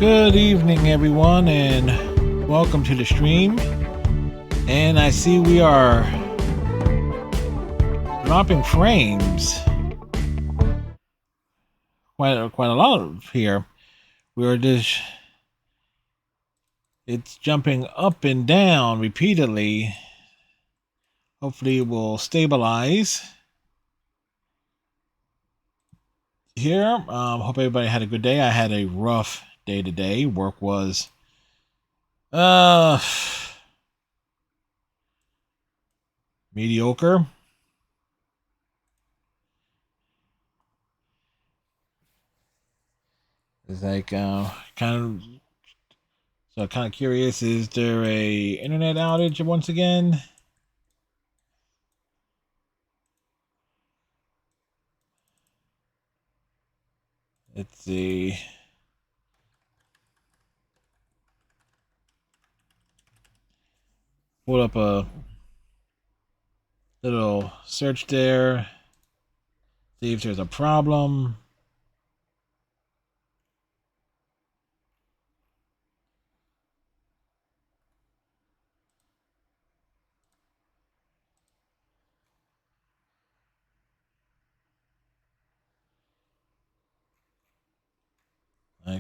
Good evening, everyone, and welcome to the stream. And I see we are dropping frames quite a lot here. We're just it's jumping up and down repeatedly. Hopefully, it will stabilize here. Hope everybody had a good day. I had a rough day today. Work was mediocre. It's like kind of curious. Is there a internet outage once again? Let's see. Pull up a little search there. See if there's a problem.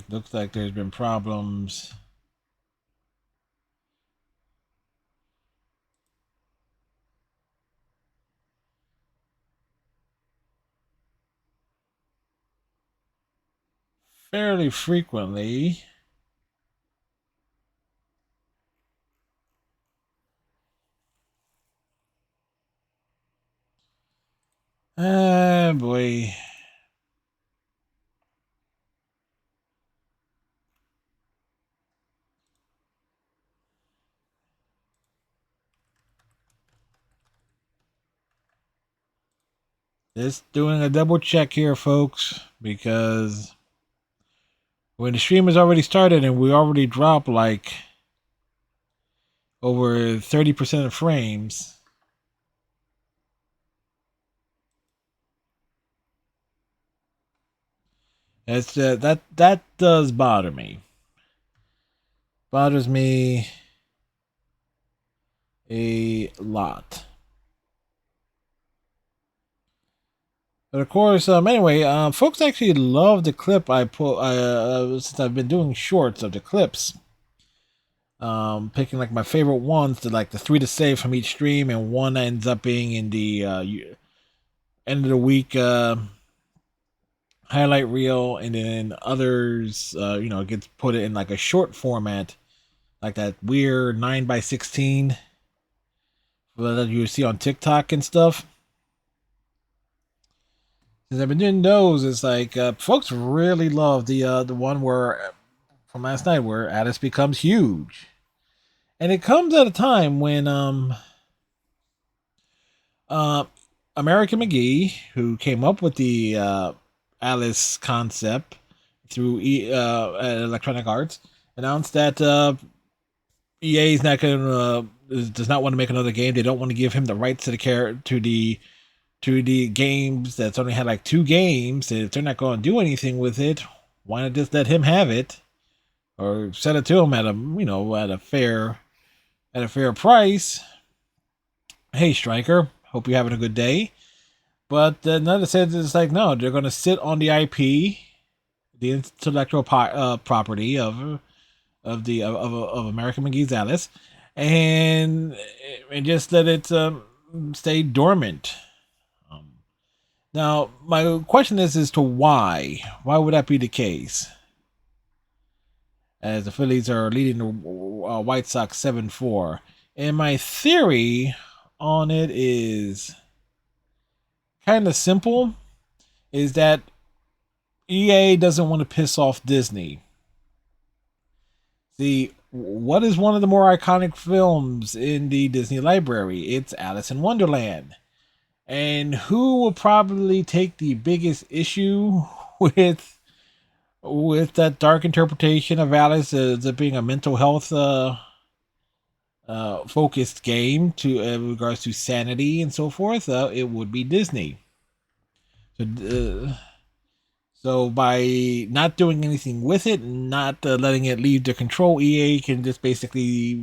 Looks like there's been problems. Fairly frequently. Ah, boy. Just doing a double check here, folks, because when the stream has already started and we already dropped like over 30% of frames. It's that does bother me. Bothers me a lot. But of course, anyway, folks actually love the clip I put. Since I've been doing shorts of the clips, picking like my favorite ones, to like the 3 to save from each stream, and one ends up being in the end of the week highlight reel, and then others, gets put it in like a short format, like that weird 9:16 that you see on TikTok and stuff. Since I've been doing those, it's like folks really love the one where from last night where Alice becomes huge, and it comes at a time when uh, American McGee, who came up with the Alice concept through Electronic Arts, announced that EA is not going does not want to make another game. They don't want to give him the rights to the games that's only had like 2 games. And if they're not going to do anything with it, why not just let him have it, or sell it to him at a fair price? Hey, Striker, hope you're having a good day. But another says it's like, no, they're going to sit on the IP, the intellectual property of American McGee's Alice, and just let it stay dormant. Now, my question is as to why. Why would that be the case? As the Phillies are leading the White Sox 7-4. And my theory on it is kind of simple, is that EA doesn't want to piss off Disney. See, what is one of the more iconic films in the Disney library? It's Alice in Wonderland. And who will probably take the biggest issue with that dark interpretation of Alice as it being a mental health focused game to regards to sanity and so forth? It would be Disney. So So by not doing anything with it, not letting it leave their control, EA can just basically,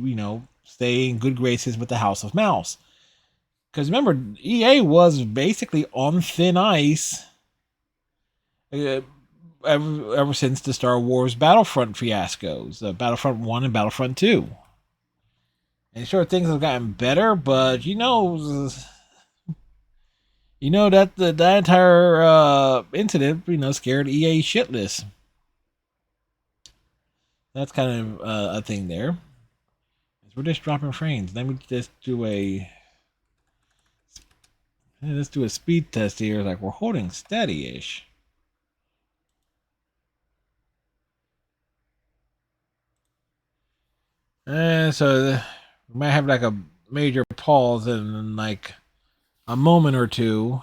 stay in good graces with the House of Mouse. Because remember, EA was basically on thin ice ever since the Star Wars Battlefront fiascos, Battlefront 1 and Battlefront 2. And sure, things have gotten better, but that entire incident, scared EA shitless. That's kind of a thing there. We're just dropping frames. Let me just do let's do a speed test here. Like we're holding steady-ish. And so we might have like a major pause in like a moment or two.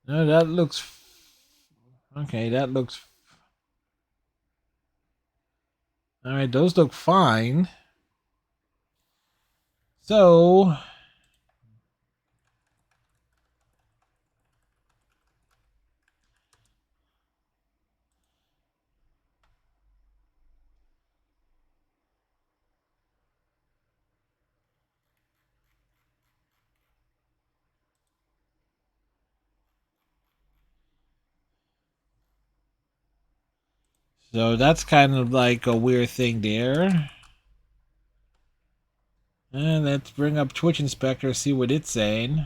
No, that looks okay. That looks all right. Those look fine. So that's kind of like a weird thing there. And let's bring up Twitch Inspector, see what it's saying.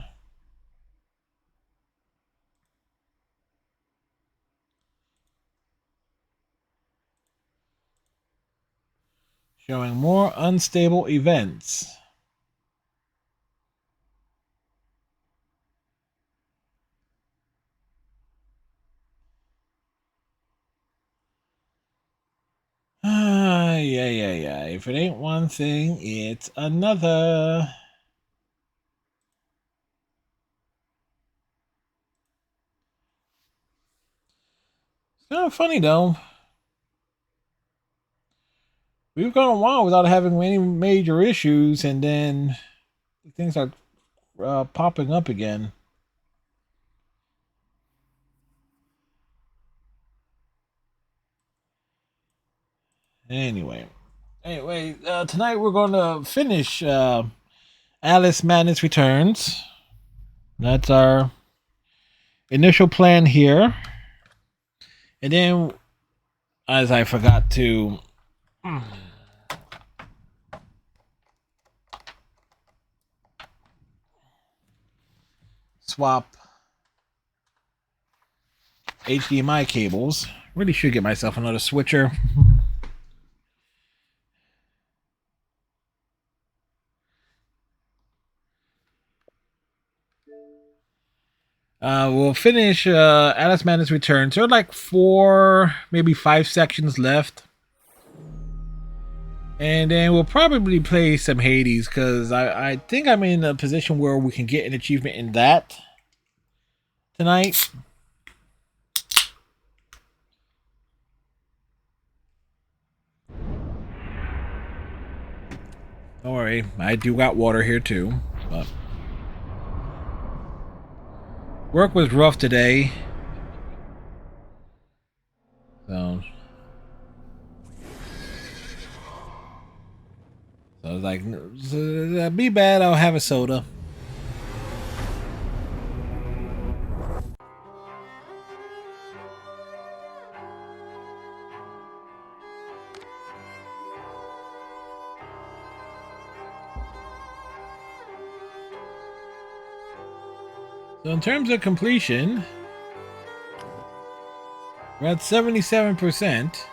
Showing more unstable events. Yeah. If it ain't one thing, it's another. It's kind of funny though. We've gone a while without having any major issues, and then things are popping up again. Anyway, tonight we're going to finish Alice Madness Returns. That's our initial plan here. And then, as I forgot to swap HDMI cables, really should get myself another switcher. We'll finish Alice Madness Returns. There are like 4, maybe 5 sections left. And then we'll probably play some Hades, because I think I'm in a position where we can get an achievement in that tonight. Don't worry, I do got water here too. But work was rough today. So I was like, be bad, I'll have a soda. So in terms of completion, we're at 77%.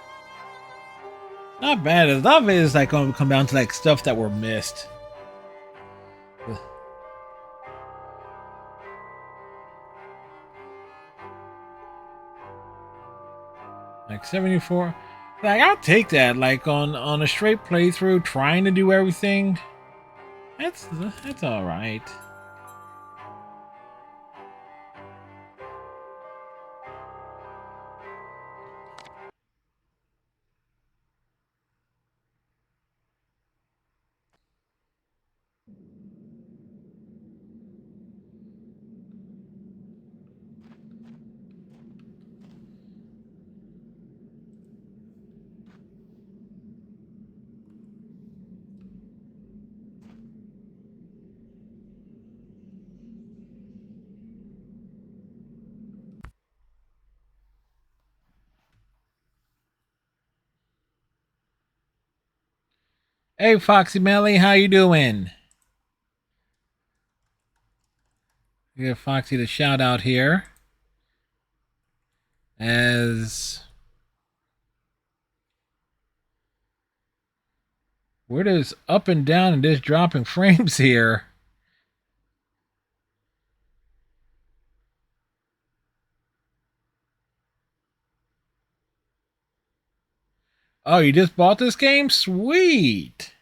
Not bad. A lot of it is like going to come down to like stuff that were missed. Like 74. Like I'll take that. Like on a straight playthrough, trying to do everything. That's all right. Hey, Foxy Melly, how you doing? Give Foxy the shout out here. As we're just up and down and just dropping frames here. Oh, you just bought this game? Sweet.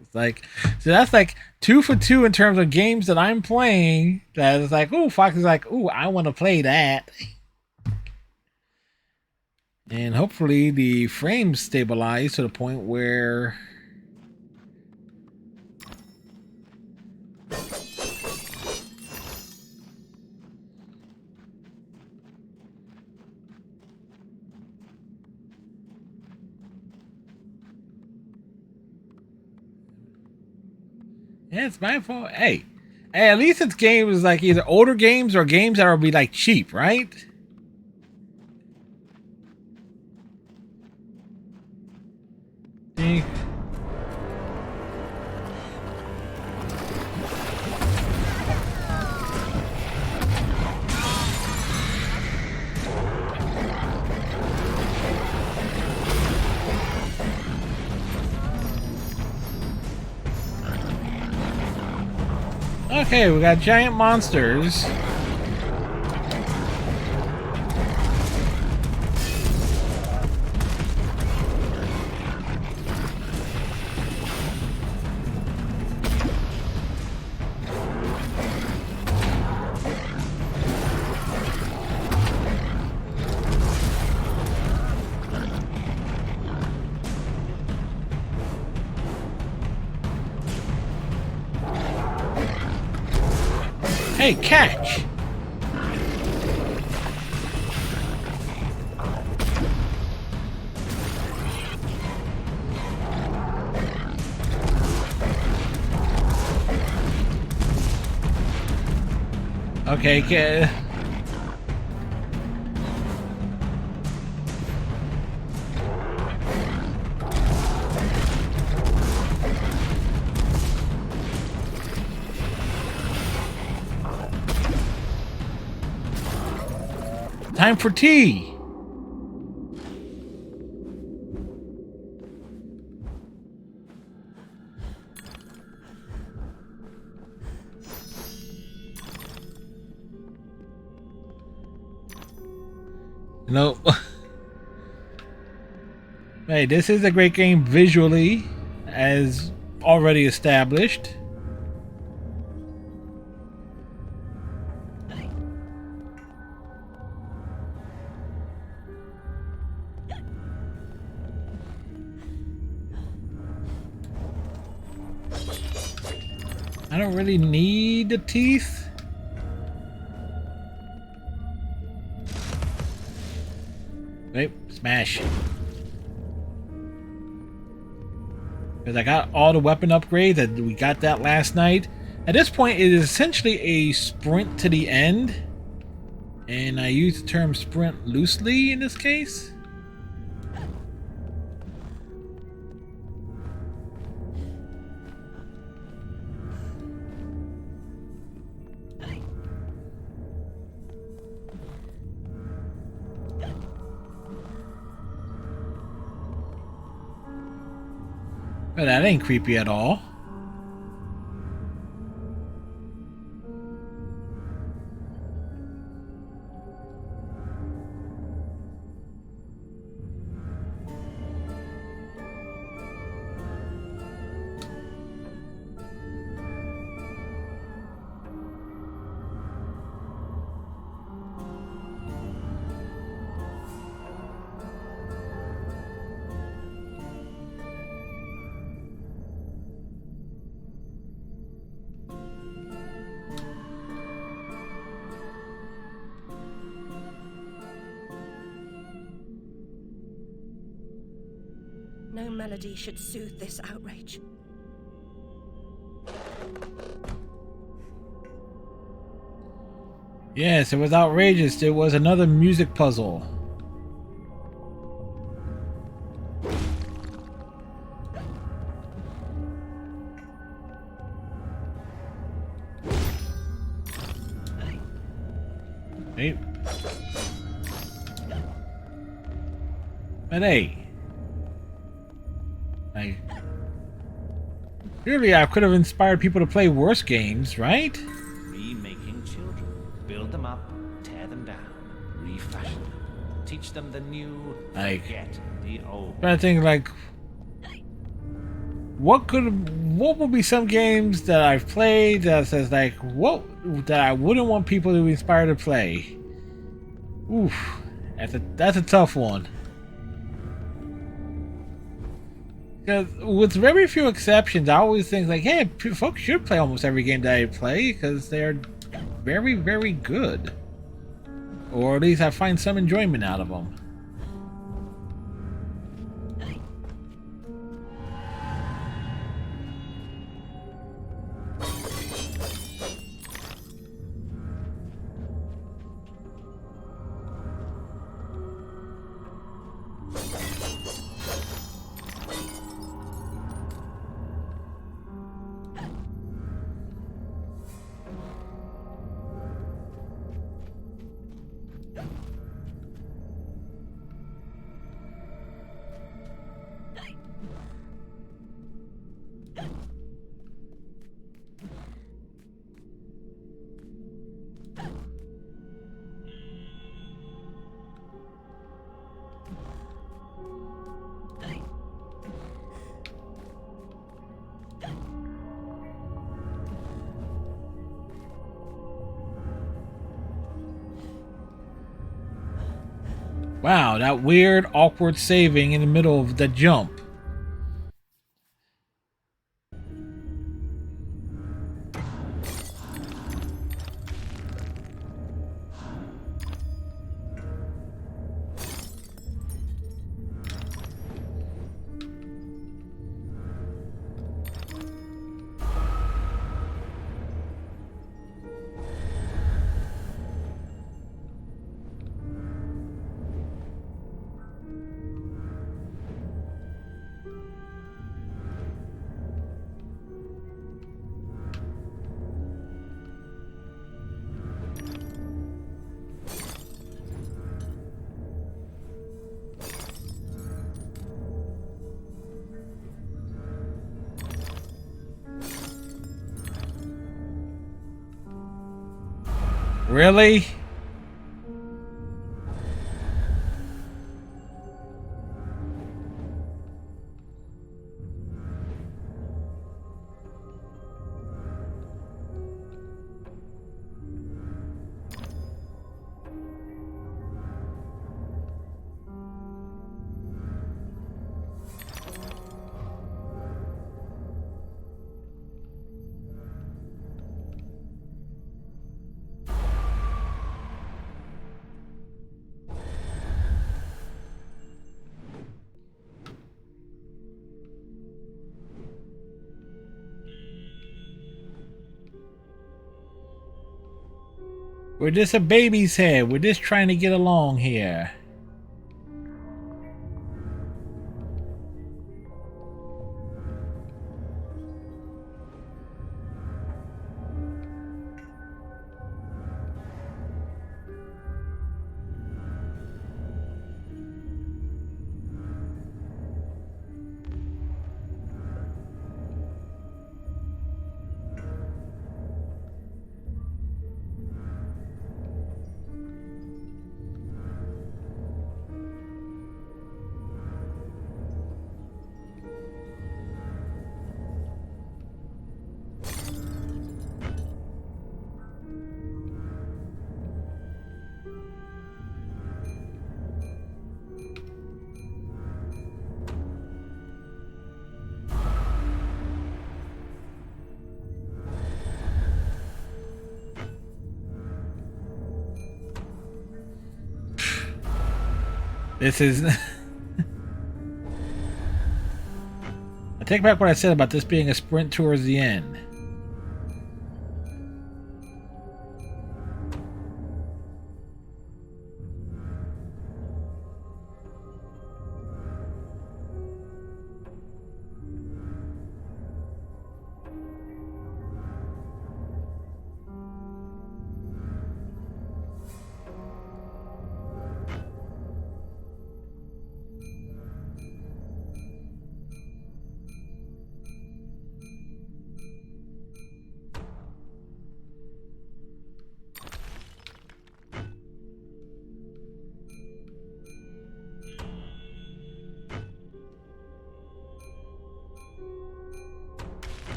It's like, so that's like 2 for 2 in terms of games that I'm playing. That is like, oh, Fox is like, oh, I want to play that. And hopefully the frames stabilize to the point where yeah, it's my fault. Hey, at least it's games like either older games or games that will be like cheap, right? See? Okay, we got giant monsters. Hey, catch! Okay, time for tea! You know, hey, this is a great game visually, as already established. I don't really need the teeth. Wait, smash. Because I got all the weapon upgrades, and we got that last night. At this point, it is essentially a sprint to the end. And I use the term sprint loosely in this case. But that ain't creepy at all. No melody should soothe this outrage. Yes, it was outrageous. It was another music puzzle. Hey. But hey. Clearly I could have inspired people to play worse games, right? Remaking children. Build them up, tear them down, refashion them. Teach them the new, forget the old. I'm trying to think, like, what would be some games that I've played that says, like, what, that I wouldn't want people to be inspired to play? Oof. That's a tough one. Because with very few exceptions, I always think, like, hey, folks should play almost every game that I play because they're very, very good. Or at least I find some enjoyment out of them. Wow, that weird, awkward saving in the middle of the jump. Really? We're just a baby's head. We're just trying to get along here. This is... I take back what I said about this being a sprint towards the end.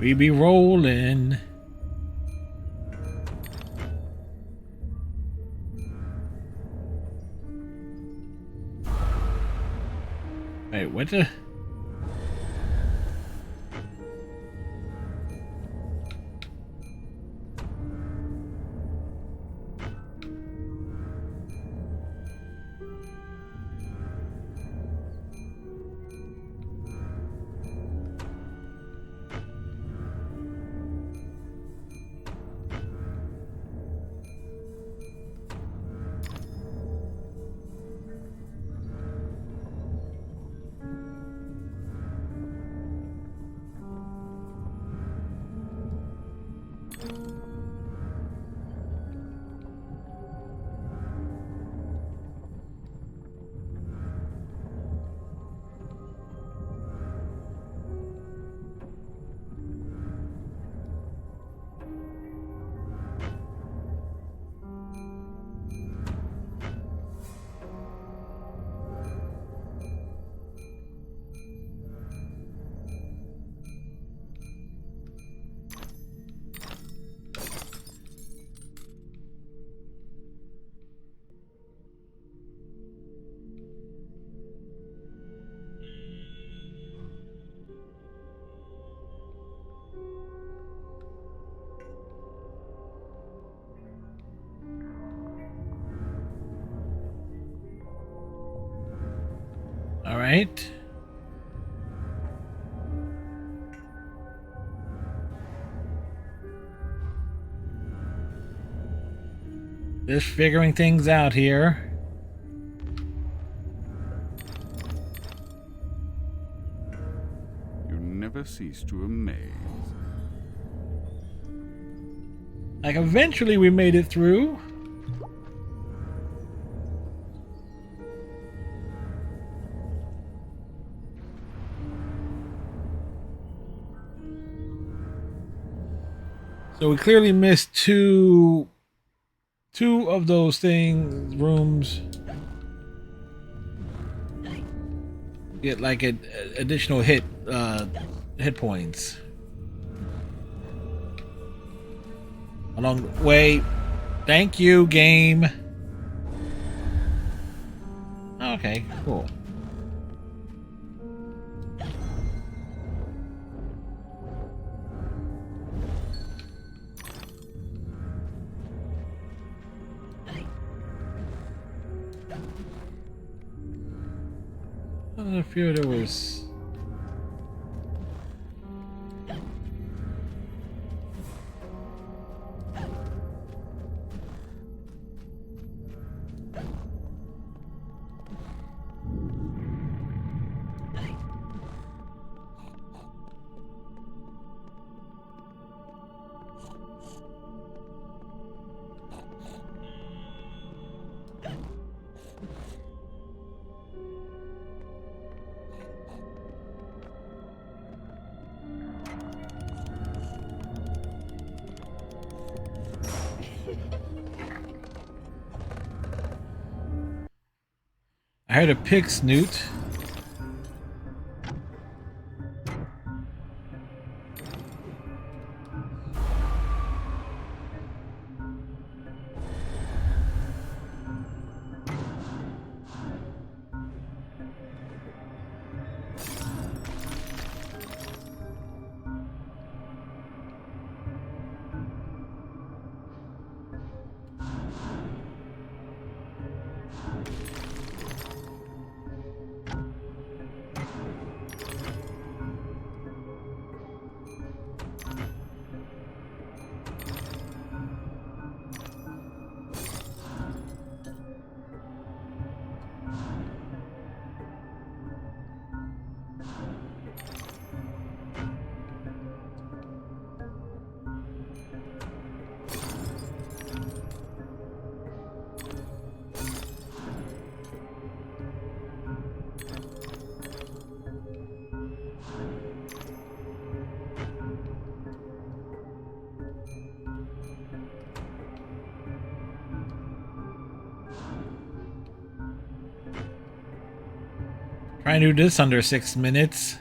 We be rolling. Wait, what the? All right. Just figuring things out here. You never cease to amaze. Like, eventually we made it through. So we clearly missed two of those rooms. Get like additional hit points along the way. Thank you, game. Okay, cool. I feel there was. I heard a pig snoot. Try and do this under 6 minutes.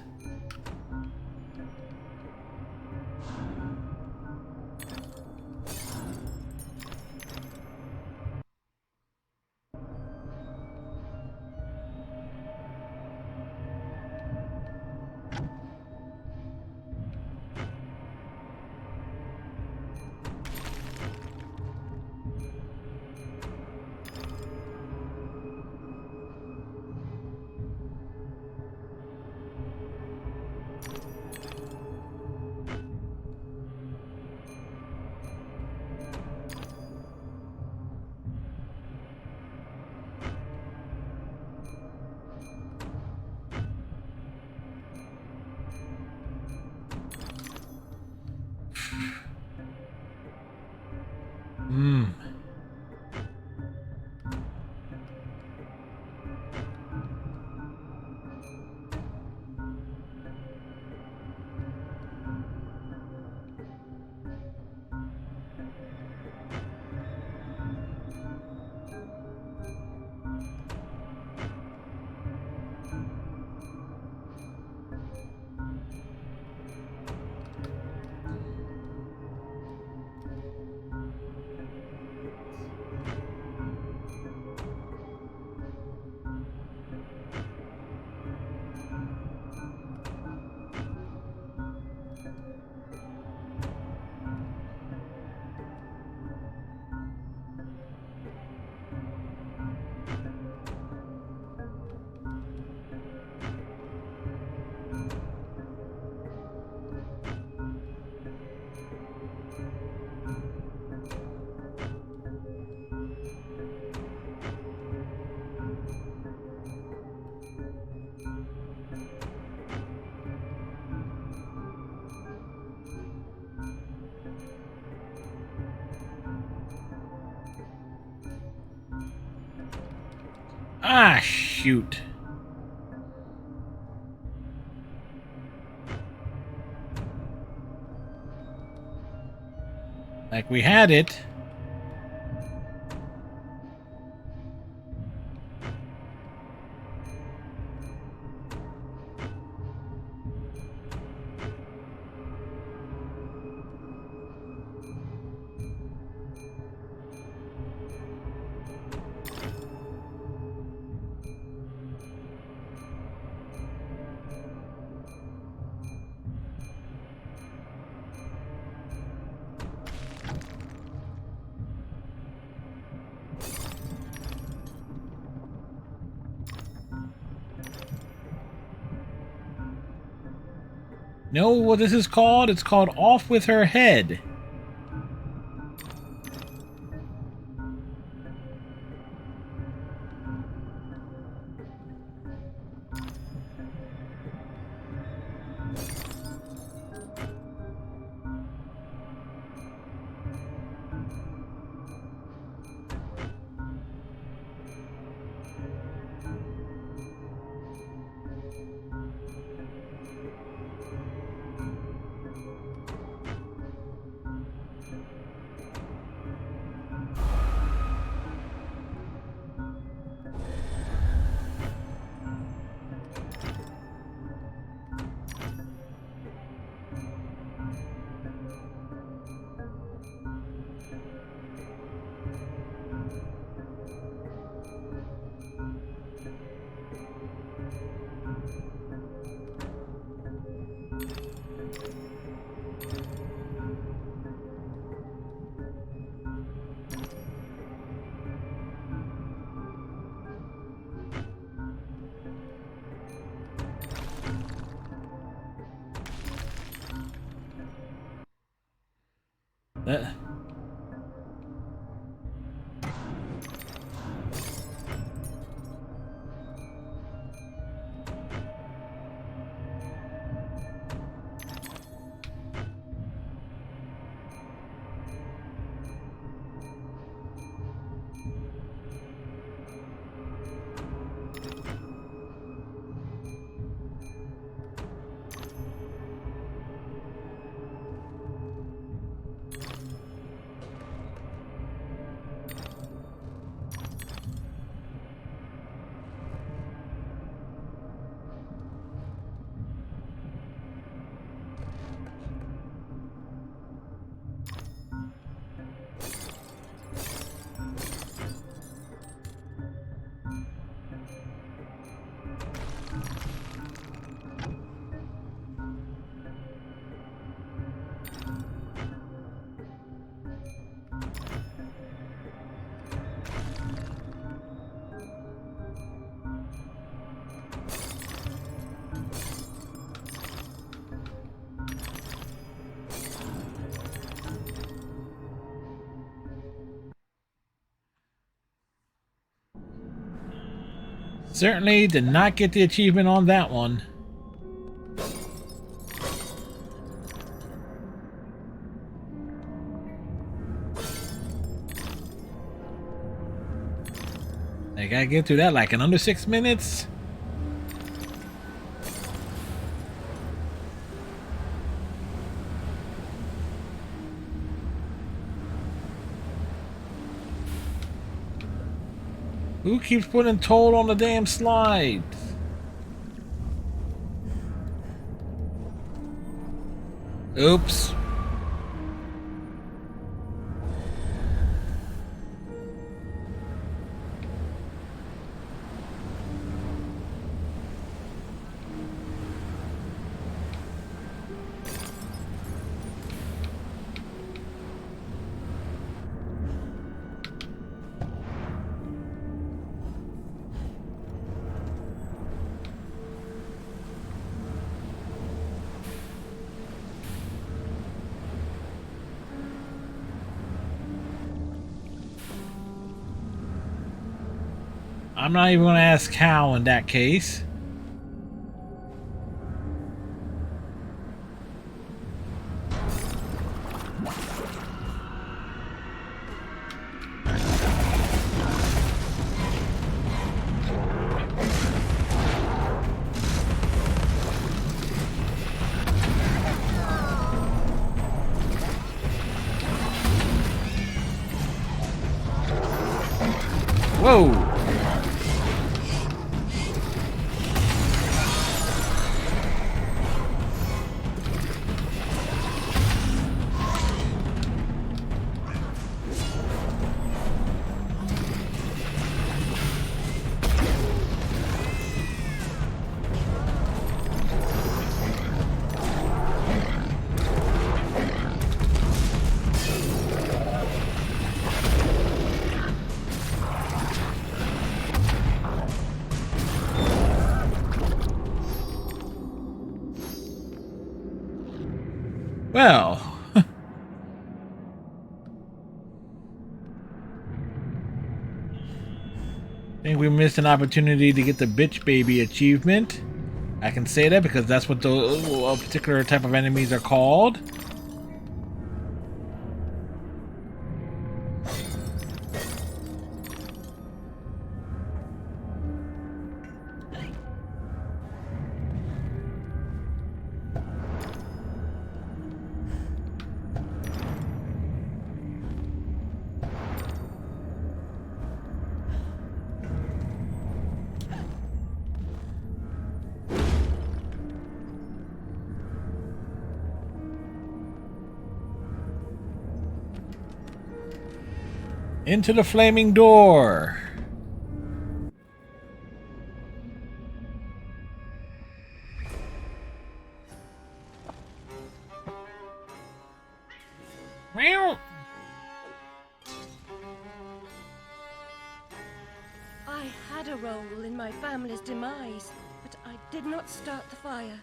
Ah, shoot. Like we had it. Know what this is called? It's called Off with Her Head. That... Certainly did not get the achievement on that one. I gotta get through that like in under 6 minutes. Who keeps putting toll on the damn slide? Oops. I'm not even going to ask how in that case. Whoa! Well, I think we missed an opportunity to get the bitch baby achievement. I can say that because that's what the particular type of enemies are called. Into the flaming door. Meow. I had a role in my family's demise, but I did not start the fire.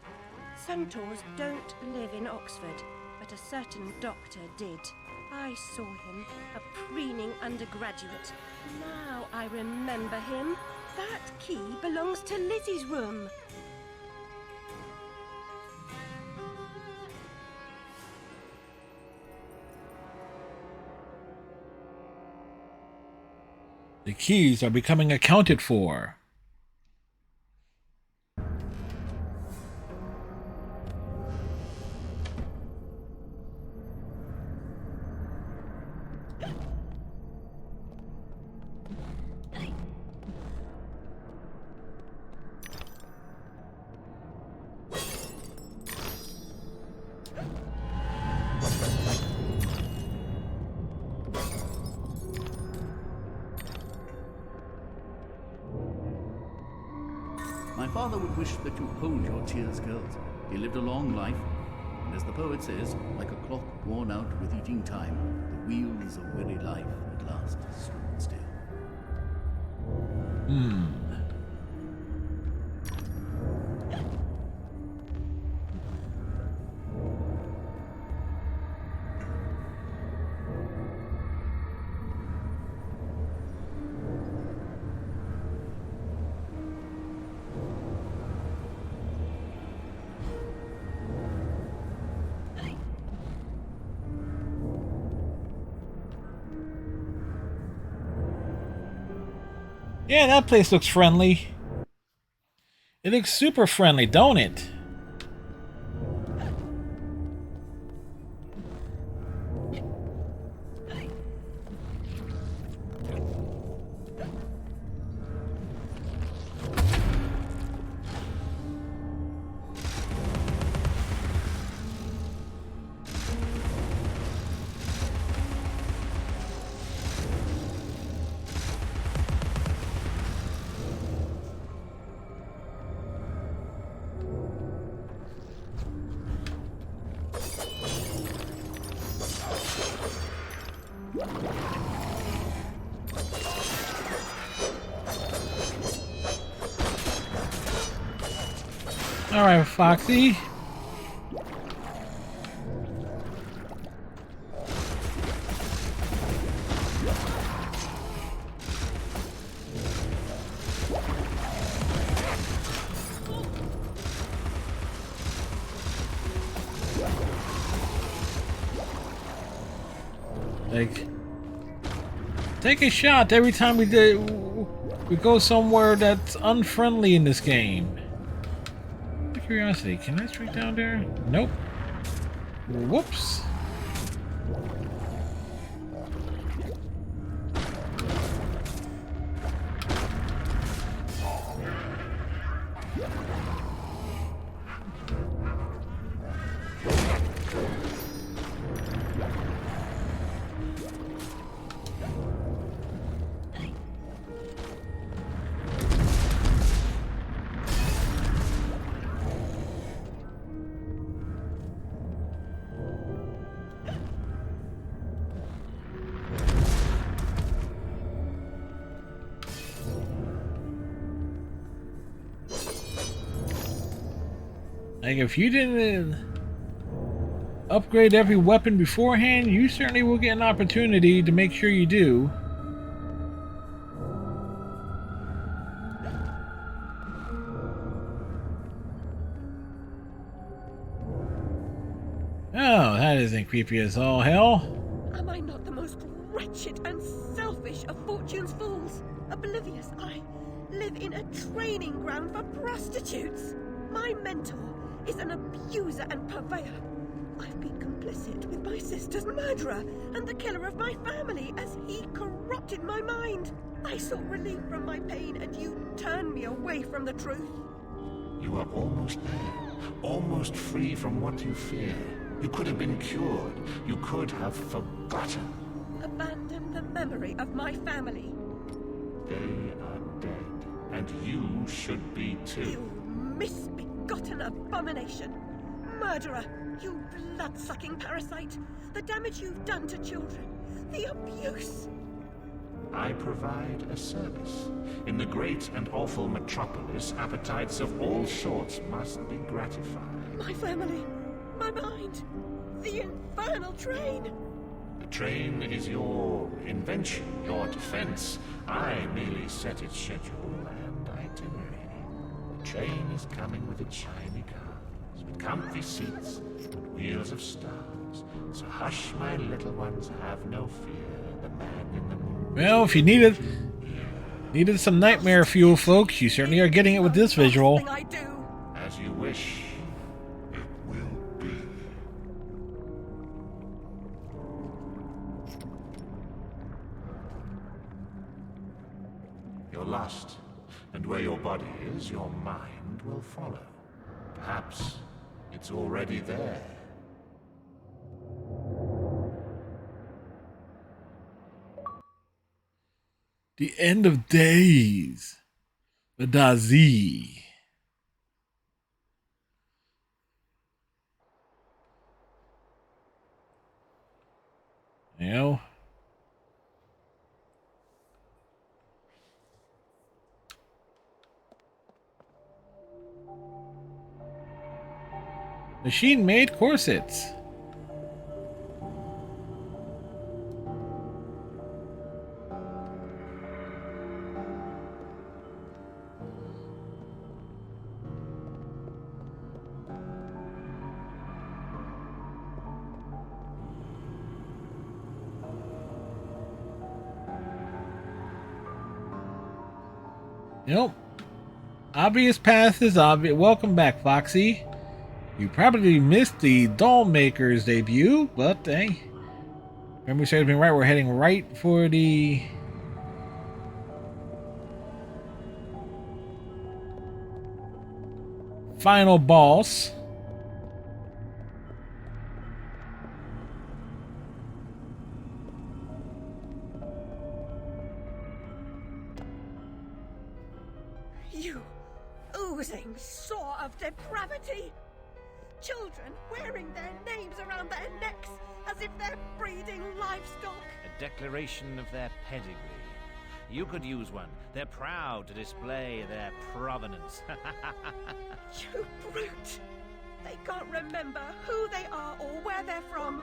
Centaurs don't live in Oxford, but a certain doctor did. I saw him, a preening undergraduate. Now I remember him. That key belongs to Lizzie's room. The keys are becoming accounted for. My father would wish that you hold your tears, girls. He lived a long life, and as the poet says, like a clock worn out with eating time, the wheels of weary life at last stood still. Yeah, that place looks friendly. It looks super friendly, don't it? Alright, Foxy. Like, take a shot every time we go somewhere that's unfriendly in this game. Out of curiosity, can I straight down there? Nope. Whoops. Like, if you didn't upgrade every weapon beforehand, you certainly will get an opportunity to make sure you do. Oh, that isn't creepy as all hell. Am I not the most wretched and selfish of fortune's fools? Oblivious, I live in a training ground for prostitutes. My mentor is an abuser and purveyor. I've been complicit with my sister's murderer and the killer of my family as he corrupted my mind. I sought relief from my pain and you turned me away from the truth. You are almost there, almost free from what you fear. You could have been cured. You could have forgotten. Abandon the memory of my family. They are dead, and you should be too. You misbegotten abomination. Murderer, you blood-sucking parasite. The damage you've done to children. The abuse. I provide a service. In the great and awful metropolis, appetites of all sorts must be gratified. My family. My mind. The infernal train. The train is your invention, your defense. I merely set its schedule and itinerary. The train is coming with its shiny cars, with comfy seats and wheels of stars. So hush, my little ones, have no fear. The man in the moon. Well, if you needed some nightmare fuel, folks, you certainly are getting it with this visual. I do. As you wish. It will be. You're lost, and where your body is, your mind will follow. Perhaps it's already there. The end of days. The Daze. You know? Machine-made corsets. Nope. Obvious path is obvious. Welcome back, Foxy. You probably missed the Doll Maker's debut, but hey. Remember, serves me right. We're heading right for the final boss. You oozing sore of depravity. Children wearing their names around their necks as if they're breeding livestock. A declaration of their pedigree. You could use one. They're proud to display their provenance. You brute! They can't remember who they are or where they're from.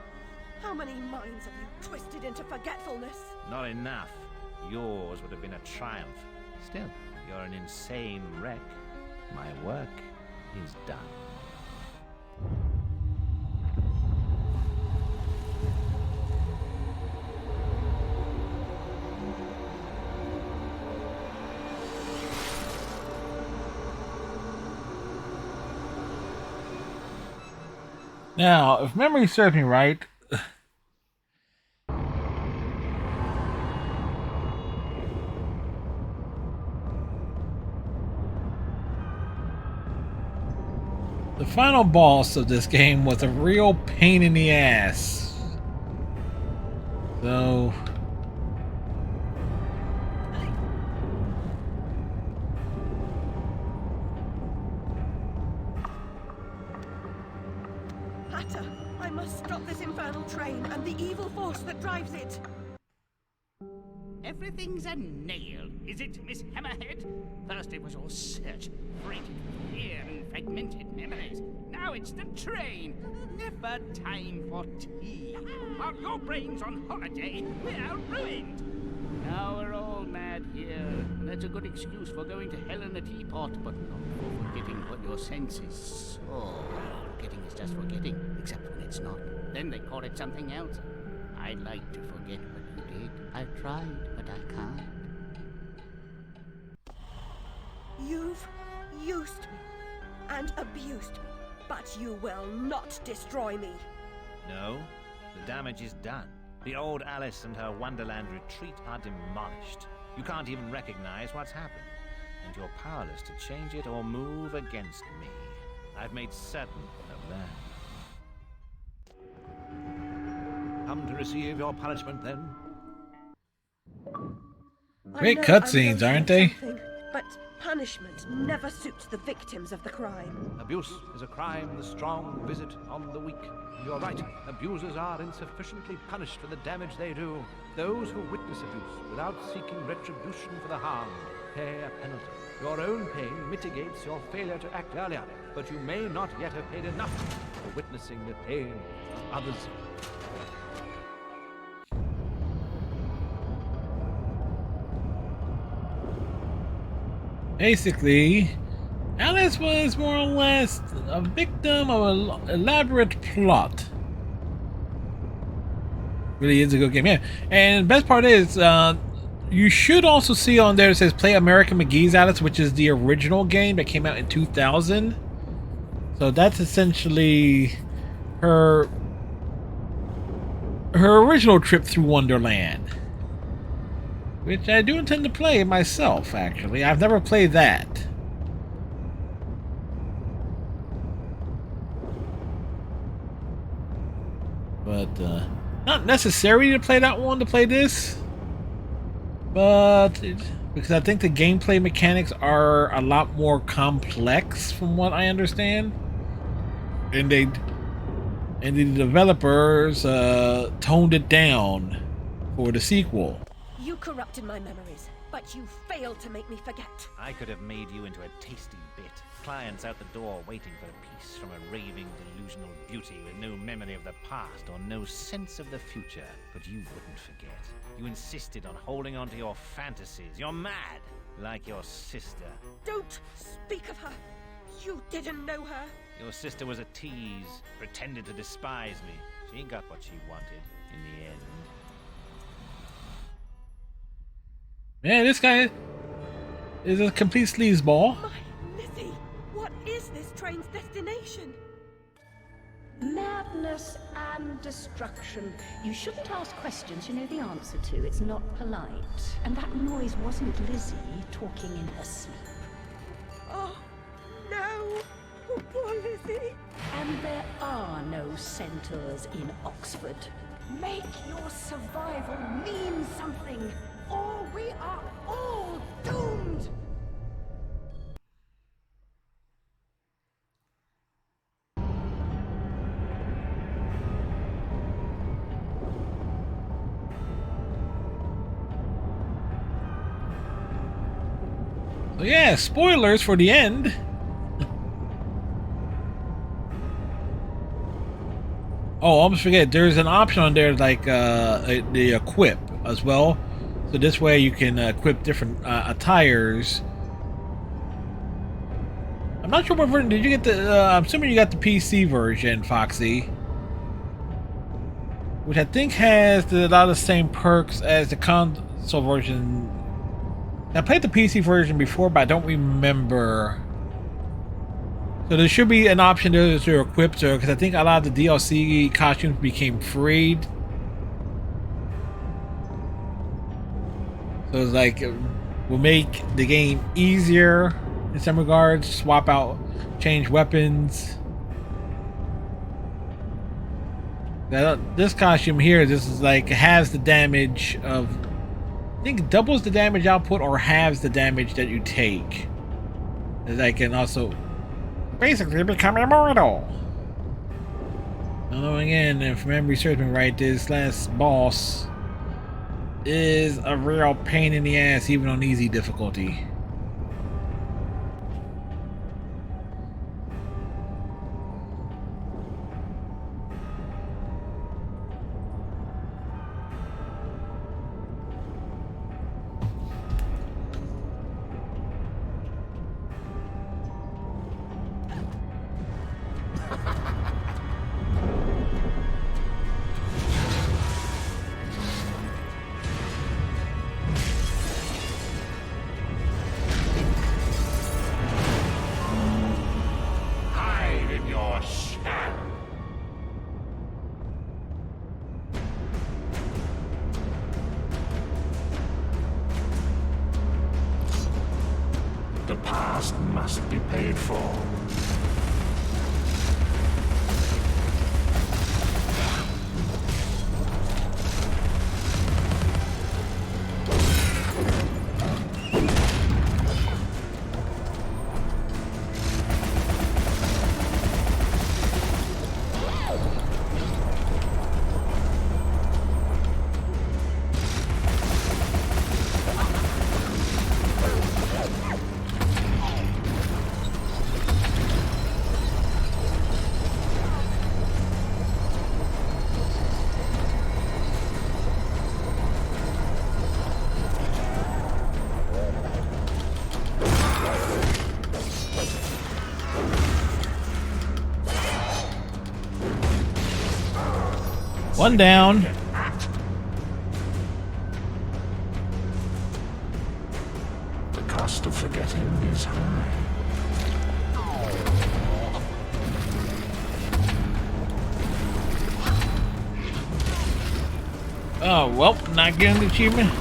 How many minds have you twisted into forgetfulness? Not enough. Yours would have been a triumph. Still, you're an insane wreck. My work is done. Now, if memory serves me right, The final boss of this game was a real pain in the ass. So Hatter, I must stop this infernal train and the evil force that drives it. Everything's a nail, is it, Miss Hammerhead? First it was all search, freighted with fear and fragmented memories. Now it's the train. Never time for tea. While your brain's on holiday, we're ruined. Now we're all mad here, and that's a good excuse for going to hell in a teapot, but not for forgetting what your senses saw. Forgetting is just forgetting, except when it's not. Then they call it something else. I'd like to forget what you did. I've tried, but I can't. You've used me and abused me, but you will not destroy me. No, the damage is done. The old Alice and her Wonderland retreat are demolished. You can't even recognize what's happened, and you're powerless to change it or move against me. I've made certain of that. Come to receive your punishment, then? great I know cutscenes, I'm aren't they? something, but punishment never suits the victims of the crime. Abuse is a crime the strong visit on the weak. You're right, abusers are insufficiently punished for the damage they do. Those who witness abuse without seeking retribution for the harm pay a penalty. Your own pain mitigates your failure to act earlier, but you may not yet have paid enough for witnessing the pain of others. Basically, Alice was more or less a victim of an elaborate plot. Really is a good game, yeah. And the best part is, you should also see on there it says Play American McGee's Alice, which is the original game that came out in 2000. So that's essentially her original trip through Wonderland, which I do intend to play myself, actually. I've never played that. But, not necessary to play that one to play this. But, because I think the gameplay mechanics are a lot more complex from what I understand. And the developers toned it down for the sequel. You corrupted my memories, but you failed to make me forget. I could have made you into a tasty bit. Clients out the door waiting for a piece from a raving, delusional beauty with no memory of the past or no sense of the future. But you wouldn't forget. You insisted on holding on to your fantasies. You're mad, like your sister. Don't speak of her. You didn't know her. Your sister was a tease, pretended to despise me. She got what she wanted in the end. Man, this guy is a complete sleazeball. My Lizzie, what is this train's destination? Madness and destruction. You shouldn't ask questions you know the answer to. It's not polite. And that noise wasn't Lizzie talking in her sleep. Oh, no. Oh, poor Lizzie. And there are no centaurs in Oxford. Make your survival mean something, or we are all doomed! So yeah, spoilers for the end. Oh, I almost forget. There's an option on there like the equip as well. So this way you can equip different attires. I'm not sure what version did you get the. I'm assuming you got the PC version, Foxy, which I think has a lot of the same perks as the console version. I played the PC version before, but I don't remember. So there should be an option there to equip her, because I think a lot of the DLC costumes became freed. So it's like, it will make the game easier in some regards. Swap out, change weapons, This costume here, this is like has the damage of, I think doubles the damage output or halves the damage that you take. As I can also basically become immortal. Although again, if memory serves me right, this last boss is a real pain in the ass even on easy difficulty. Hide in your shadow. The past must be paid for. One down. The cost of forgetting is high. Oh, well, not getting the achievement.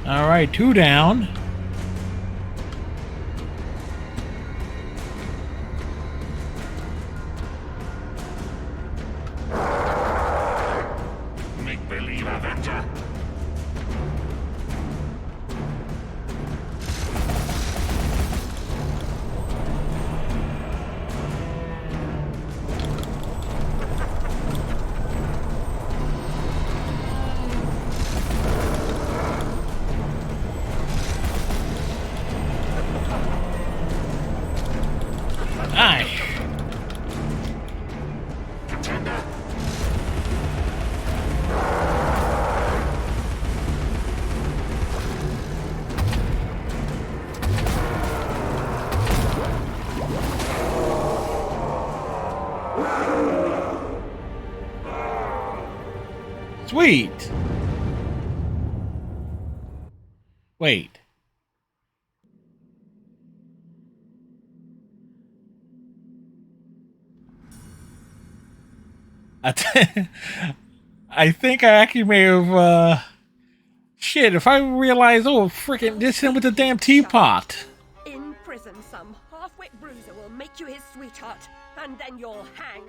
All right, two down. Make believe Avenger. Aye. Contender. Sweet. Wait. I think I actually may have, shit, if I realize, oh, freaking, this him with the damn teapot. In prison, some half-wit bruiser will make you his sweetheart, and then you'll hang.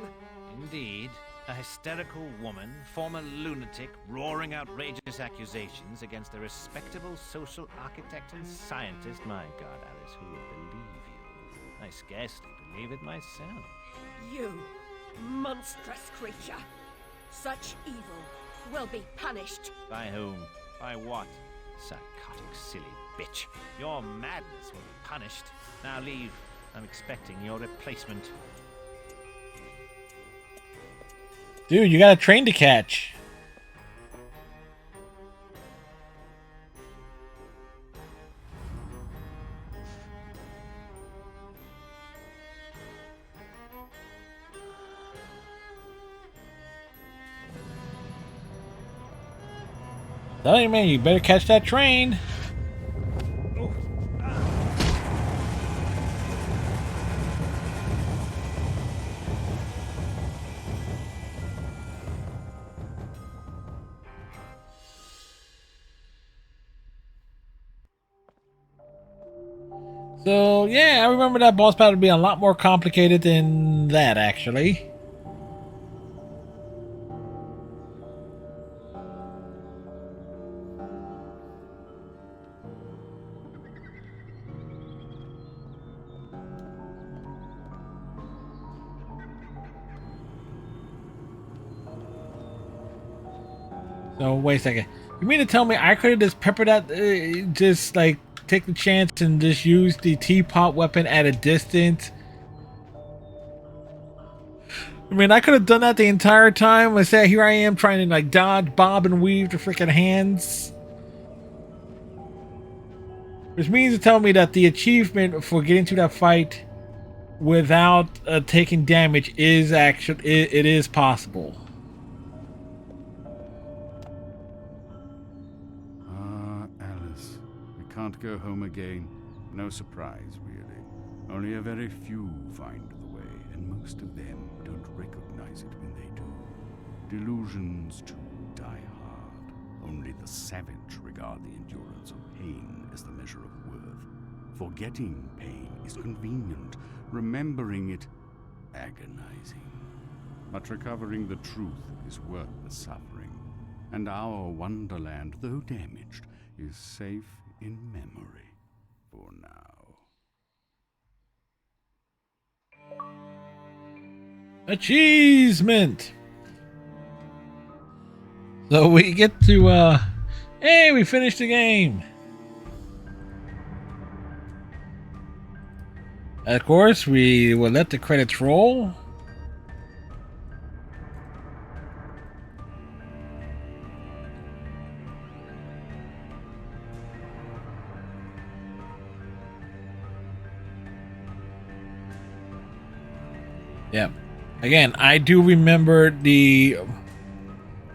Indeed. A hysterical woman, former lunatic, roaring outrageous accusations against a respectable social architect and scientist. My God, Alice, who would believe you? I scarcely believe it myself. You monstrous creature! Such evil will be punished. By whom? By what? Psychotic, silly bitch. Your madness will be punished. Now leave. I'm expecting your replacement. Dude, you got a train to catch. Tell you, man, you better catch that train. So, yeah, I remember that boss battle being a lot more complicated than that, actually. So, wait a second. You mean to tell me I could have just peppered that, just like take the chance and just use the teapot weapon at a distance? I mean, I could have done that the entire time. I said, here I am trying to like dodge, bob, and weave the freaking hands. Which means to tell me that the achievement for getting to that fight without taking damage is actually, it is possible. Alice, we can't go home again. No surprise, really. Only a very few find the way, and most of them don't recognize it when they do. Delusions, too, die hard. Only the savage regard the endurance of pain as the measure of worth. Forgetting pain is convenient, remembering it agonizing. But recovering the truth is worth the suffering. And our wonderland, though damaged, is safe in memory for now. Achievement! So we get to, hey, we finished the game! Of course, we will let the credits roll. Yeah. Again, I do remember the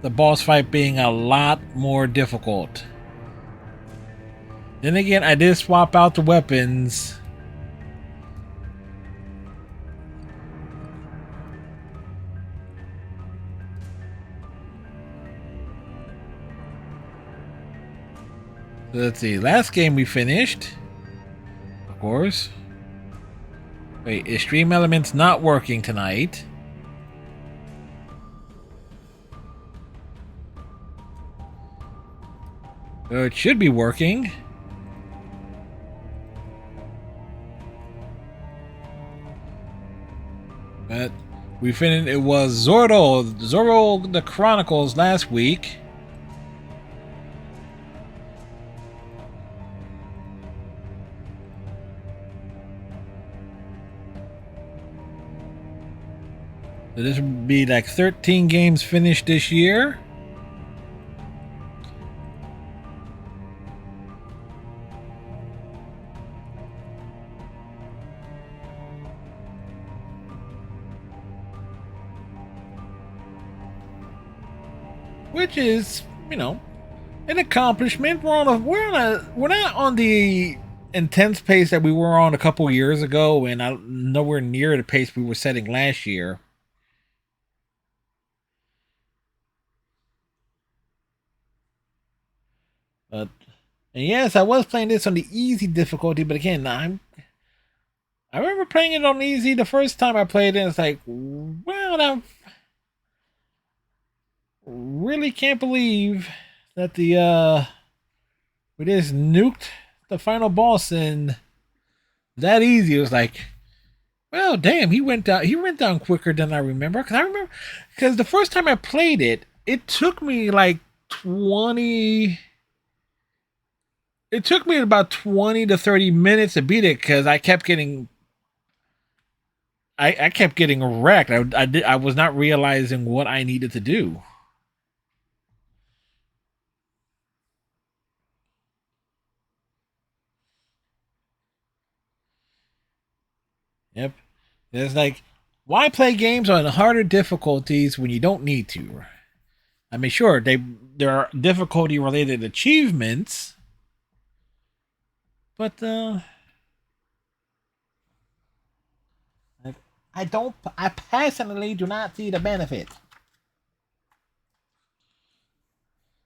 boss fight being a lot more difficult. Then again, I did swap out the weapons. So let's see. Last game we finished, of course. Wait, is Stream Elements not working tonight? It should be working. But we finished. It was Zorro the Chronicles last week. So this would be like 13 games finished this year. Which is, you know, an accomplishment. We're not on the intense pace that we were on a couple years ago, and nowhere near the pace we were setting last year. But and yes, I was playing this on the easy difficulty, but again, I remember playing it on easy the first time I played it. It's like, well, I really can't believe that we just nuked the final boss and that easy. It was like, Well, damn, he went down. He went down quicker than I remember. Because the first time I played it, it took me like 20. It took me about 20 to 30 minutes to beat it because I kept getting. I kept getting wrecked. I was not realizing what I needed to do. Yep. It's like, why play games on harder difficulties when you don't need to? I mean, sure, there are difficulty related achievements, but I don't. I personally do not see the benefit.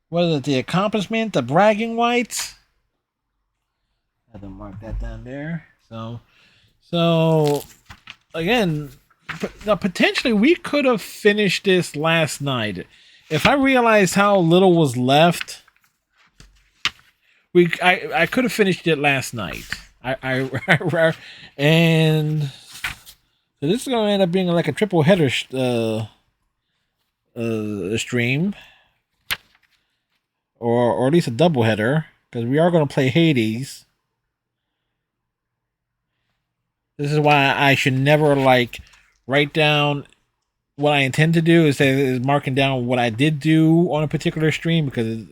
Whether the accomplishment, the bragging rights. I have to mark that down there. So again, potentially we could have finished this last night. If I realized how little was left, I could have finished it last night. And so this is going to end up being like a triple header stream, or at least a double header, because we are going to play Hades. This is why I should never like write down what I intend to do is marking down what I did do on a particular stream, because it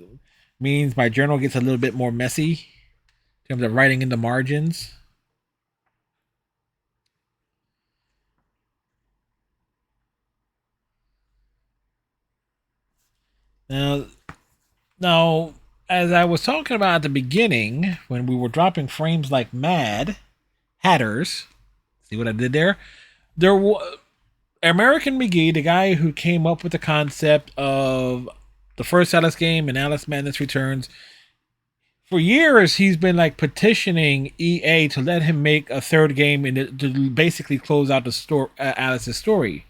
means my journal gets a little bit more messy in terms of writing in the margins. Now, as I was talking about at the beginning, when we were dropping frames like mad, hatters, see what I did there? There was American McGee, the guy who came up with the concept of the first Alice game and Alice Madness Returns. For years, he's been like petitioning EA to let him make a third game and to basically close out the story, Alice's story.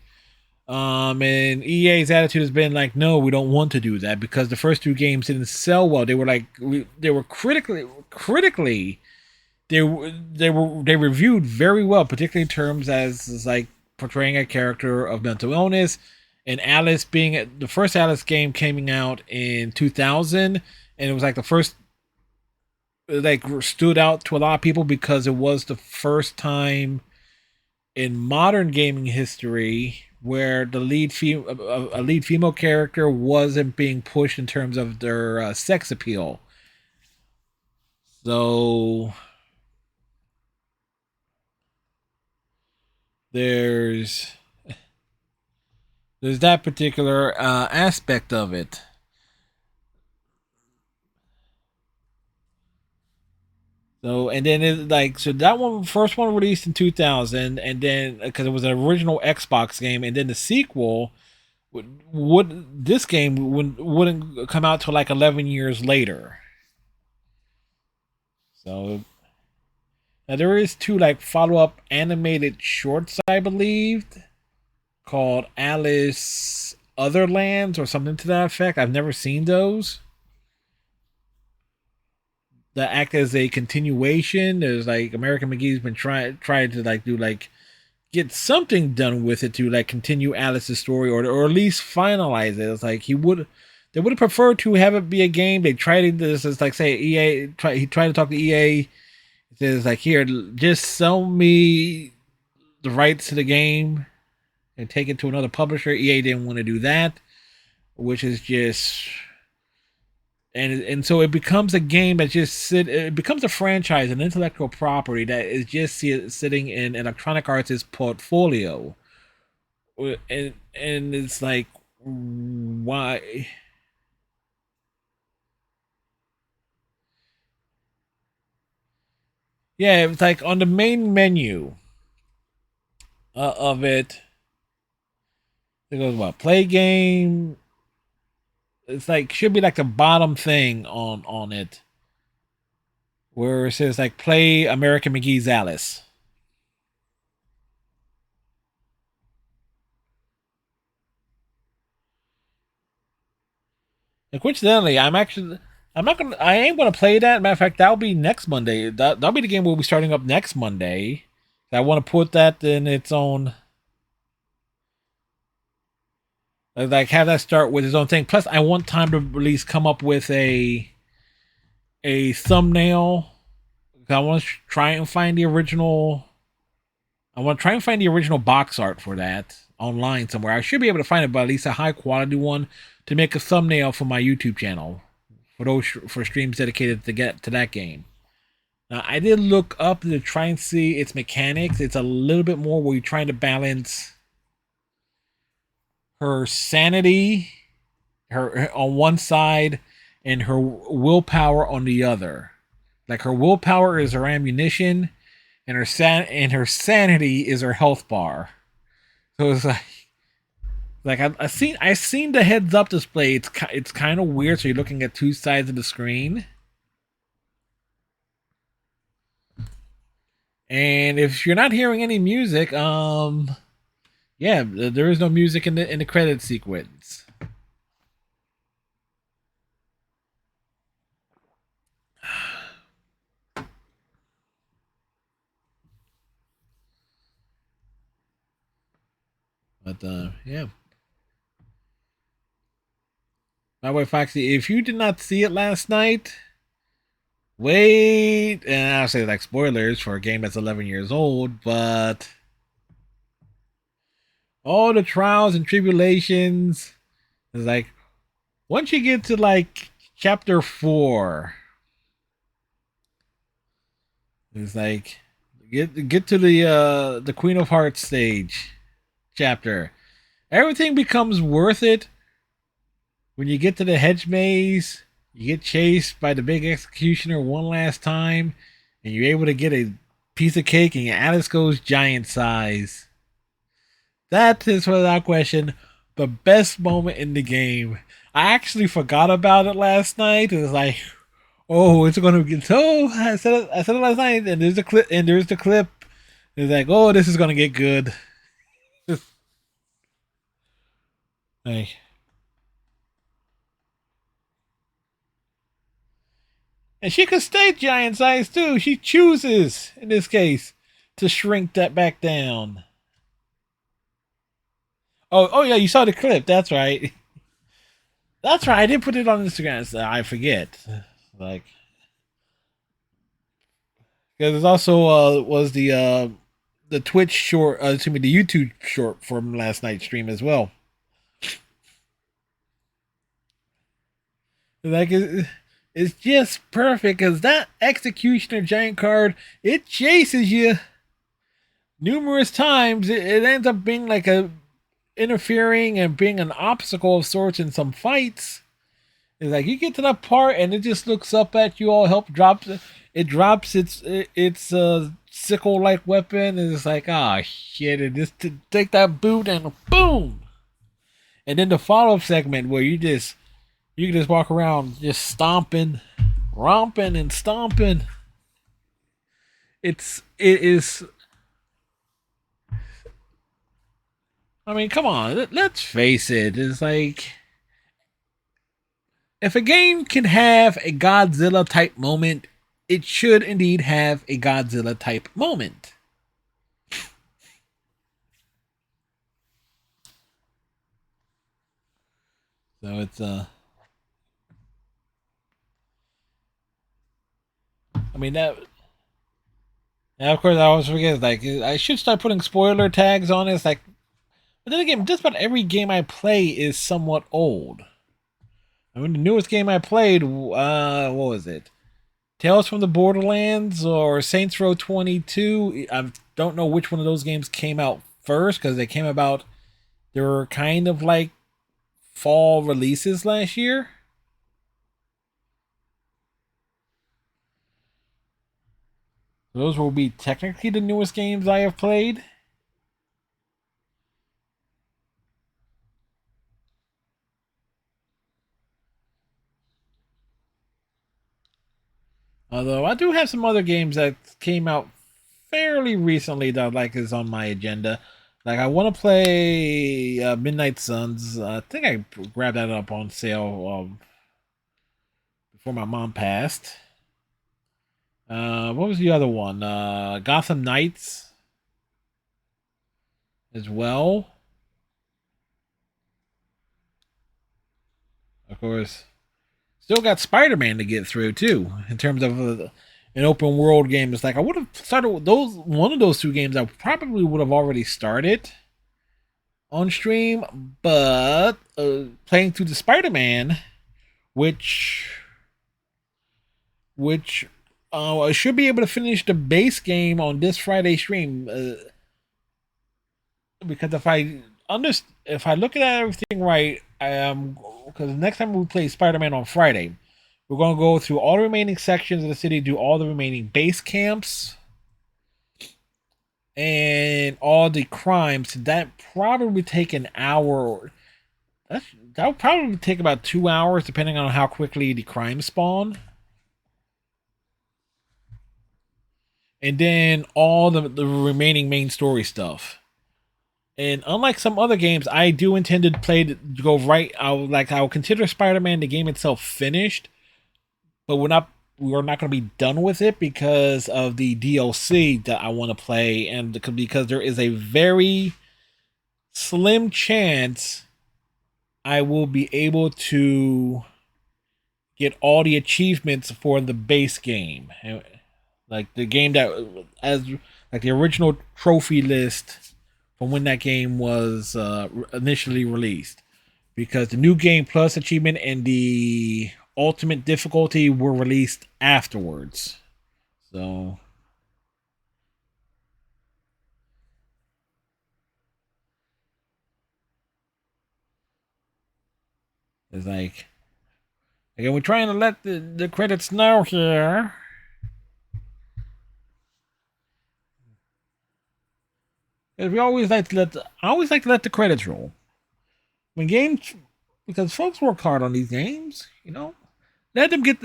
And EA's attitude has been like, no, we don't want to do that because the first two games didn't sell well. They were like, they were critically, they reviewed very well, particularly in terms as like portraying a character of mental illness, and Alice being the first Alice game coming out in 2000, and it was like the first like stood out to a lot of people because it was the first time in modern gaming history where the a lead female character wasn't being pushed in terms of their sex appeal. So there's that particular aspect of it. So and then it like so that one first one released in 2000, and then because it was an original Xbox game, and then the sequel would this game wouldn't come out till like 11 years later. So now there is two like follow up animated shorts, I believe, called Alice Otherlands or something to that effect. I've never seen those. That act as a continuation. There's like American McGee's been trying to like do like get something done with it to like continue Alice's story or at least finalize it. It's like they would have preferred to have it be a game. They tried to this is like say he tried to talk to EA. It says like here, just sell me the rights to the game and take it to another publisher. EA didn't want to do that, which is just and so it becomes a game that it becomes a franchise, an intellectual property that is just sitting in Electronic Arts' portfolio, and it's like why. Yeah, it's like on the main menu of it. It goes what play game. It's like should be like the bottom thing on it, where it says like play American McGee's Alice. And coincidentally, I ain't gonna play that. Matter of fact, that'll be next Monday. That'll be the game we'll be starting up next Monday. I want to put that in its own, like have that start with its own thing. Plus, I want time to at least come up with a thumbnail. I want to try and find the original. I want to try and find the original box art for that online somewhere. I should be able to find it, but at least a high quality one to make a thumbnail for my YouTube channel for those for streams dedicated to get to that game. Now, I did look up to try and see its mechanics. It's a little bit more where you're trying to balance her sanity, her on one side, and her willpower on the other. Like her willpower is her ammunition, and her sanity is her health bar. So it's like I seen the heads up display. It's kind of weird. So you're looking at two sides of the screen. And if you're not hearing any music, yeah, there is no music in the credit sequence. But yeah. By the way, Foxy, if you did not see it last night, wait, and I'll say like spoilers for a game that's 11 years old, but all the trials and tribulations is like once you get to like chapter 4, it's like get to the Queen of Hearts stage chapter. Everything becomes worth it when you get to the hedge maze. You get chased by the big executioner one last time, and you're able to get a piece of cake, and Alice goes giant size. That is without question the best moment in the game. I actually forgot about it last night. It was like, oh, it's gonna get so. I said it last night, and there's the clip. It's like, oh, this is gonna get good. Like, and she could stay giant size too. She chooses, in this case, to shrink that back down. Oh yeah, you saw the clip. That's right. That's right. I did put it on Instagram. So I forget. Like, because it's also was the Twitch short, excuse me, the YouTube short from last night's stream as well. Like it's just perfect because that executioner giant card, it chases you numerous times. It ends up being like a interfering and being an obstacle of sorts in some fights. It's like you get to that part and it just looks up at you, all help drops it drops its sickle like weapon, and it's like, ah, shit, and just to take that boot and boom. And then the follow-up segment where you can just walk around just stomping, romping and stomping. It is, I mean, come on, let's face it. It's like, if a game can have a Godzilla type moment, it should indeed have a Godzilla type moment. So it's I mean that. And of course, I always forget. Like, I should start putting spoiler tags on it. It's like, but then again, just about every game I play is somewhat old. I mean, the newest game I played, what was it? Tales from the Borderlands or Saints Row 22. I don't know which one of those games came out first because they came about. They were kind of like fall releases last year. Those will be technically the newest games I have played. Although I do have some other games that came out fairly recently that like is on my agenda. Like I want to play Midnight Suns. I think I grabbed that up on sale before my mom passed. What was the other one? Gotham Knights. as well. Of course, still got Spider-Man to get through too. In terms of an open world game, it's like I would have started with those. One of those two games I probably would have already started on stream, but playing through the Spider-Man, which I should be able to finish the base game on this Friday stream. Because if I look at everything right, because next time we play Spider-Man on Friday, we're gonna go through all the remaining sections of the city, do all the remaining base camps, and all the crimes. That probably take an hour. That would probably take about 2 hours, depending on how quickly the crimes spawn. And then all the remaining main story stuff. And unlike some other games, I do intend to play to go right. I'll consider Spider-Man the game itself finished, but we're not going to be done with it because of the DLC that I want to play, and because there is a very slim chance I will be able to get all the achievements for the base game, like the game that as like the original trophy list from when that game was initially released, because the new game plus achievement and the ultimate difficulty were released afterwards. So it's like, again, we're trying to let the credits know here. We always like to I always like to let the credits roll when games, because folks work hard on these games. Let them get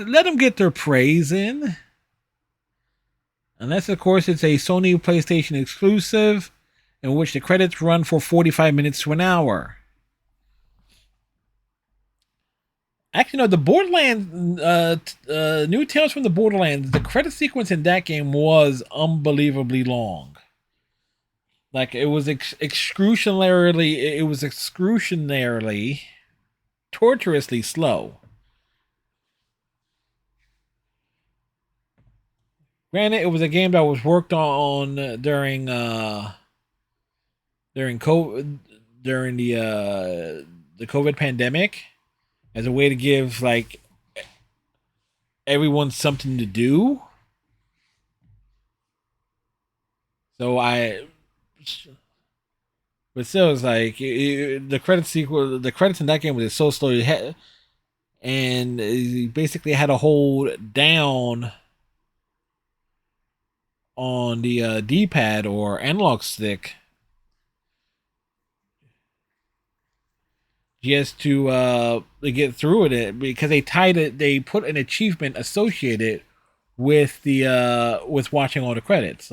their praise in. Unless, of course, it's a Sony PlayStation exclusive, in which the credits run for 45 minutes to an hour. Actually, no, the Borderlands, New Tales from the Borderlands, the credit sequence in that game was unbelievably long. Like, it was excruciatingly, torturously slow. Granted, it was a game that was worked on during COVID, during the COVID pandemic, as a way to give like everyone something to do. But still, it's like the credits in that game was so slow, and you basically had to hold down on the D-pad or analog stick just to get through it, because they put an achievement associated with the with watching all the credits.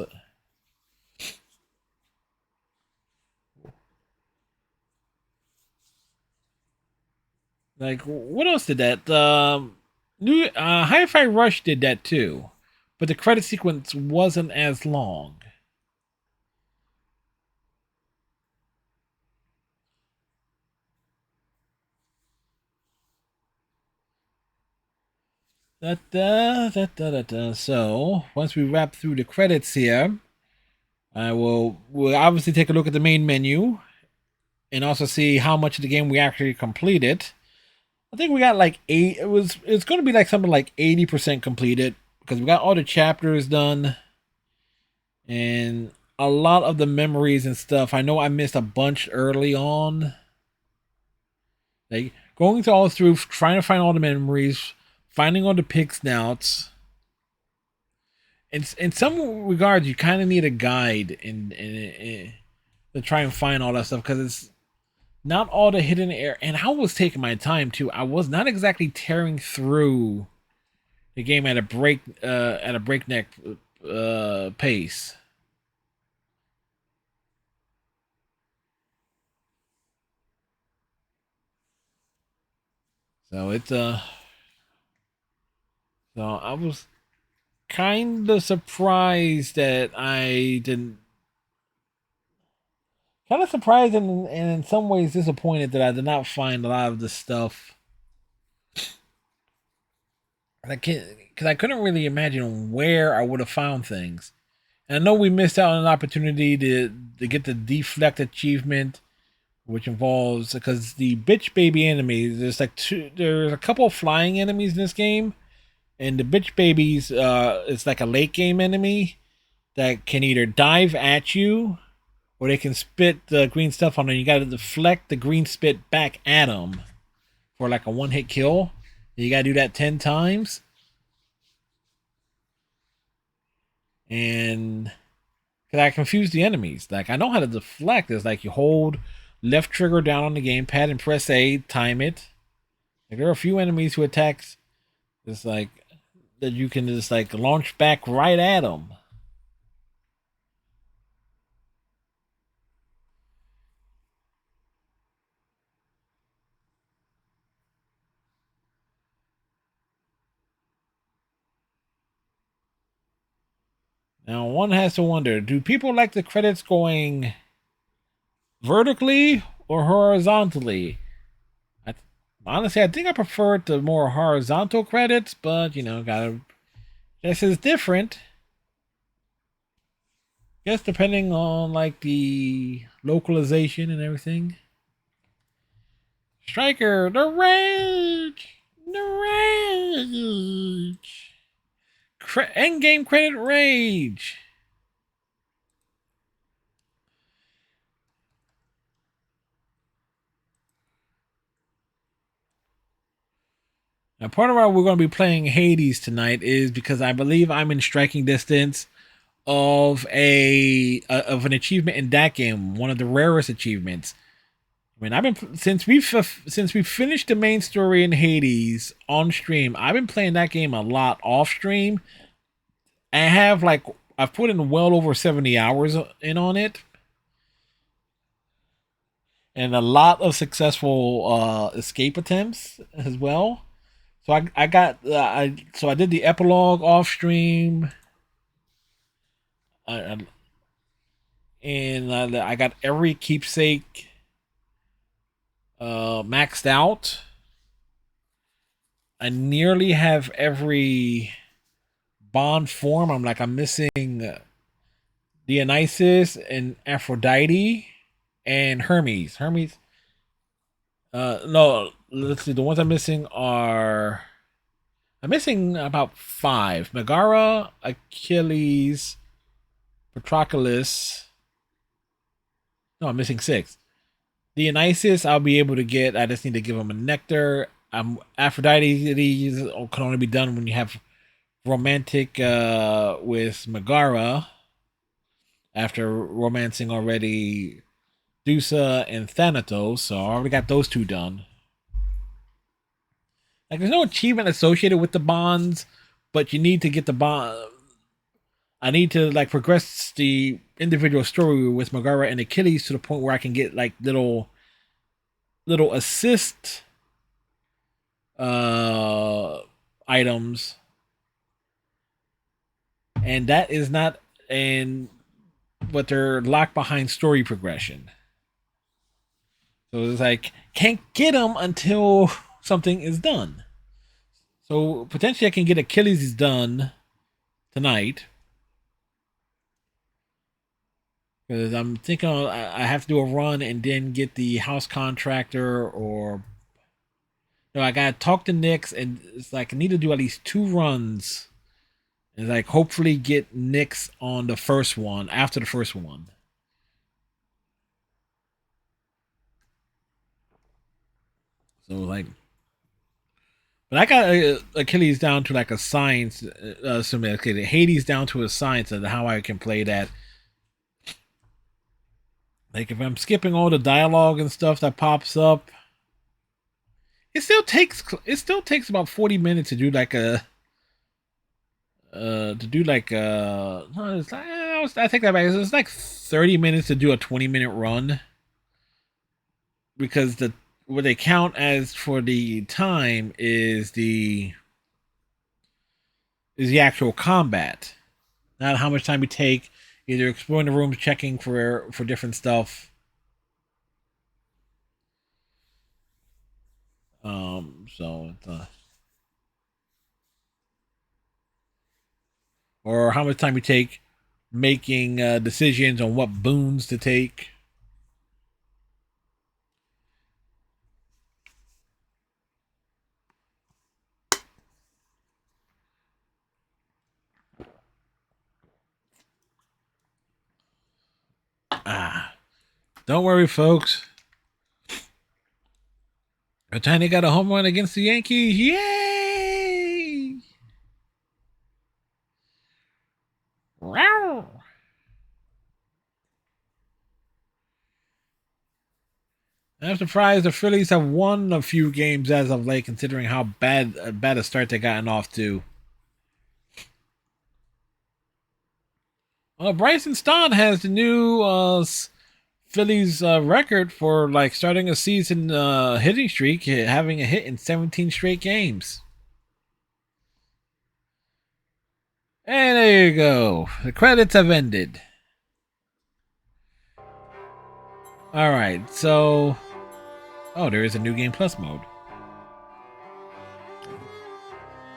Like, what else did that? New Hi-Fi Rush did that too, but the credit sequence wasn't as long. So once we wrap through the credits here, we'll obviously take a look at the main menu and also see how much of the game we actually completed. I think we got like it's going to be like something like 80% completed, because we got all the chapters done and a lot of the memories and stuff. I know I missed a bunch early on. Like going through trying to find all the memories, finding all the pig snouts. In some regards, you kind of need a guide to try and find all that stuff, because it's not all the hidden air. And I was taking my time too. I was not exactly tearing through the game at a breakneck pace. So so I was kind of surprised that I didn't. Kind of surprised and in some ways disappointed that I did not find a lot of this stuff. Because I couldn't really imagine where I would have found things. And I know we missed out on an opportunity to get the deflect achievement, which involves because the bitch baby enemies. There's a couple of flying enemies in this game, and the bitch babies is like a late game enemy that can either dive at you or they can spit the green stuff on them. You got to deflect the green spit back at them for like a one hit kill. You got to do that 10 times. And because I confused the enemies. Like, I know how to deflect. It's like you hold left trigger down on the gamepad and press A, time it. Like, there are a few enemies who attacks. It's like that you can just like launch back right at them. Now, one has to wonder, do people like the credits going vertically or horizontally? Honestly, I think I prefer the more horizontal credits, but, gotta... This is different. Guess depending on, like, the localization and everything. Striker, the rage! The rage! Endgame credit rage! Now, part of why we're going to be playing Hades tonight is because I believe I'm in striking distance of an achievement in that game, one of the rarest achievements. I mean, I've been since we finished the main story in Hades on stream. I've been playing that game a lot off stream. I've put in well over 70 hours in on it, and a lot of successful escape attempts as well. So I did the epilogue off stream. And I got every keepsake maxed out. I nearly have every bond form. I'm missing Dionysus and Aphrodite and Hermes. No, let's see. The ones I'm missing about 5. Megara, Achilles, Patroclus. No, I'm missing 6. Dionysus, I'll be able to get. I just need to give him a nectar. Aphrodite can only be done when you have romantic with Megara. After romancing already Dusa and Thanatos, so I already got those 2 done. Like, there's no achievement associated with the bonds, but you need to get the bond. I need to like progress the individual story with Megara and Achilles to the point where I can get like little assist items, and that is not but they're locked behind story progression. So it's like can't get them until something is done. So potentially I can get Achilles done tonight. Because I'm thinking I have to do a run and then get the house contractor or... No, I gotta talk to Nyx, and it's like I need to do at least 2 runs. And like hopefully get Nyx on the first one, after the first one. So like... But I got Achilles down to like a science, Hades down to a science of how I can play that. Like if I'm skipping all the dialogue and stuff that pops up, it still takes about 40 minutes to do like a no, it's like, I take that back. It's like 30 minutes to do a 20-minute run, because what they count as for the time is the actual combat, not how much time you take either exploring the rooms, checking for different stuff. So it's, or how much time you take making decisions on what boons to take. Don't worry, folks. Otani got a home run against the Yankees. Yay! Wow. I'm surprised the Phillies have won a few games as of late, considering how bad a start they gotten off to. Bryson Stott has the new Phillies record for like starting a season hitting streak, having a hit in 17 straight games. And there you go. The credits have ended. All right, so there is a new game plus mode.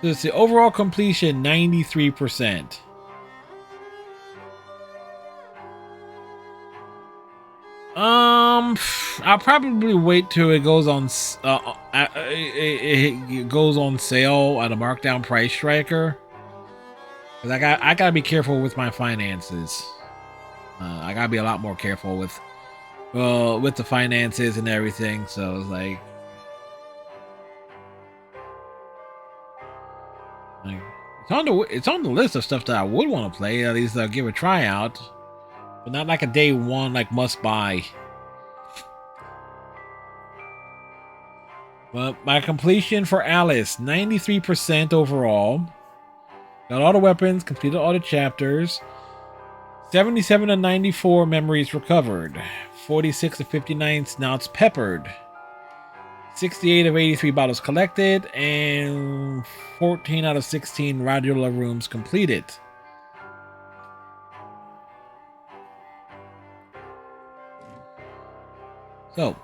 So it's the overall completion 93%. I'll probably wait till it goes on. It goes on sale at a markdown price striker. Cause I gotta be careful with my finances. I gotta be a lot more careful with the finances and everything. So it's like it's on the list of stuff that I would want to play. At least give a try out, but not like a day one like must buy. But my completion for Alice, 93% overall. Got all the weapons, completed all the chapters. 77 to 94 memories recovered. 46 to 59 snouts peppered. 68 of 83 bottles collected. And 14 out of 16 radula rooms completed. So,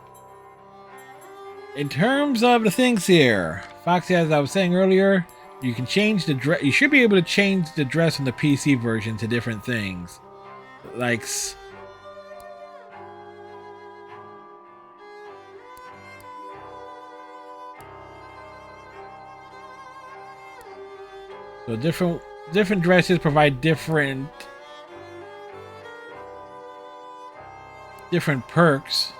in terms of the things here, Foxy, as I was saying earlier, you can change the dress. You should be able to change the dress in the PC version to different things, like so different dresses provide different perks.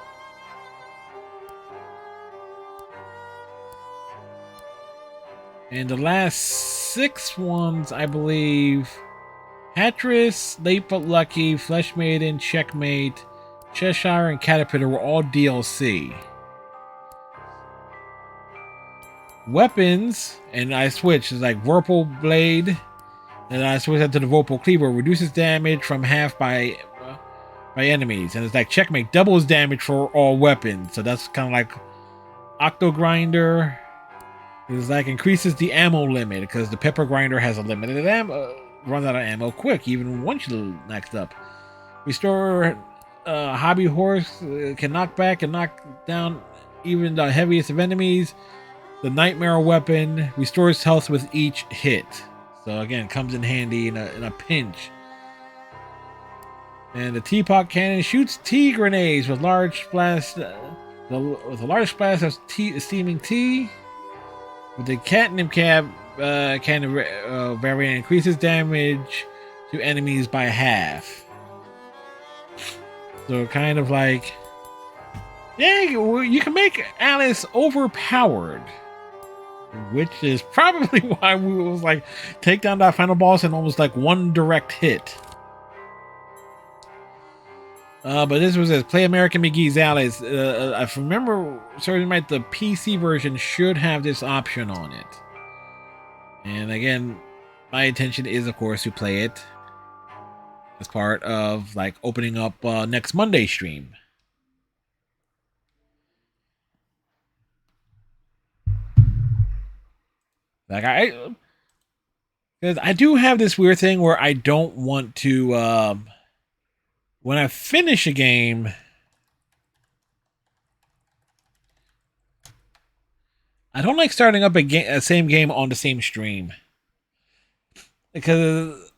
And the last 6 ones, I believe, Hattress, Late But Lucky, Flesh Maiden, Checkmate, Cheshire, and Caterpillar were all DLC. Weapons, and I switched, it's like Vorpal Blade, and I switched that to the Vorpal Cleaver, reduces damage from half by enemies, and it's like Checkmate, doubles damage for all weapons, so that's kind of like Octo Grinder. It's like increases the ammo limit because the pepper grinder has a limited ammo, runs out of ammo quick, even once you next up. Restore hobby horse can knock back and knock down even the heaviest of enemies. The nightmare weapon restores health with each hit, so again comes in handy in a pinch. And the teapot cannon shoots tea grenades with large blast with a large splash of steaming tea. With the catnip cannon variant increases damage to enemies by half. So kind of like, yeah, you can make Alice overpowered, which is probably why we was like take down that final boss in almost like one direct hit. But this was Play American McGee's Alice. If I remember serving right, the PC version should have this option on it. And again, my intention is, of course, to play it as part of like opening up next Monday stream. Like because I do have this weird thing where I don't want to. When I finish a game, I don't like starting up a same game on the same stream. Because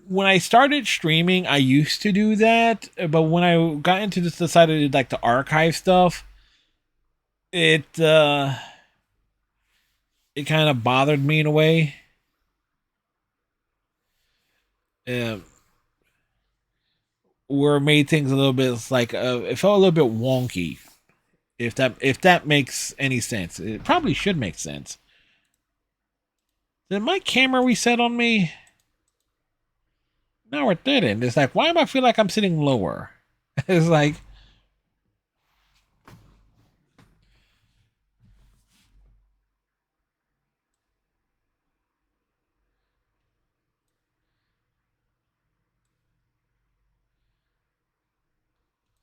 when I started streaming, I used to do that, but when I got into this, decided like to archive stuff, it kind of bothered me in a way. Where it made things a little bit like it felt a little bit wonky. If that makes any sense, it probably should make sense. Did my camera reset on me? No, it didn't. It's like, why am I feel like I'm sitting lower? It's like,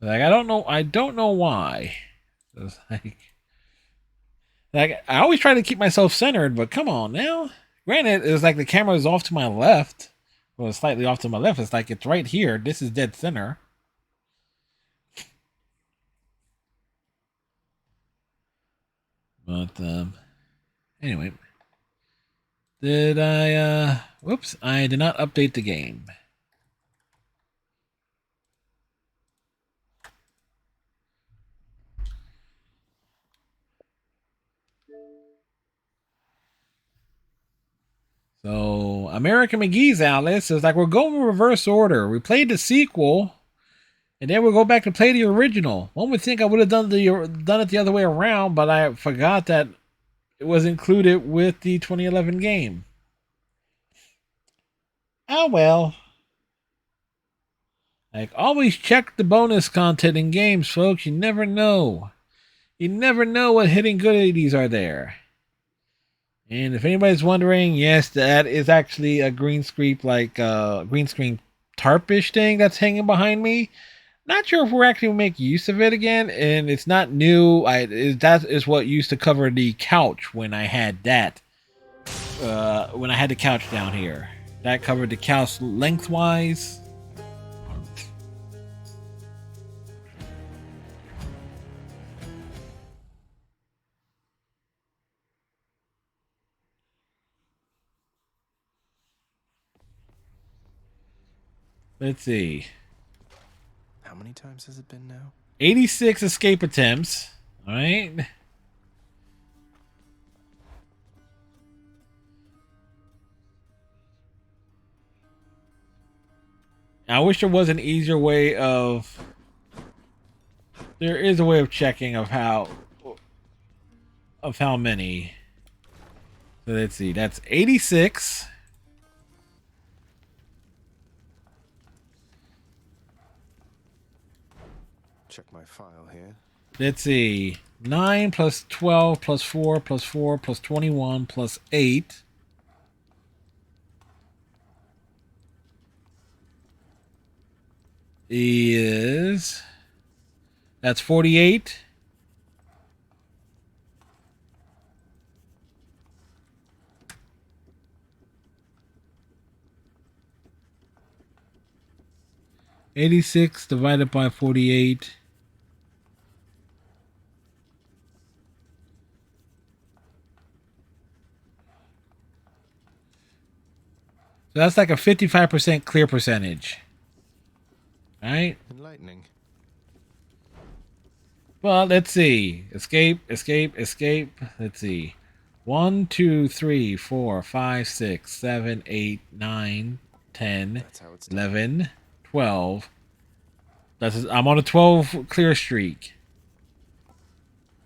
I don't know why. It's like I always try to keep myself centered, but come on now. Granted, it's like the camera is off to my left. Well, slightly off to my left. It's like it's right here. This is dead center. But anyway, did I whoops, I did not update the game. So American McGee's Alice is like, we're going in reverse order. We played the sequel, and then we'll go back to play the original. One would think I would have done it the other way around, but I forgot that it was included with the 2011 game. Oh well. Like, always check the bonus content in games, folks. You never know. You never know what hidden goodies are there. And if anybody's wondering, yes, that is actually a green screen tarpish thing that's hanging behind me. Not sure if we're actually going to make use of it again, and it's not new. That is what used to cover the couch when I had that. When I had the couch down here. That covered the couch lengthwise. Let's see. How many times has it been now? 86 escape attempts. All right. I wish there was an easier way of... There is a way of checking of how many. So let's see. That's 86. Check my file here. Let's see. 9 plus 12 plus 4 plus 4 plus 21 plus 8. Is... That's 48. $86 divided by 48. So that's like a 55% clear percentage. Right? Enlightening. Well, let's see. Escape, escape, escape. Let's see. 1, 2, 3, 4, 5, 6, 7, 8, 9, 10, 11, 12. I'm on a 12 clear streak.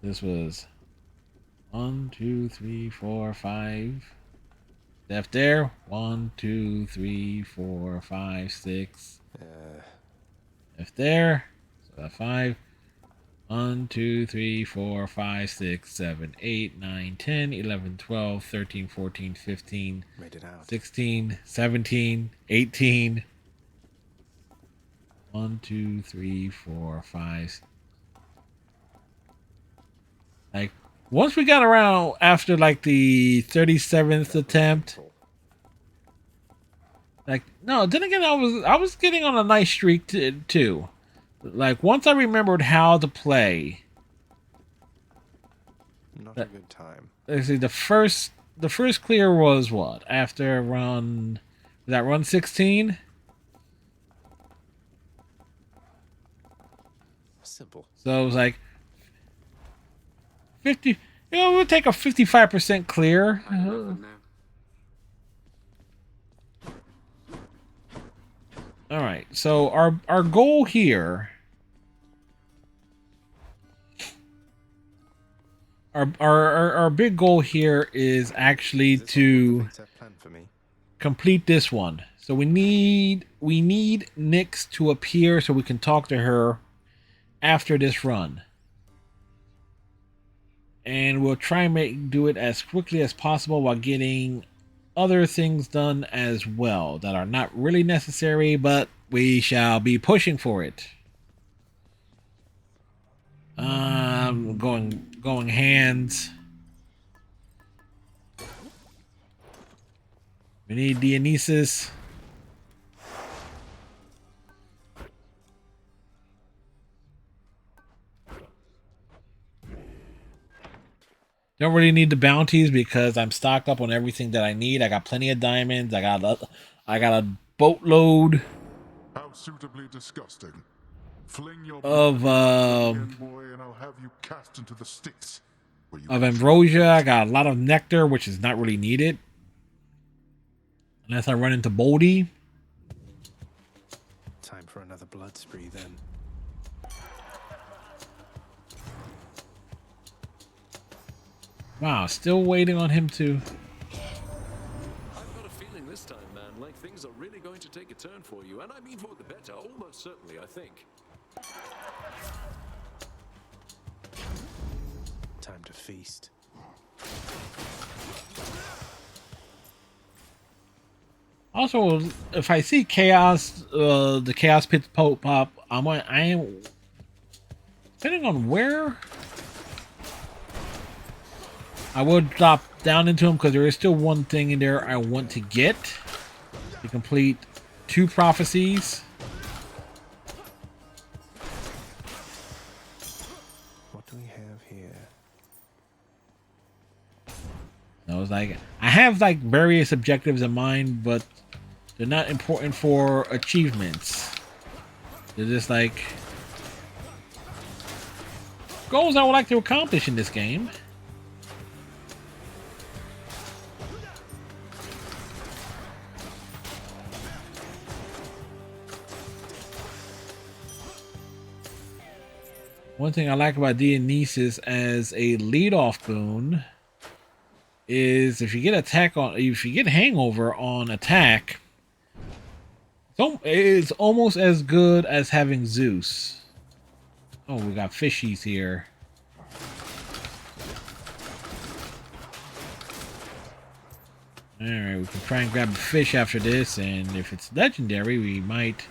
This was 1, 2, 3, 4, 5. Left there. 1, 2, 3, 4, 5, 6. Left there. So that's 5. 1, 2, 3, 4, 5, 6, 7, 8, 9, 10, 11, 12, 13, 14, 15, 16, 17, 18. 1, 2, 3, 4, 5. Like, once we got around after like the 37th attempt, like, no, then again, I was getting on a nice streak too. Like, once I remembered how to play, Not a good time. Let's see, the first clear was what? After run, was that run 16? Simple. So it was like 50. We'll take a 55% clear. All right. So our goal here, our big goal here is actually to complete this one. So we need Nyx to appear so we can talk to her after this run. And we'll try and do it as quickly as possible while getting other things done as well that are not really necessary, but we shall be pushing for it. Going hands. We need Dionysus. Don't really need the bounties because I'm stocked up on everything that I need. I got plenty of diamonds. I got a boatload. How suitably disgusting. Fling your Of boy and I'll have you cast into the Styx. Of ambrosia. I got a lot of nectar, which is not really needed. Unless I run into Boldy. Time for another blood spree then. Wow, still waiting on him to... I've got a feeling this time, man, like things are really going to take a turn for you, and I mean for the better, almost certainly, I think. Time to feast. Also, if I see chaos, the chaos pits pop up, I am depending on where I will drop down into them because there is still one thing in there I want to get to complete 2 prophecies. What do we have here? I was like, I have like various objectives in mind, but they're not important for achievements. They're just like goals I would like to accomplish in this game. One thing I like about Dionysus as a lead-off boon is if you get hangover on attack, it's almost as good as having Zeus. Oh, we got fishies here. Alright, we can try and grab a fish after this, and if it's legendary, we might...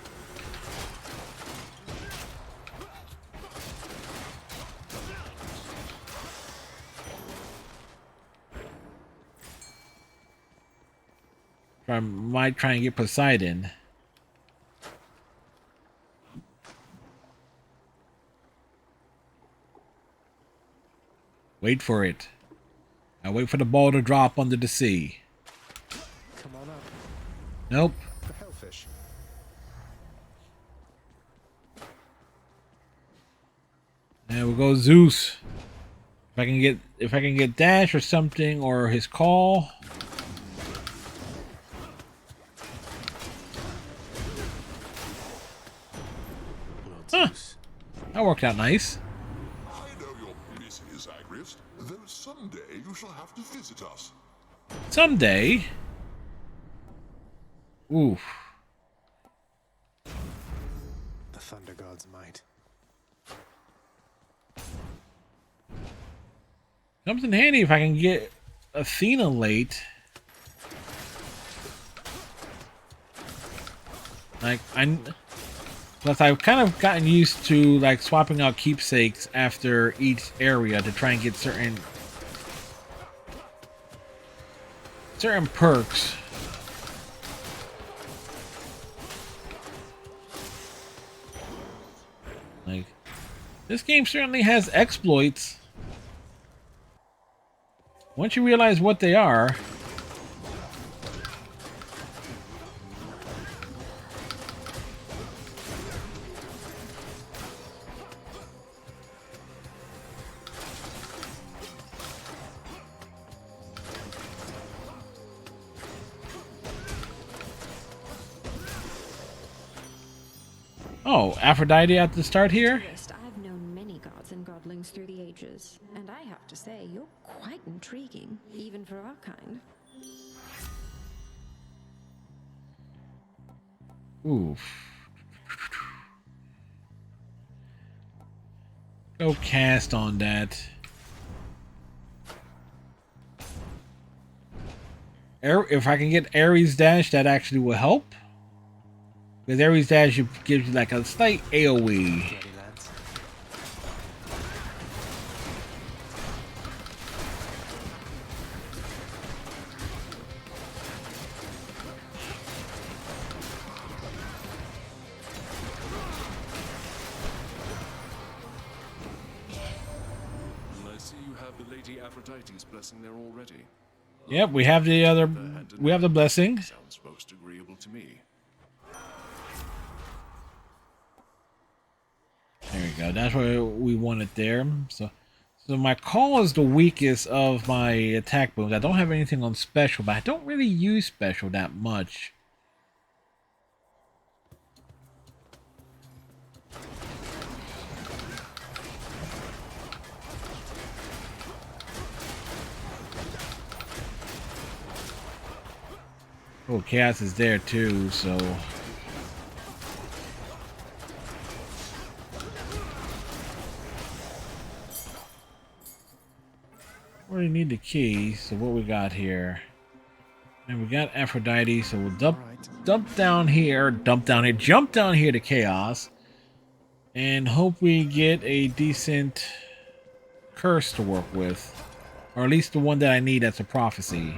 might try and get Poseidon. Wait for it. I wait for the ball to drop under the sea. Come on up. Nope. The hellfish. There we go, Zeus. If I can get dash or something or his call. Huh. That worked out nice. I know you're busy, Zagreus, though someday you shall have to visit us. Someday. Oof. The Thunder God's might. Comes in handy if I can get Athena late. Like, plus I've kind of gotten used to like swapping out keepsakes after each area to try and get certain perks. Like, this game certainly has exploits. Once you realize what they are, oh, Aphrodite at the start here? I've known many gods and godlings through the ages, and I have to say, you're quite intriguing, even for our kind. Oof. Go cast on that. If I can get Ares Dash, that actually will help. Because Ares Dash gives you like a slight AoE. Ready, lads? I see you have the Lady Aphrodite's blessing there already. Yep, we have the blessing. Sounds most agreeable to me. There we go. That's where we want it there. So my call is the weakest of my attack booms. I don't have anything on special, but I don't really use special that much. Oh, Chaos is there too, so... We already need the key, so what we got here? And we got Aphrodite, so we'll jump down here to Chaos. And hope we get a decent curse to work with. Or at least the one that I need that's a prophecy.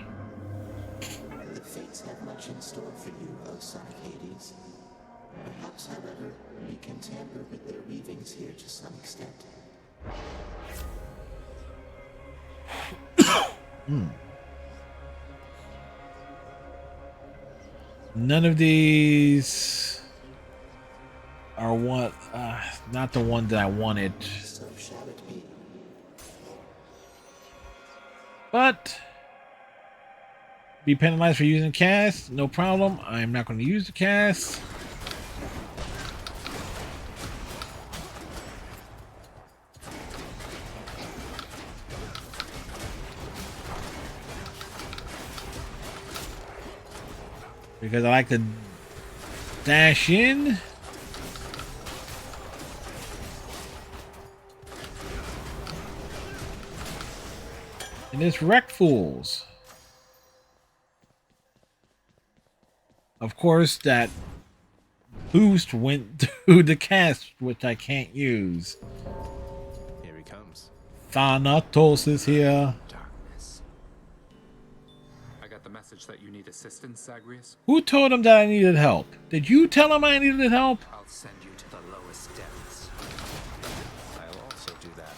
The fates have much in store for you, O son of Hades. Perhaps, however, we can tamper with their weavings here to some extent. None of these are not the one that I wanted. So shall it be. But be penalized for using cast, no problem. I'm not going to use the cast. Because I like to dash in. And it's wreck fools. Of course, that boost went to the cast, which I can't use. Here he comes. Thanatos is here. Darkness. I got the message that you need assistance, Zagreus. Who told him that I needed help? Did you tell him I needed help? I'll send you to the lowest depths. I'll also do that.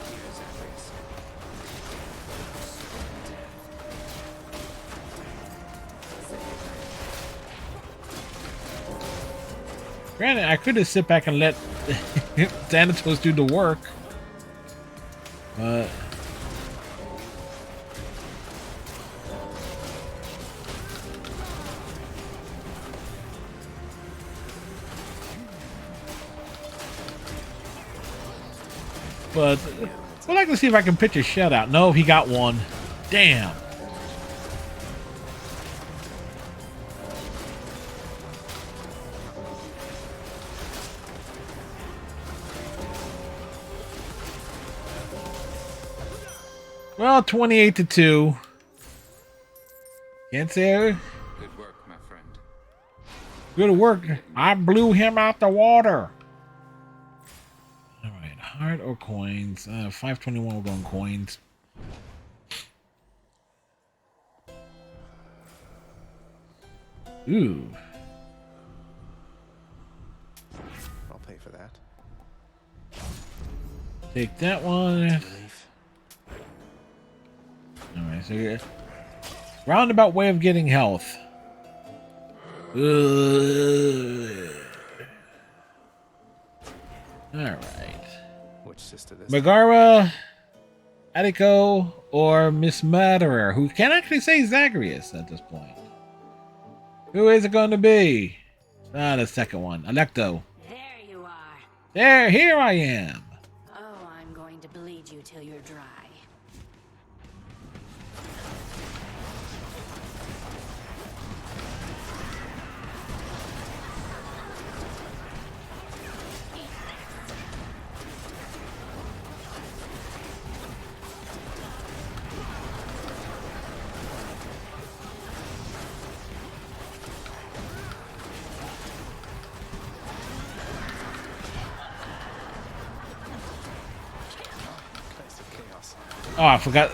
Here, Zagreus. Granted, I could have sit back and let Thanatos do the work. But I'd like to see if I can pitch a shutout. No, he got one. Damn. Well, 28-2. Can't say Good work, my friend. good work. I blew him out the water. All right, heart or coins? 521. We're going coins. Ooh. I'll for that. Take that one. Alright, so yeah. Roundabout way of getting health. Alright. Which sister this? Megara, Attico, or Miss Matterer, who can't actually say Zagreus at this point. Who is it going to be? Ah, the second one. Alecto. There you are. There, here I am. Oh, I'm going to bleed you till you're dry. Oh, I forgot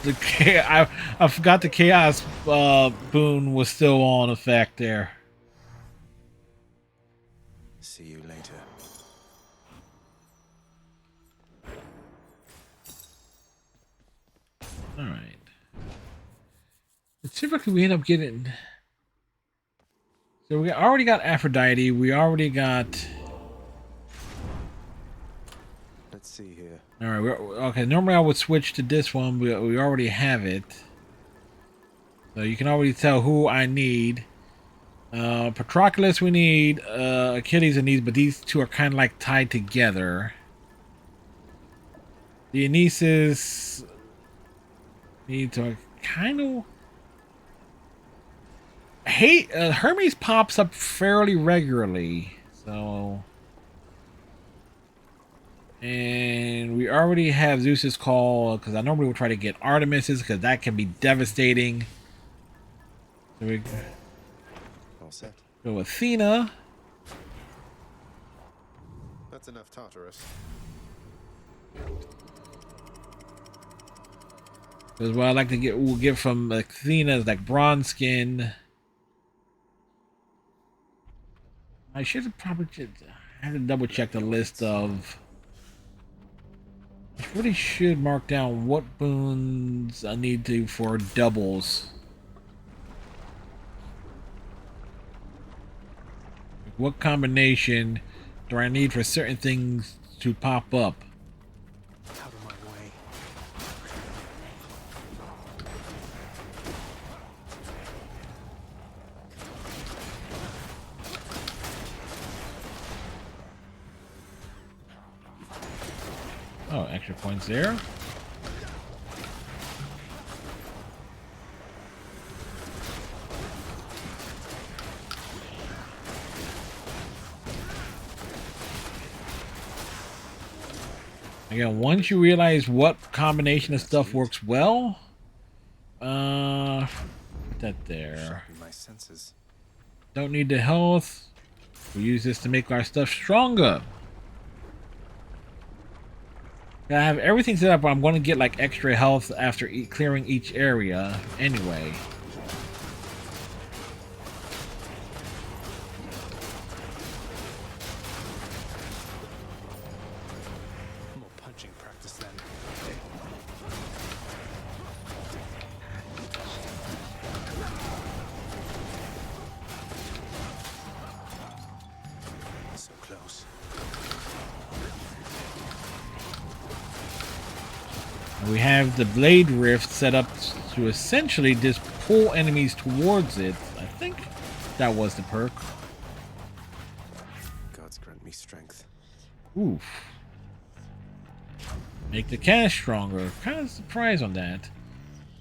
I forgot the chaos boon was still on effect there. See you later. All right. Typically, we end up getting. So we already got Aphrodite. We already got. Let's see here. All right. Okay. Normally, I would switch to this one, but we already have it. So you can already tell who I need. Patroclus, we need. Achilles, and these, but these two are kind of like tied together. Dionysus need to kind of. Hermes pops up fairly regularly, so. And we already have Zeus's call, because I normally would try to get Artemis's, because that can be devastating. So we All set. go Athena. That's enough Tartarus. Because what I like to get, we'll get from Athena is like bronze skin. I should have probably I had to double check the list of. I really should mark down what boons I need to for doubles. What combination do I need for certain things to pop up? Out of my way. Oh, extra points there. Again, once you realize what combination of stuff works well, put that there. My senses. Don't need the health. We use this to make our stuff stronger. I have everything set up where I'm going to get like extra health after clearing each area anyway. More punching practice then. So close. We have the Blade Rift set up to essentially just pull enemies towards it. I think that was the perk. Gods grant me strength. Oof. Make the cast stronger. Kind of surprised on that.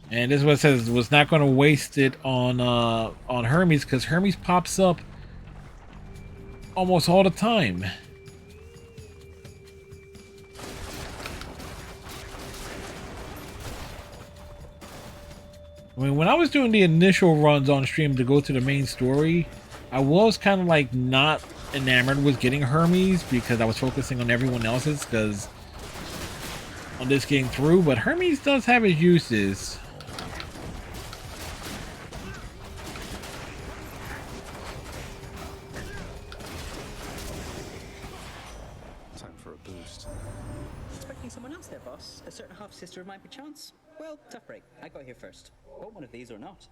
And this is what it says, was not going to waste it on Hermes, because Hermes pops up almost all the time. I mean, when I was doing the initial runs on stream to go to the main story, I was kind of like not enamored with getting Hermes because I was focusing on everyone else's because on this getting through, but Hermes does have his uses. someone else there, boss. A certain half-sister of mine, perchance? Well, tough break. I got here first. Want one of these or not?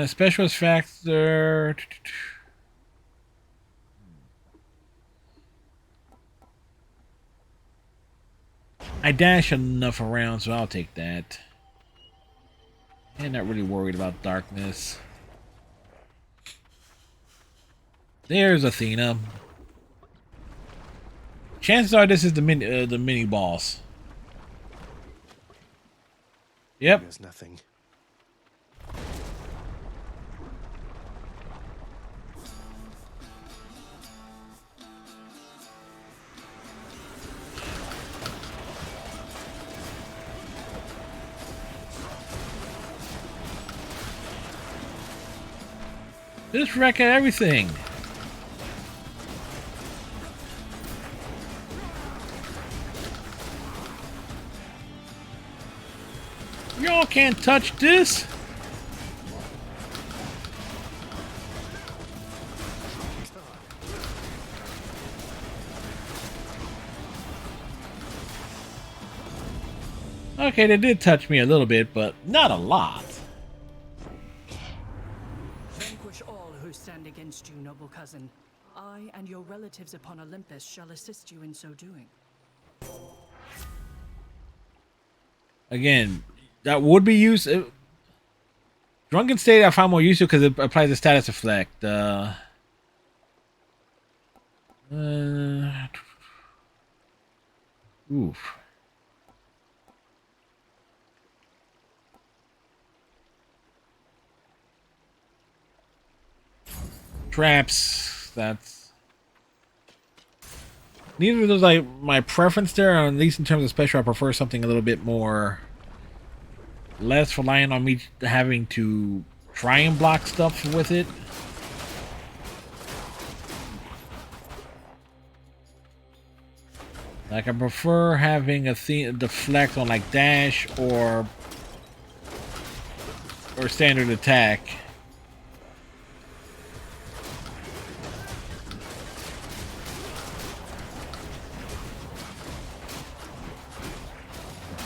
Specialist factor. I dash enough around, so I'll take that. And not really worried about darkness. There's Athena. Chances are this is the mini boss. Yep. There's nothing. Just wreck everything. Y'all can't touch this. Okay, they did touch me a little bit, but not a lot. Vanquish all who stand against you, noble cousin. I and your relatives upon Olympus shall assist you in so doing. Again, that would be used. Drunken State I find more useful because it applies a status effect. Oof. Traps. That's neither of those like my preference there. At least in terms of special, I prefer something a little bit more less reliant on me having to try and block stuff with it. Like I prefer having a deflect on like dash or standard attack.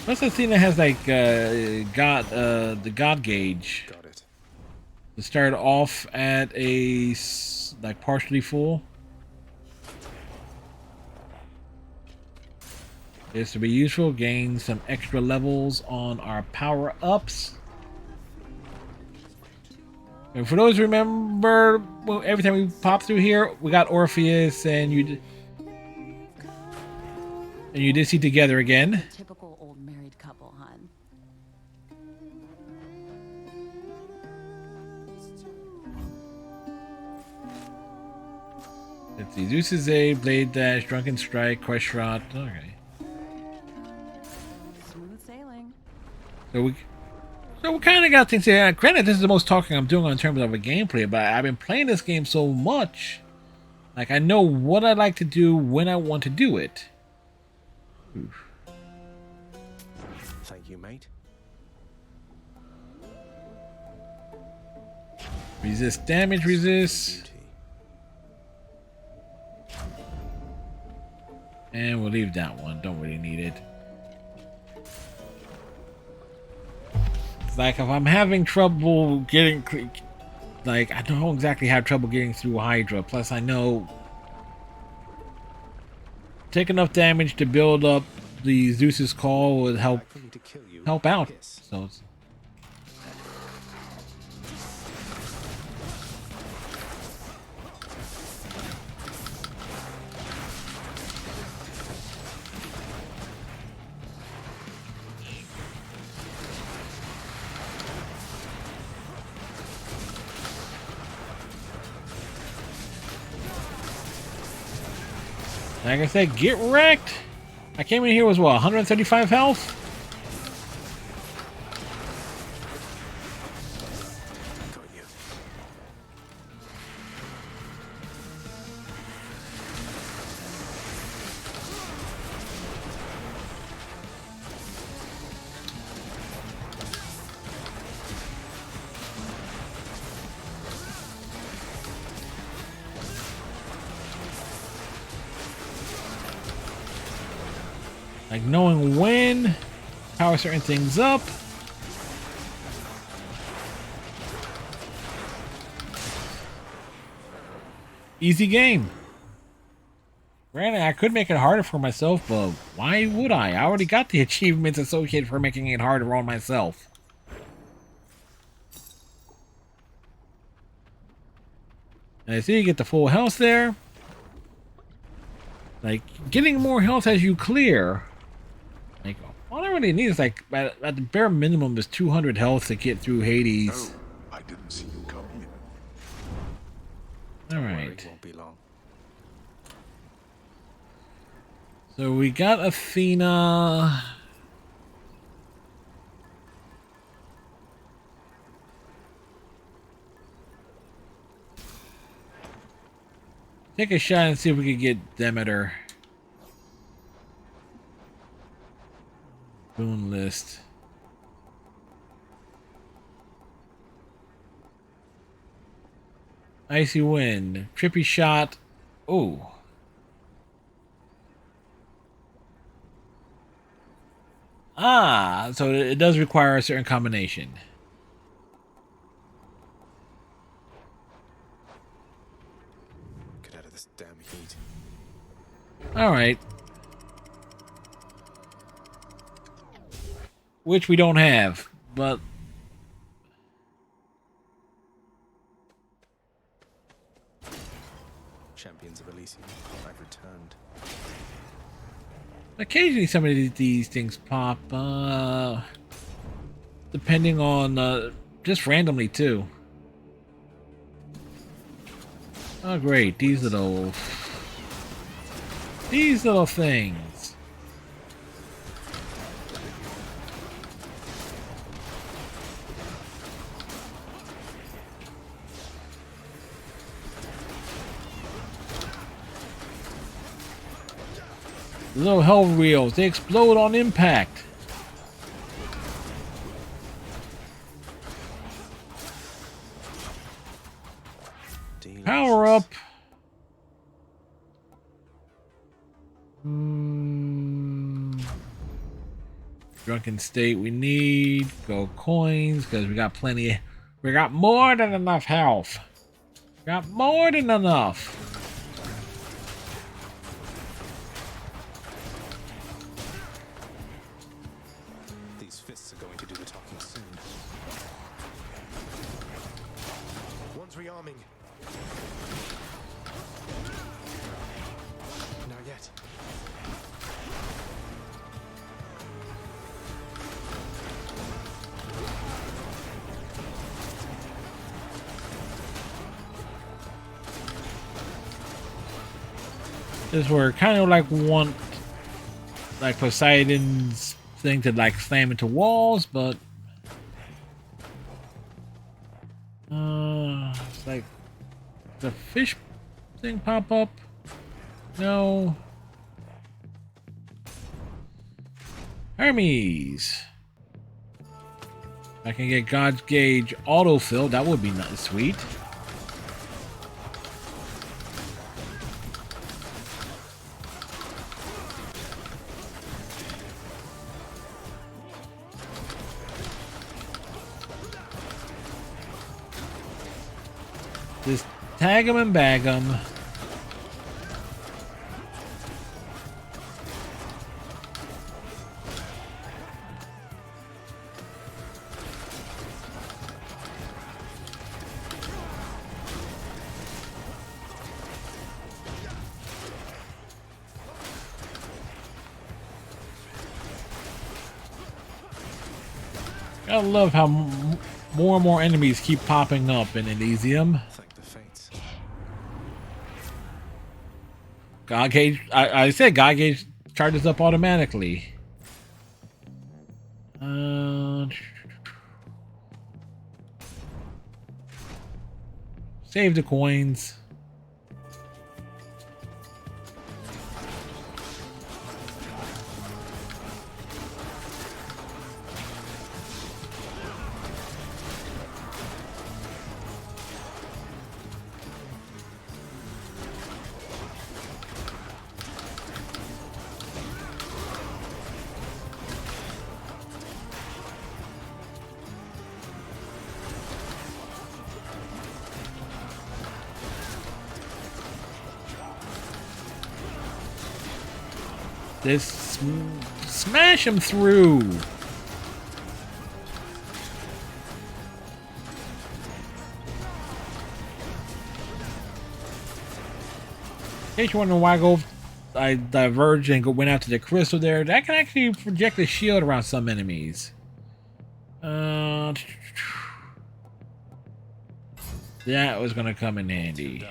Plus, the thing that has like the God gauge. Got it. To start off at a like partially full. Is to be useful. Gain some extra levels on our power ups. And for those who remember, well, every time we pop through here, we got Orpheus and you did see together again. Typical old married couple, hon. Let's see. Zeus is a Blade Dash, Drunken Strike, Crush Shot. Okay. Smooth sailing. So we kind of got things here. Granted, this is the most talking I'm doing in terms of a gameplay, but I've been playing this game so much. Like, I know what I like to do when I want to do it. Oof. Thank you, mate. Resist damage, resist. And we'll leave that one. Don't really need it. It's like if I'm having trouble getting... Like, I don't exactly have trouble getting through Hydra. Plus, I know... Take enough damage to build up the Zeus's Call would help out. So it's... Like I said, get wrecked. I came in here with what, 135 health? Like knowing when, power certain things up. Easy game. Granted, I could make it harder for myself, but why would I? I already got the achievements associated for making it harder on myself. And I see you get the full health there. Like, getting more health as you clear. Like, all I really need is like, at the bare minimum is 200 health to get through Hades. Oh, I didn't see you come in. Alright. Won't be long. So we got Athena. Take a shot and see if we can get Demeter. Boon list. Icy Wind. Trippy Shot. Ooh. Ah, so it does require a certain combination. Get out of this damn heat. Alright. Which we don't have, but... Champions of Elysium, I've returned. Occasionally some of these things pop, depending on, just randomly too. Oh great, these little things. Little health reels, they explode on impact. Power up. Drunken state we need. Gold coins, because we got plenty. We got more than enough health. Got more than enough. These fists are going to do the talking soon. One's rearming. Not yet. This were kind of like like Poseidon's thing to like slam into walls, but it's like the fish thing pop up. No. Hermes. I can get God's Gauge autofill. That would be nice, sweet. Just tag them and bag them. I love how more and more enemies keep popping up in Elysium. God Gauge, I said God Gauge charges up automatically. Save the coins. Just smash him through. In case you're wondering why I diverged and went out to the crystal there, that can actually project a shield around some enemies. That was gonna come in handy.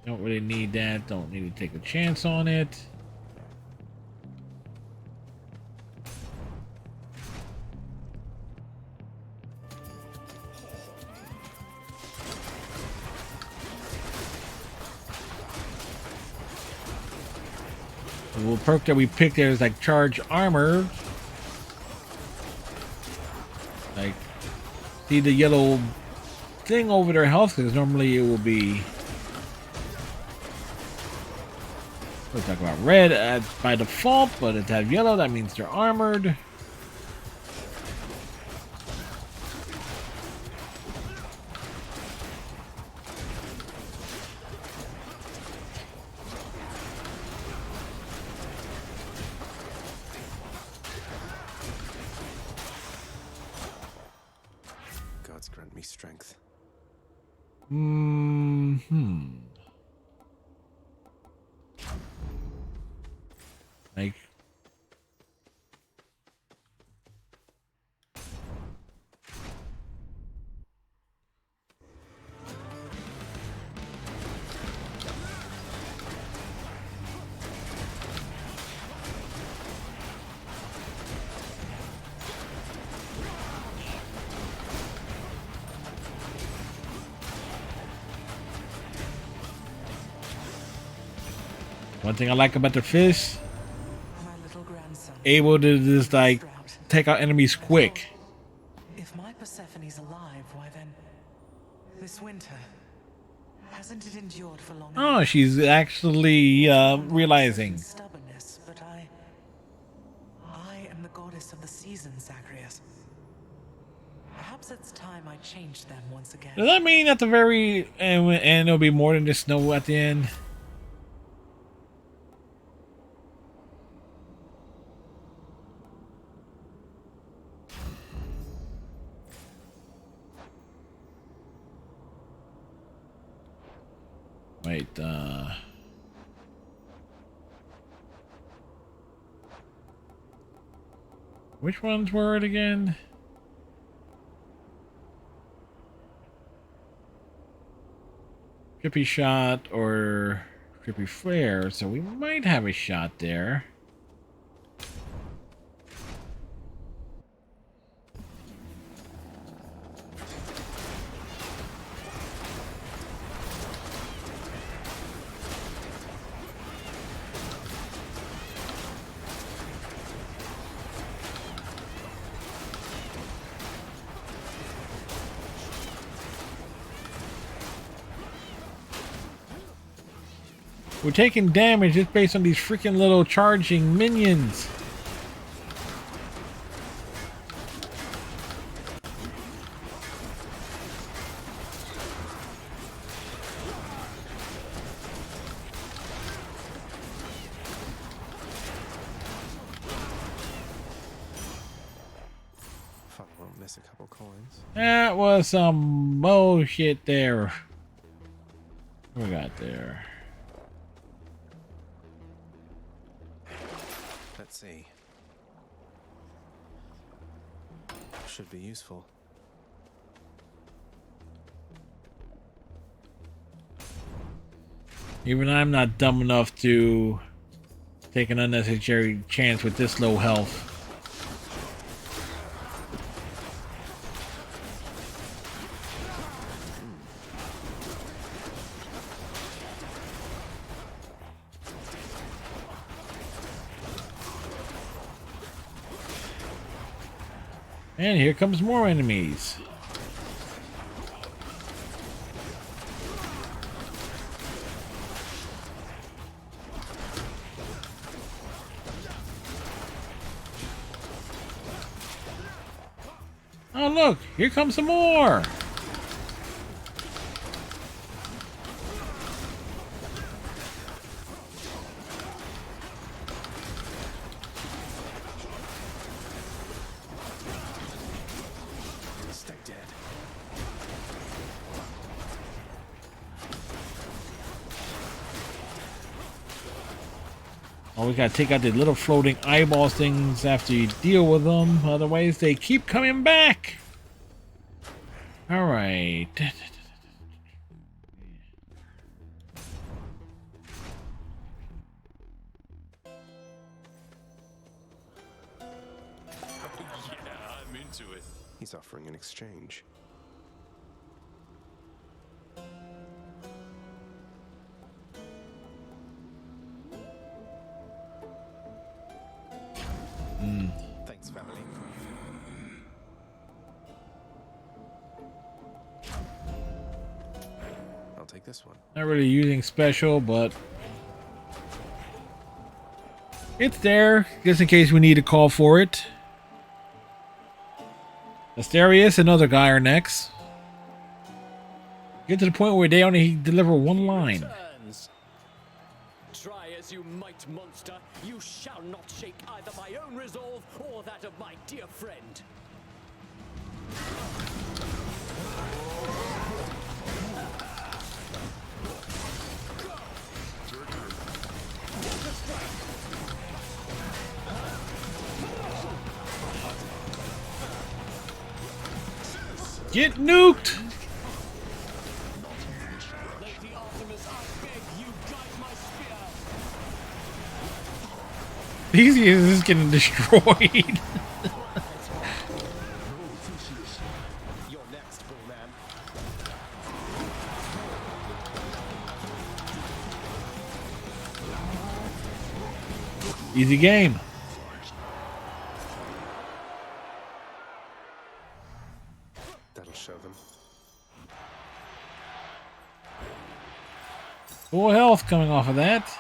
Don't really need that. Don't need to take a chance on it. The little perk that we picked there is like charge armor. Like, see the yellow thing over their health, because normally it will be. We'll talk about red by default, but it has yellow. That means they're armored. Gods grant me strength. Like, one thing I like about the fish, able to just like take out enemies quick. If my Persephone's alive, why then this winter hasn't it endured for long? Oh, she's actually realizing. Stubbornness, but I am the goddess of the seasons, Zagreus. Perhaps it's time I changed them once again. Does that mean at the very end it'll be more than just snow at the end? Wait, which ones were it again? Trippy shot or trippy flare, so we might have a shot there. We're taking damage just based on these freaking little charging minions. Fuck, I won't miss a couple coins. That was some bullshit there. What we got there? Let's see. Should be useful. Even I'm not dumb enough to take an unnecessary chance with this low health. And here comes more enemies. Oh look, here comes some more. Oh, we gotta take out the little floating eyeball things after you deal with them. Otherwise, they keep coming back. All right. Yeah, I'm into it. He's offering an exchange. Thanks, family. I'll take this one. Not really using special, but it's there just in case we need to call for it. Asterius, another guy, are next. Get to the point where they only deliver one line. Returns. Try as you might, monster, you shall not shake either my own resolve or that of my dear friend. Get nuked! Lady Artemis, I beg you, guide my spear. These is just getting destroyed. You're next, Bullman. Easy game. That'll show them. Full health coming off of that.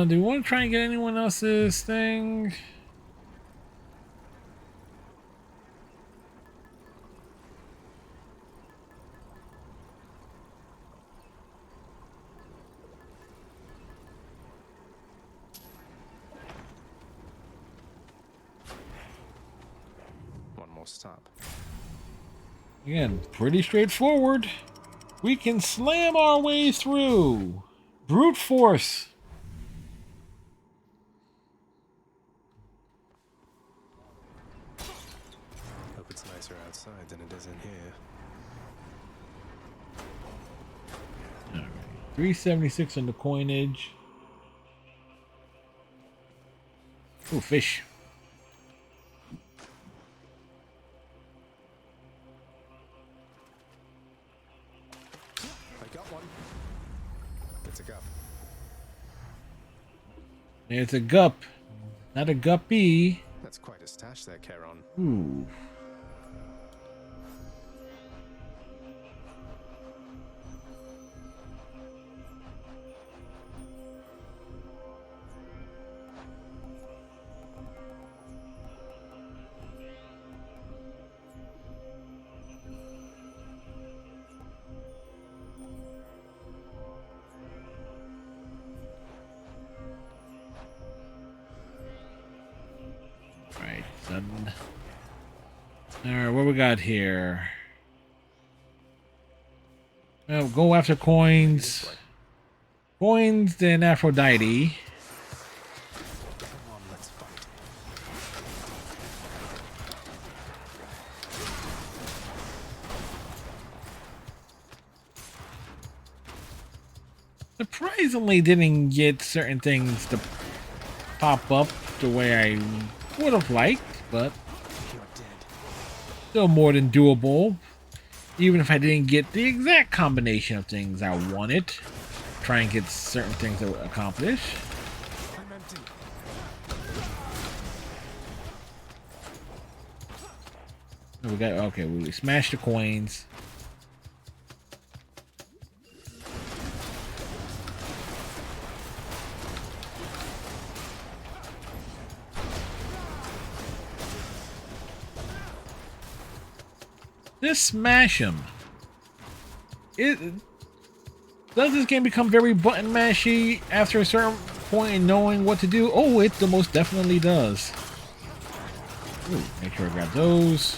Do we want to try and get anyone else's thing? One more stop. Again, pretty straightforward. We can slam our way through. Brute force. Hope it's nicer outside than it is in here. All right. 376 on the coinage. Ooh, fish. I got one. It's a gup. It's a gup, not a guppy. That's quite a stash there, Charon. Ooh. Right, sudden. Alright, what we got here? Well, go after coins. Coins, then Aphrodite. Come on, let's fight. Surprisingly didn't get certain things to pop up the way I would have liked, but still more than doable. Even if I didn't get the exact combination of things I wanted, try and get certain things to accomplish. I'm empty. We got okay. We smashed the coins. Just smash him. Does this game become very button mashy after a certain point in knowing what to do? Oh, it most definitely does. Ooh, make sure I grab those.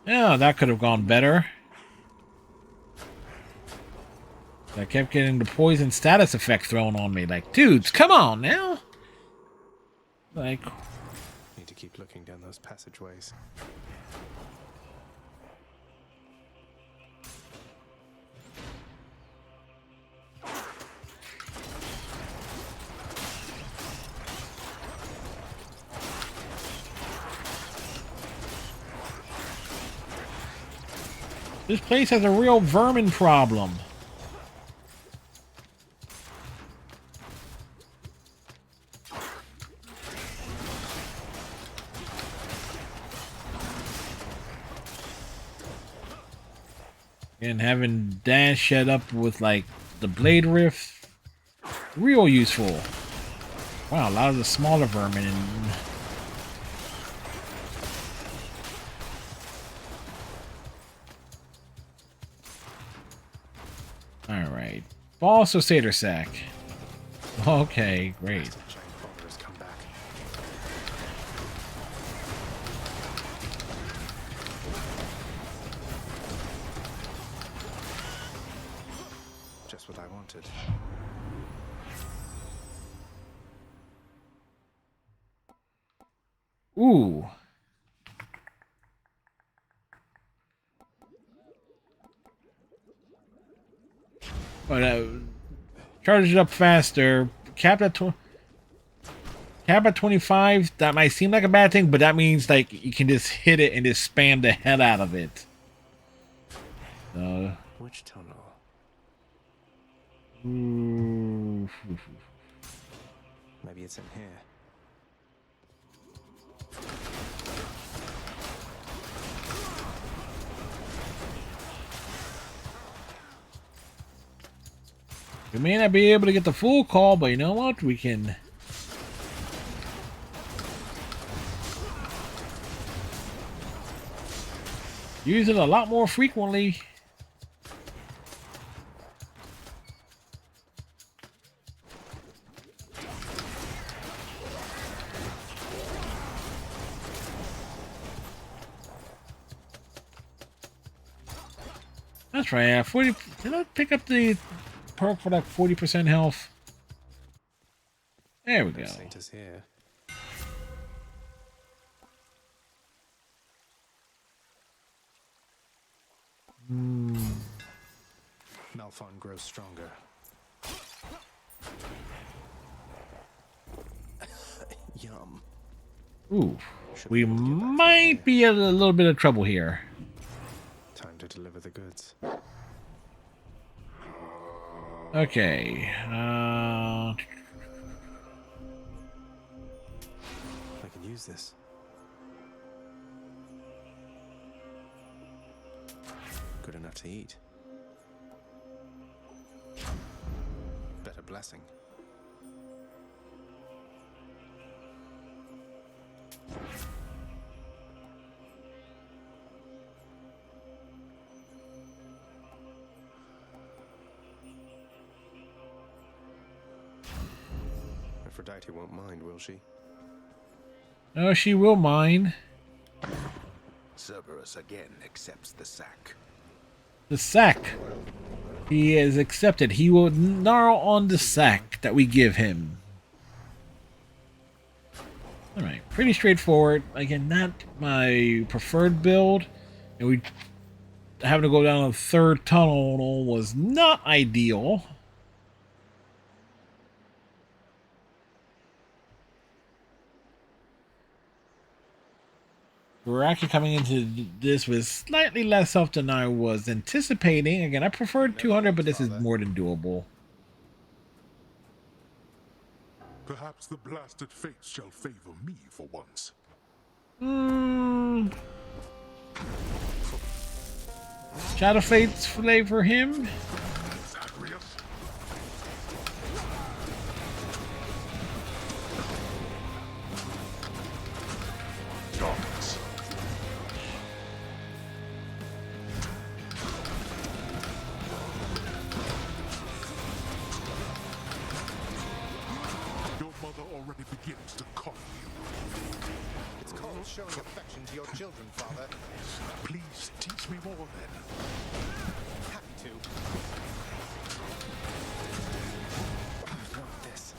Yeah, that could have gone better. I kept getting the poison status effect thrown on me. Like, dudes, come on now. Like, Need to keep looking down those passageways. this place has a real vermin problem. And having Dash set up with like the blade rift, real useful. Wow, a lot of the smaller vermin. All right, boss or satyr sack. Okay, great. Just what I wanted. Ooh. But charge it up faster. Cap at 25. That might seem like a bad thing, but that means like you can just hit it and just spam the hell out of it. Which tunnel? Ooh. Maybe it's in here. We may not be able to get the full call, but you know what? We can use it a lot more frequently. That's right. 40. Did I pick up the perk for that 40% health? There we go. Satyrs here. Malphon grows stronger. Yum. Ooh, we might be in a little bit of trouble here. Time to deliver the goods. Okay. I can use this. Good enough to eat. Better blessing. Aphrodite won't mind, will she? No, she will mine. Cerberus again accepts the sack. The sack. He has accepted. He will gnarl on the sack that we give him. Alright, pretty straightforward. Again, not my preferred build. And we having to go down a third tunnel was not ideal. We're actually coming into this with slightly less health than I was anticipating. Again, I preferred 200, but this is more than doable. Perhaps the blasted fates shall favor me for once. Shadow Fate's flavor him? Zagreus? Darkness. Your mother already begins to coddle you. It's called showing affection to your children, Father. Please teach me more then. Happy to. I want this.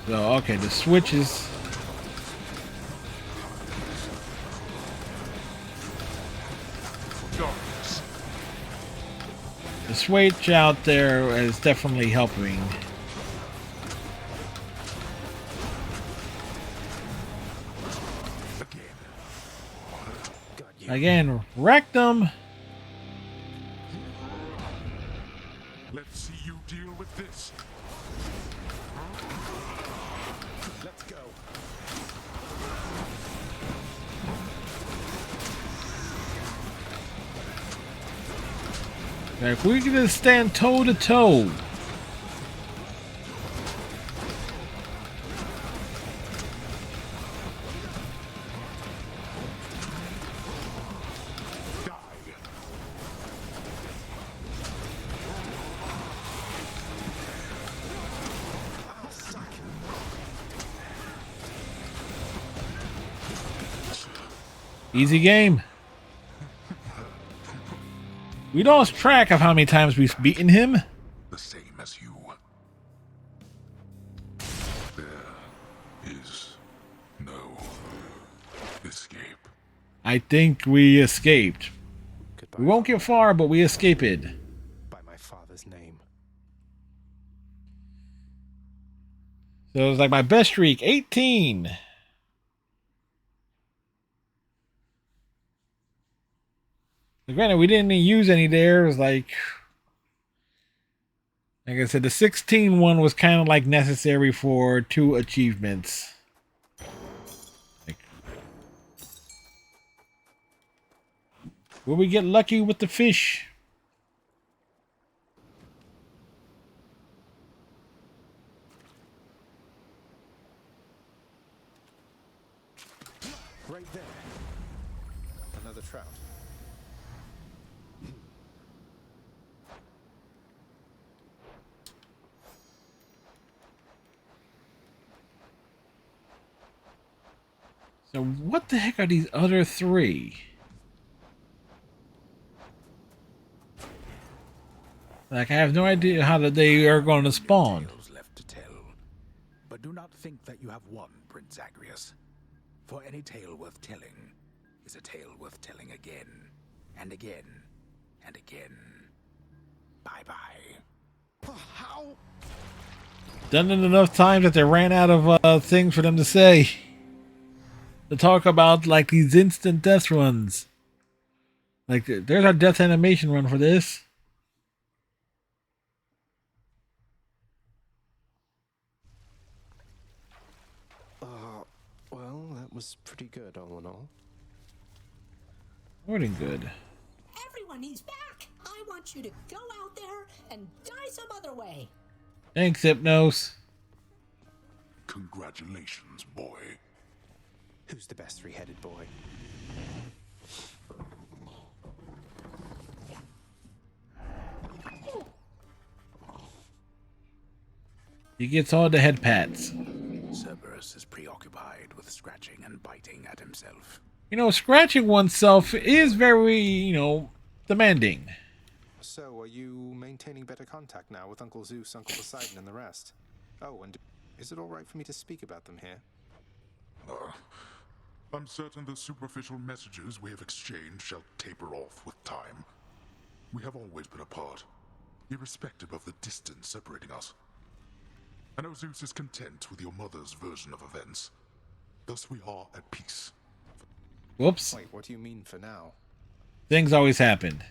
So, okay, the switch is... Darkness. The switch out there is definitely helping. Again, wrecked them. Let's see you deal with this. Let's go. If we can just stand toe to toe. Easy game. We lost track of how many times we've beaten him. The same as you. There is no escape. I think we escaped. Goodbye, We won't get far, but we escaped. by my father's name. So it was like my best streak, 18. Granted, we didn't use any there. It was like I said, the 16 one was kind of like necessary for 2 achievements. Will we get lucky with the fish? Right there. Another trout. So what the heck are these other 3? Like, I have no idea how they are going to spawn. Tales left to tell. But do not think that you have won, Prince Zagreus. For any tale worth telling is a tale worth telling again, and again, and again. Bye-bye. How? Done it enough times that they ran out of things for them to say. To talk about, like, these instant death runs. Like, there's our death animation run for this. Well, that was pretty good, all in all. More than good. Everyone, he's back! I want you to go out there and die some other way. Thanks, Hypnos. Congratulations, boy. Who's the best three-headed boy? He gets all the head pats. Cerberus is preoccupied with scratching and biting at himself. You know, scratching oneself is very, demanding. So, are you maintaining better contact now with Uncle Zeus, Uncle Poseidon, and the rest? Oh, and is it all right for me to speak about them here? I'm certain the superficial messages we have exchanged shall taper off with time. We have always been apart, irrespective of the distance separating us. I know Zeus is content with your mother's version of events. Thus we are at peace. Whoops. Wait, what do you mean for now? Things always happen.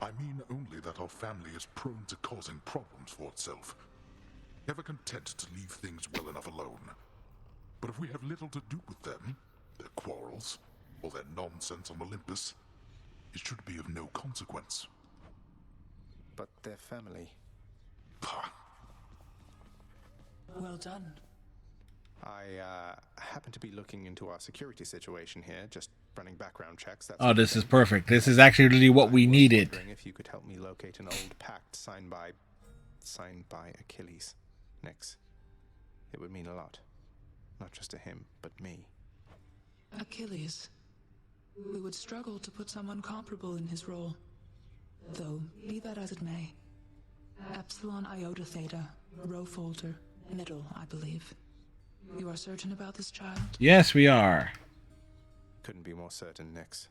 I mean only that our family is prone to causing problems for itself. ever content to leave things well enough alone. But if we have little to do with them, their quarrels, or their nonsense on Olympus, it should be of no consequence. But their family. Well done. I happen to be looking into our security situation here, just running background checks. That's Oh, this is perfect. This is actually really what we needed. wondering if you could help me locate an old pact signed by Achilles. Nix. It would mean a lot. Not just to him, but me. Achilles. We would struggle to put someone comparable in his role. Though, be that as it may. Epsilon Iota Theta, Rho Folder, middle, I believe. You are certain about this child? Yes, we are. Couldn't be more certain, Nix.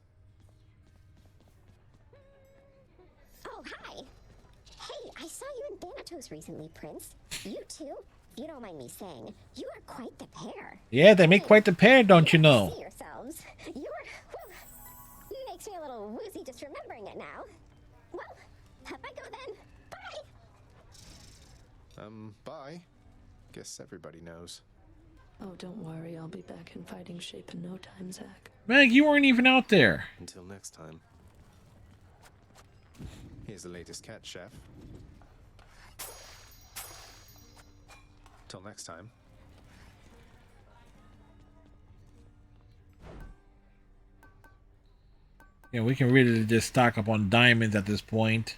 Oh, hi. Hey, I saw you in Thanatos recently, Prince. You too? If you don't mind me saying, you are quite the pair. Yeah, they make quite the pair, don't you know? See yourselves. You're, well, makes me a little woozy just remembering it now. Well, up I go then. Bye. Bye. Guess everybody knows. Oh, don't worry. I'll be back in fighting shape in no time, Zach. Meg, you weren't even out there. Until next time. Here's the latest cat, Chef. Till next time. Yeah, we can really just stock up on diamonds at this point.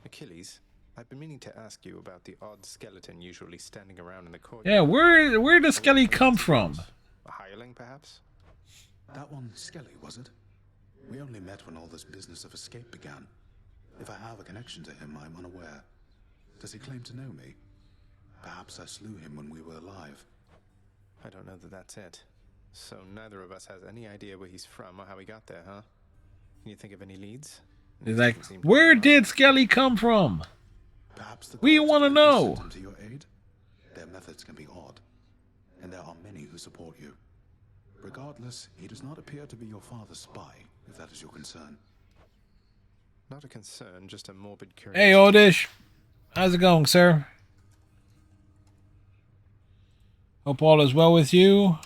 Achilles, I've been meaning to ask you about the odd skeleton usually standing around in the courtyard. Yeah, where does Skelly come from? A hireling, perhaps? That one Skelly, was it? We only met when all this business of escape began. If I have a connection to him, I'm unaware. Does he claim to know me? Perhaps I slew him when we were alive. I don't know that that's it. So neither of us has any idea where he's from or how he got there, huh? Can you think of any leads? He's like, where did Skelly come from? Perhaps the We want to know. sent him to your aid? Their methods can be odd, and there are many who support you. Regardless, he does not appear to be your father's spy, if that is your concern. Not a concern, just a morbid curiosity. Hey, Odish. How's it going, sir? Hope all is well with you.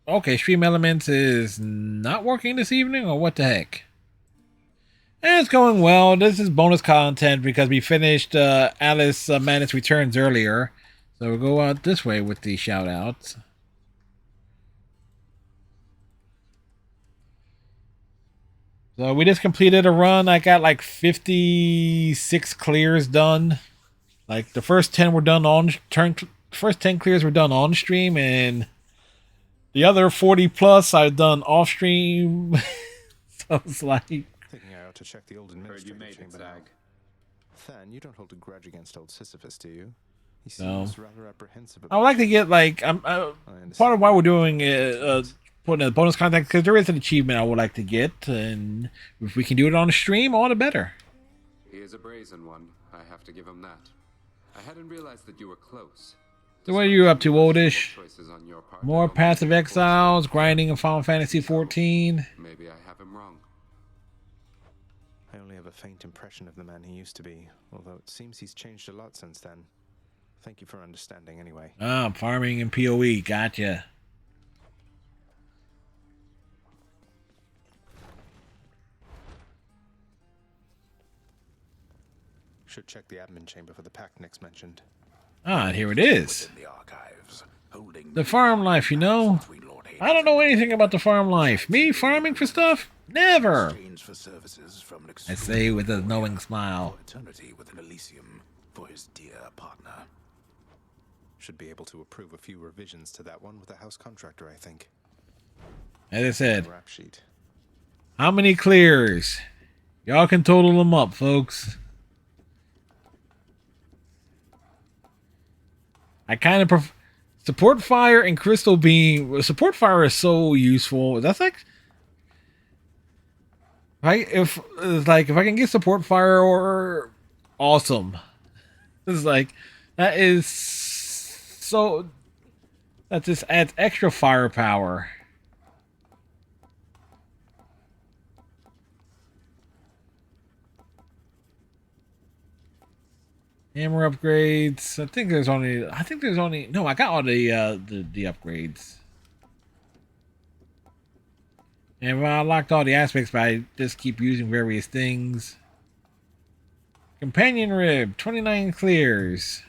Okay, Stream Elements is not working this evening, or what the heck? It's going well. This is bonus content because we finished Alice Madness Returns earlier. So we'll go out this way with the shout-outs. So we just completed a run. I got like 56 clears done. Like the first 10 were done on first 10 clears were done on stream, and the other 40 plus I've done off stream. So it's like, Thinking I ought to check the old administrative you made it, chamber Zag. now. Than, you don't hold a grudge against old Sisyphus, do you? He No. seems rather apprehensive I would like to get like part of why we're doing putting a bonus content, because there is an achievement I would like to get, and if we can do it on the stream, all the better. He is a brazen one, I have to give him that. I hadn't realized that you were close. So what are you up to, Oldish? Choices on your part. More passive exiles, grinding in Final Fantasy 14. Maybe I have him wrong. I only have a faint impression of the man he used to be, although it seems he's changed a lot since then. Thank you for understanding anyway. Ah, farming and PoE, gotcha. Should check the admin chamber for the pact Nix mentioned. Ah, and here it is. In the archives, holding The farm life, you know. I don't know anything about the farm life. Me farming for stuff? Never. exchange for services from an I say with a knowing smile. eternity with an Elysium for his dear partner. Should be able to approve a few revisions to that one with the house contractor, I think. As I said, Rap sheet. how many clears? Y'all can total them up, folks. I kind of support fire and crystal beam. Support fire is so useful. That's like, if I can get support fire, or awesome. It's like that is just adds extra firepower. Hammer upgrades. I think there's only. No, I got all the upgrades. And I unlocked all the aspects, but I just keep using various things. Companion rib, 29 clears.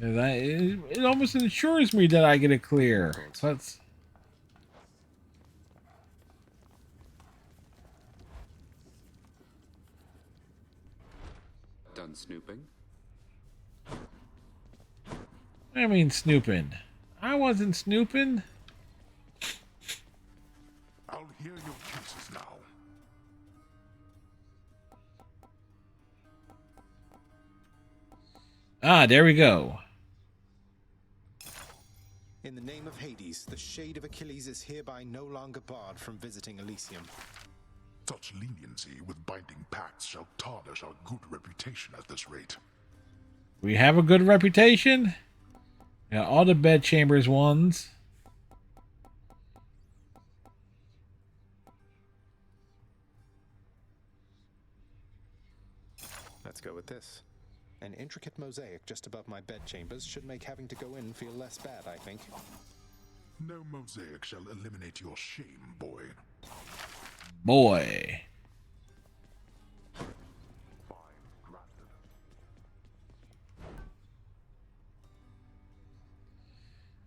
It almost ensures me that I get a clear. So that's. Done snooping? I mean snooping. I wasn't snooping. I'll hear your cases now. Ah, there we go. In the name of Hades, the shade of Achilles is hereby no longer barred from visiting Elysium. Such leniency with binding pacts shall tarnish our good reputation at this rate. We have a good reputation. Got all the bedchambers ones. Let's go with this. An intricate mosaic just above my bedchambers should make having to go in feel less bad, I think. No mosaic shall eliminate your shame, boy. Boy.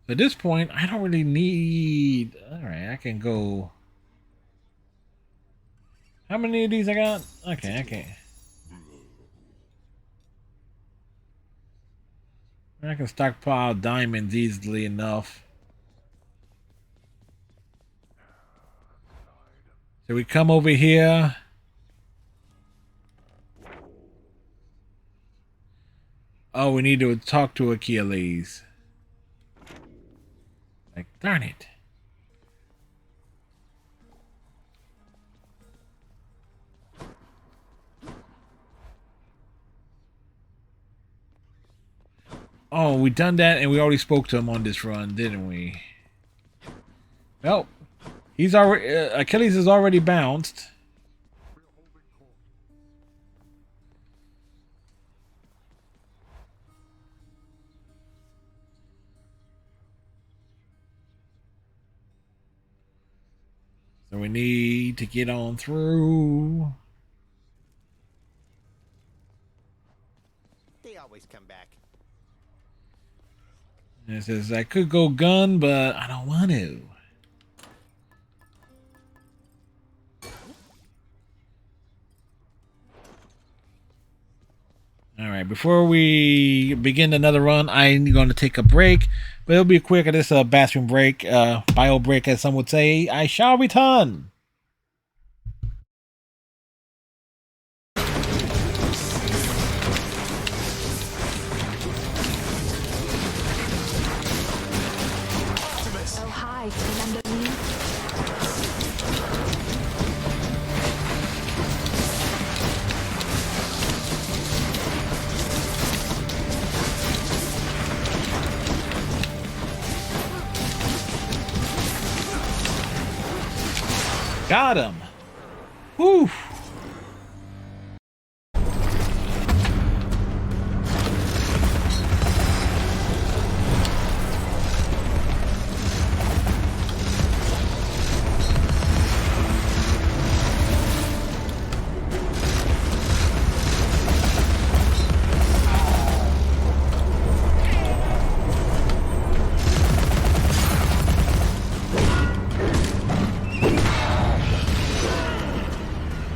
At this point, I don't really need... Alright, I can go... How many of these I got? Okay. I can stockpile diamonds easily enough. So we come over here. Oh, we need to talk to Achilles. Like, darn it. Oh, we done that, and we already spoke to him on this run, didn't we? Well, he's already Achilles is already bounced. So we need to get on through. They always come back. And it says I could go gun, but I don't want to. All right, before we begin another run, I'm going to take a break, but it'll be quick. This bathroom break, bio break, as some would say. I shall return. Oh, hi. Remember me? Got him. Whew.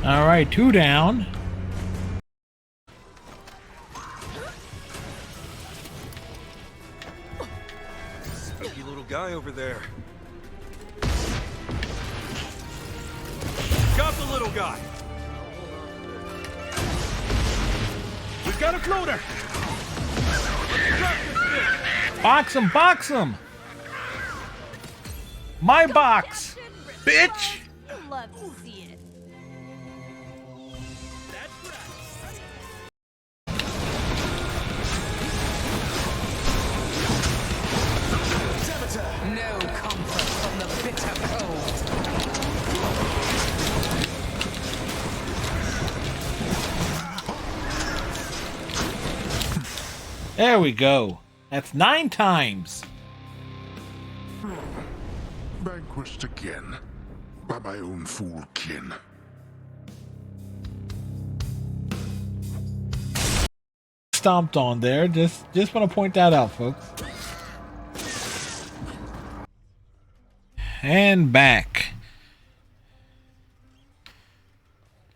All right, 2 down. Spooky little guy over there. Got the little guy. We've got a floater. Box him, box him. My box, bitch. Love to see it. There we go. That's 9 times. Vanquished again by my own fool kin. Stomped on there. Just want to point that out, folks. And back.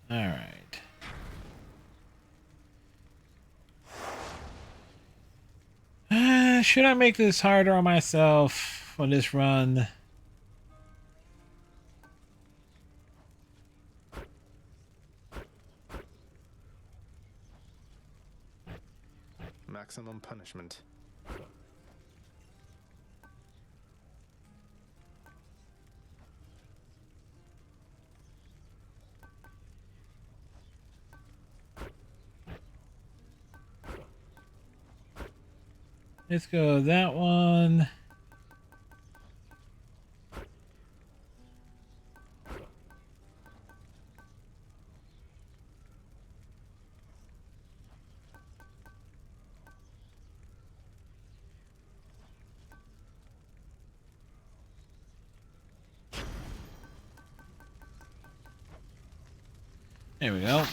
All right. Should I make this harder on myself for this run? Maximum punishment. Let's go that one. There we go.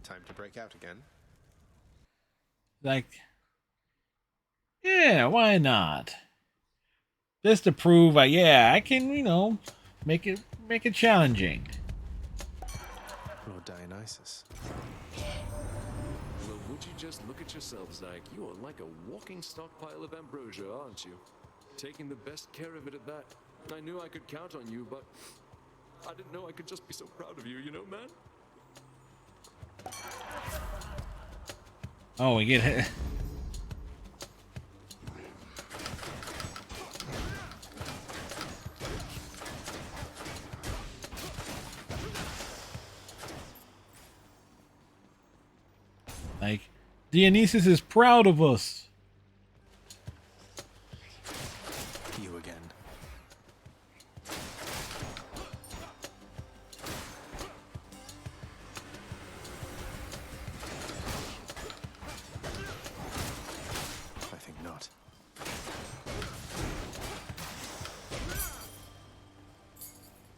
Time to break out again. Like, yeah, why not? Just to prove, yeah, I can, make it challenging. Lord Dionysus. Well, would you just look at yourself, Zach? You are like a walking stockpile of ambrosia, aren't you? Taking the best care of it at that. I knew I could count on you, but I didn't know I could just be so proud of you, man? Oh, we get hit. Like, Dionysus is proud of us. You again. I think not.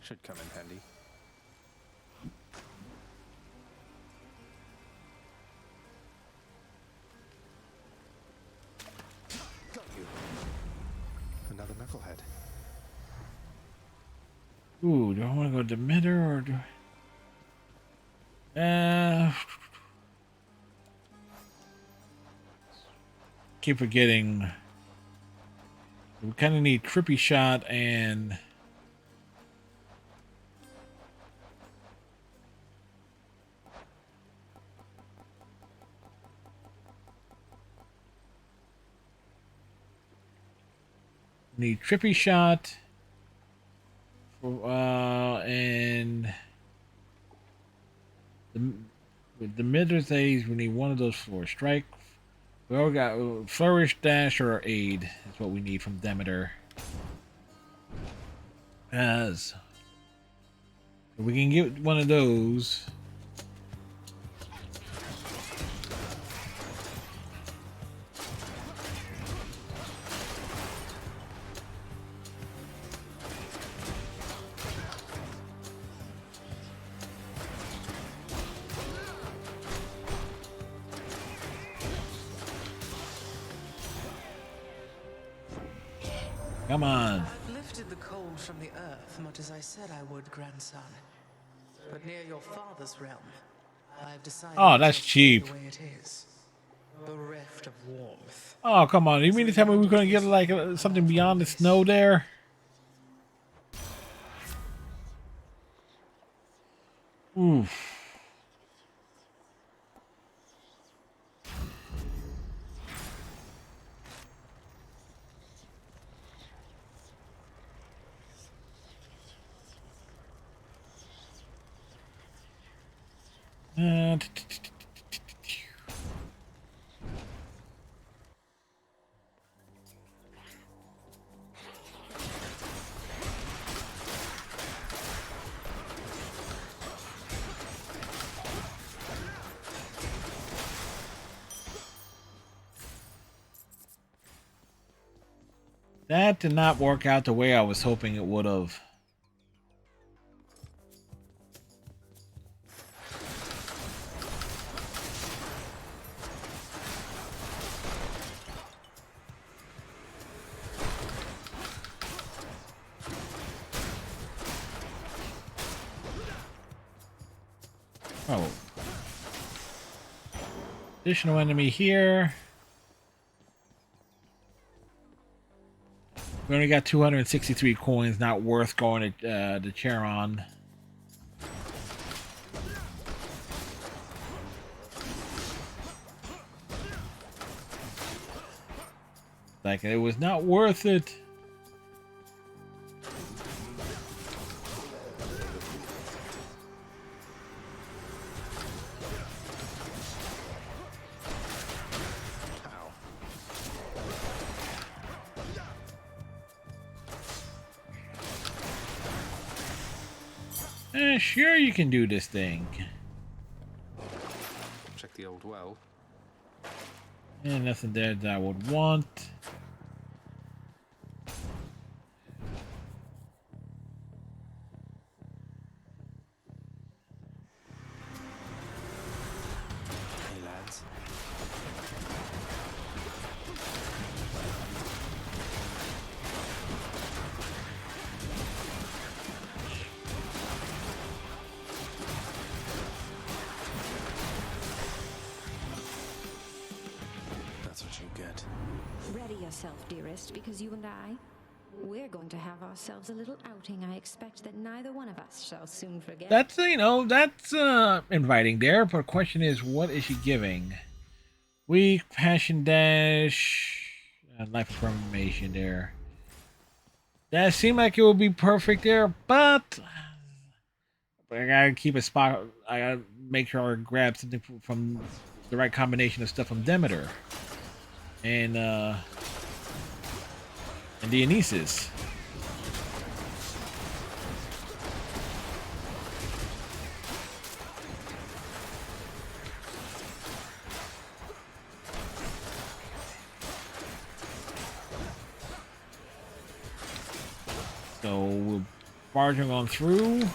Should come in handy. Got you. Another knucklehead. Ooh, do I want to go Demeter or do keep forgetting. We kind of need Trippy Shot and need Trippy Shot and with the mid Daze we need one of those for strike. We all got Flourish, Dash, or Aid is what we need from Demeter. As we can get one of those. Come on. I've lifted the cold from the earth, much as I said I would, grandson. But near your father's realm, I've decided Oh, that's to cheap. the way it is. Bereft of warmth. Oh, come on. You mean to tell me we're going to get like something beyond the snow there? Oof. That did not work out the way I was hoping it would have. Oh. Additional enemy here. We only got 263 coins, not worth going to Charon. Like, it was not worth it. Sure, you can do this thing. Check the old well. And nothing there that I would want. Hey, lads. That's what you get. Ready yourself, dearest, because you and I, we're going to have ourselves a little outing I expect that neither one of us shall soon forget. That's, that's inviting there, but the question is, what is she giving? Weak, passion dash, life affirmation there. That seemed like it would be perfect there, but I gotta keep a spot. I gotta make sure I grab something from the right combination of stuff from Demeter and Dionysus. So we're barging on through.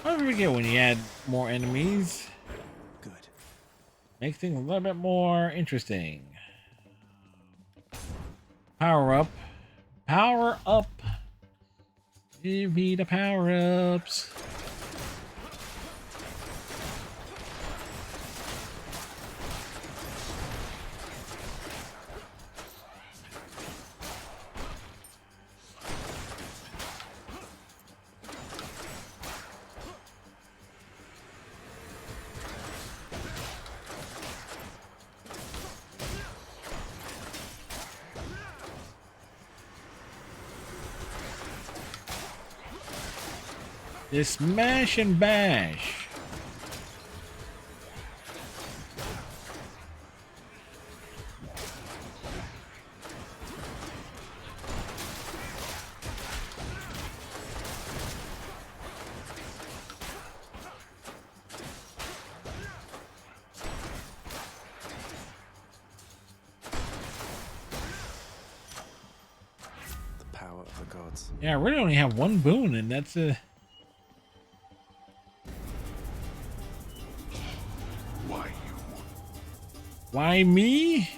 I forget when you add more enemies. Good. Make things a little bit more interesting. Power up. Power up. Give me the power ups. This smash and bash. The power of the gods. Yeah, I really only have one boon, and that's a. Why you? Why me?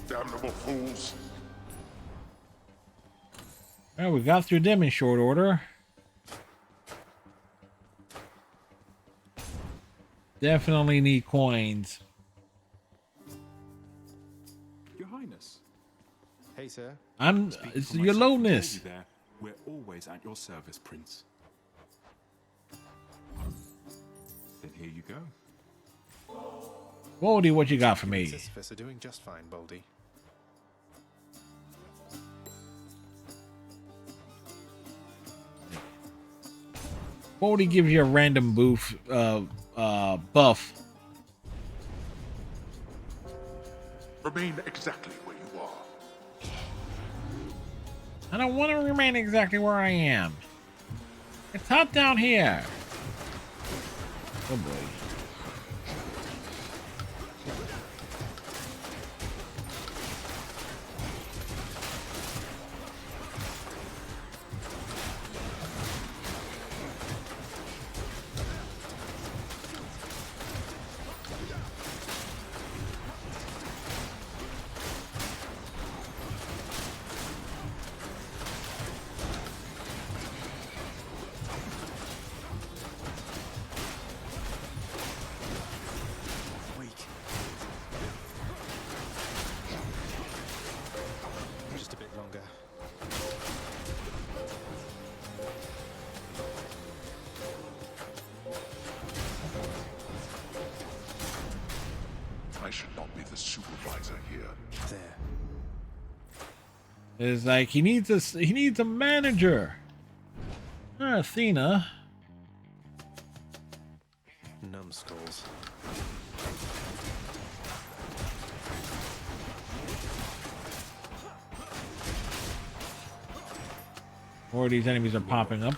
Damnable fools. Well, we got through them in short order. Definitely need coins. Your Highness. Hey, sir. It's your lowness. There, we're always at your service, Prince. Then here you go. Boldy, what you got for me? Sisyphus are doing just fine, Boldy. Boldy gives you a random buff. Remain exactly where you are. I don't want to remain exactly where I am. It's hot down here. Oh boy. Just a bit longer. I should not be the supervisor here. There. It's like he needs a manager. Athena. Numbskulls. More of these enemies are popping up.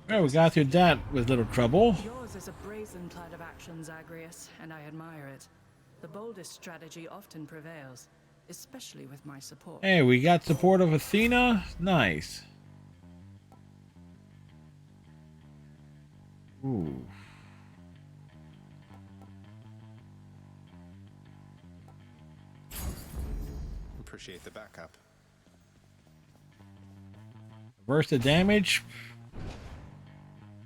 Well, we got through that with little trouble. Yours is a brazen plan of action, Zagreus, and I admire it. The boldest strategy often prevails, especially with my support. Hey, we got support of Athena. Nice. Ooh. Appreciate the backup. Reverse the damage.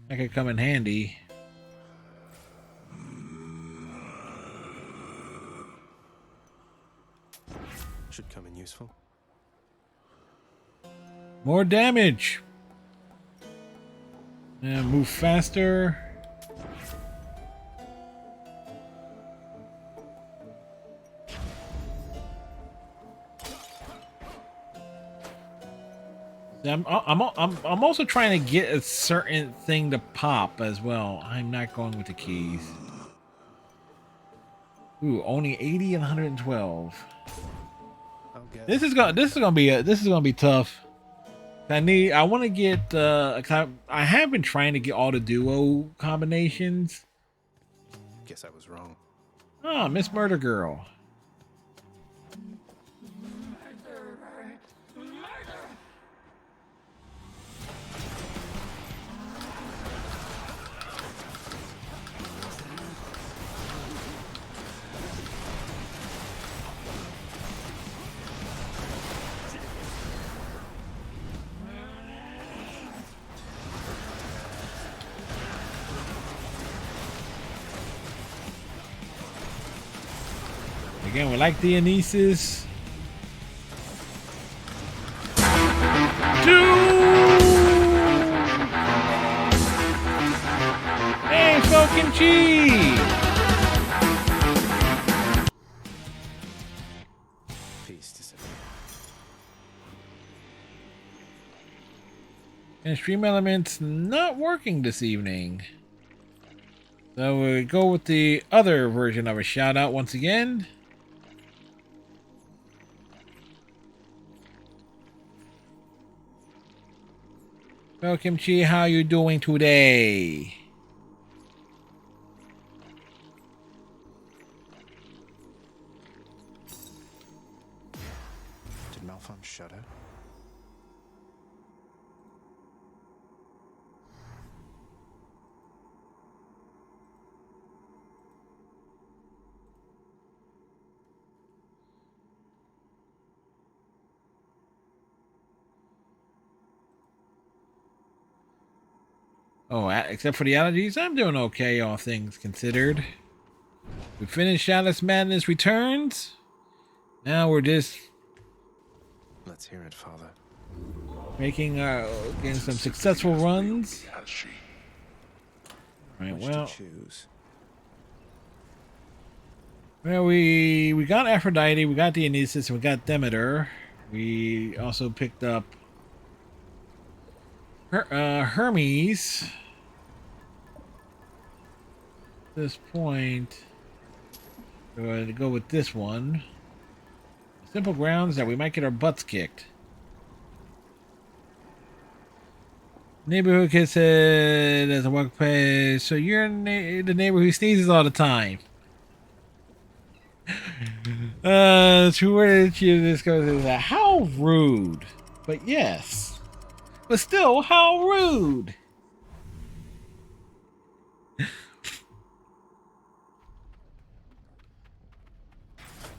That could come in handy. Should come in useful. More damage. And move faster. I'm also trying to get a certain thing to pop as well. I'm not going with the keys. Ooh, only 80 and 112. This is gonna be tough. I want to get I have been trying to get all the duo combinations. Guess I was wrong. Oh, Miss Murder Girl. Again, we like Dionysus. Hey, Falcon Chi! Peace disappear. And Stream Elements not working this evening. So we go with the other version of a shout out once again. Well, Kimchi, how you doing today? Did Malpham shudder? Oh, except for the allergies, I'm doing okay, all things considered. We finished Alice Madness Returns. Now we're just Let's hear it, Father. making getting some successful runs. Has she? Right, Which well, to choose? well, we got Aphrodite, we got Dionysus, and we got Demeter. We also picked up Hermes. At this point, we're going to go with this one. Simple grounds that we might get our butts kicked. Neighborhood kid said as a workplace, so you're the neighbor who sneezes all the time. To where this goes is how rude. But yes. But still, how rude.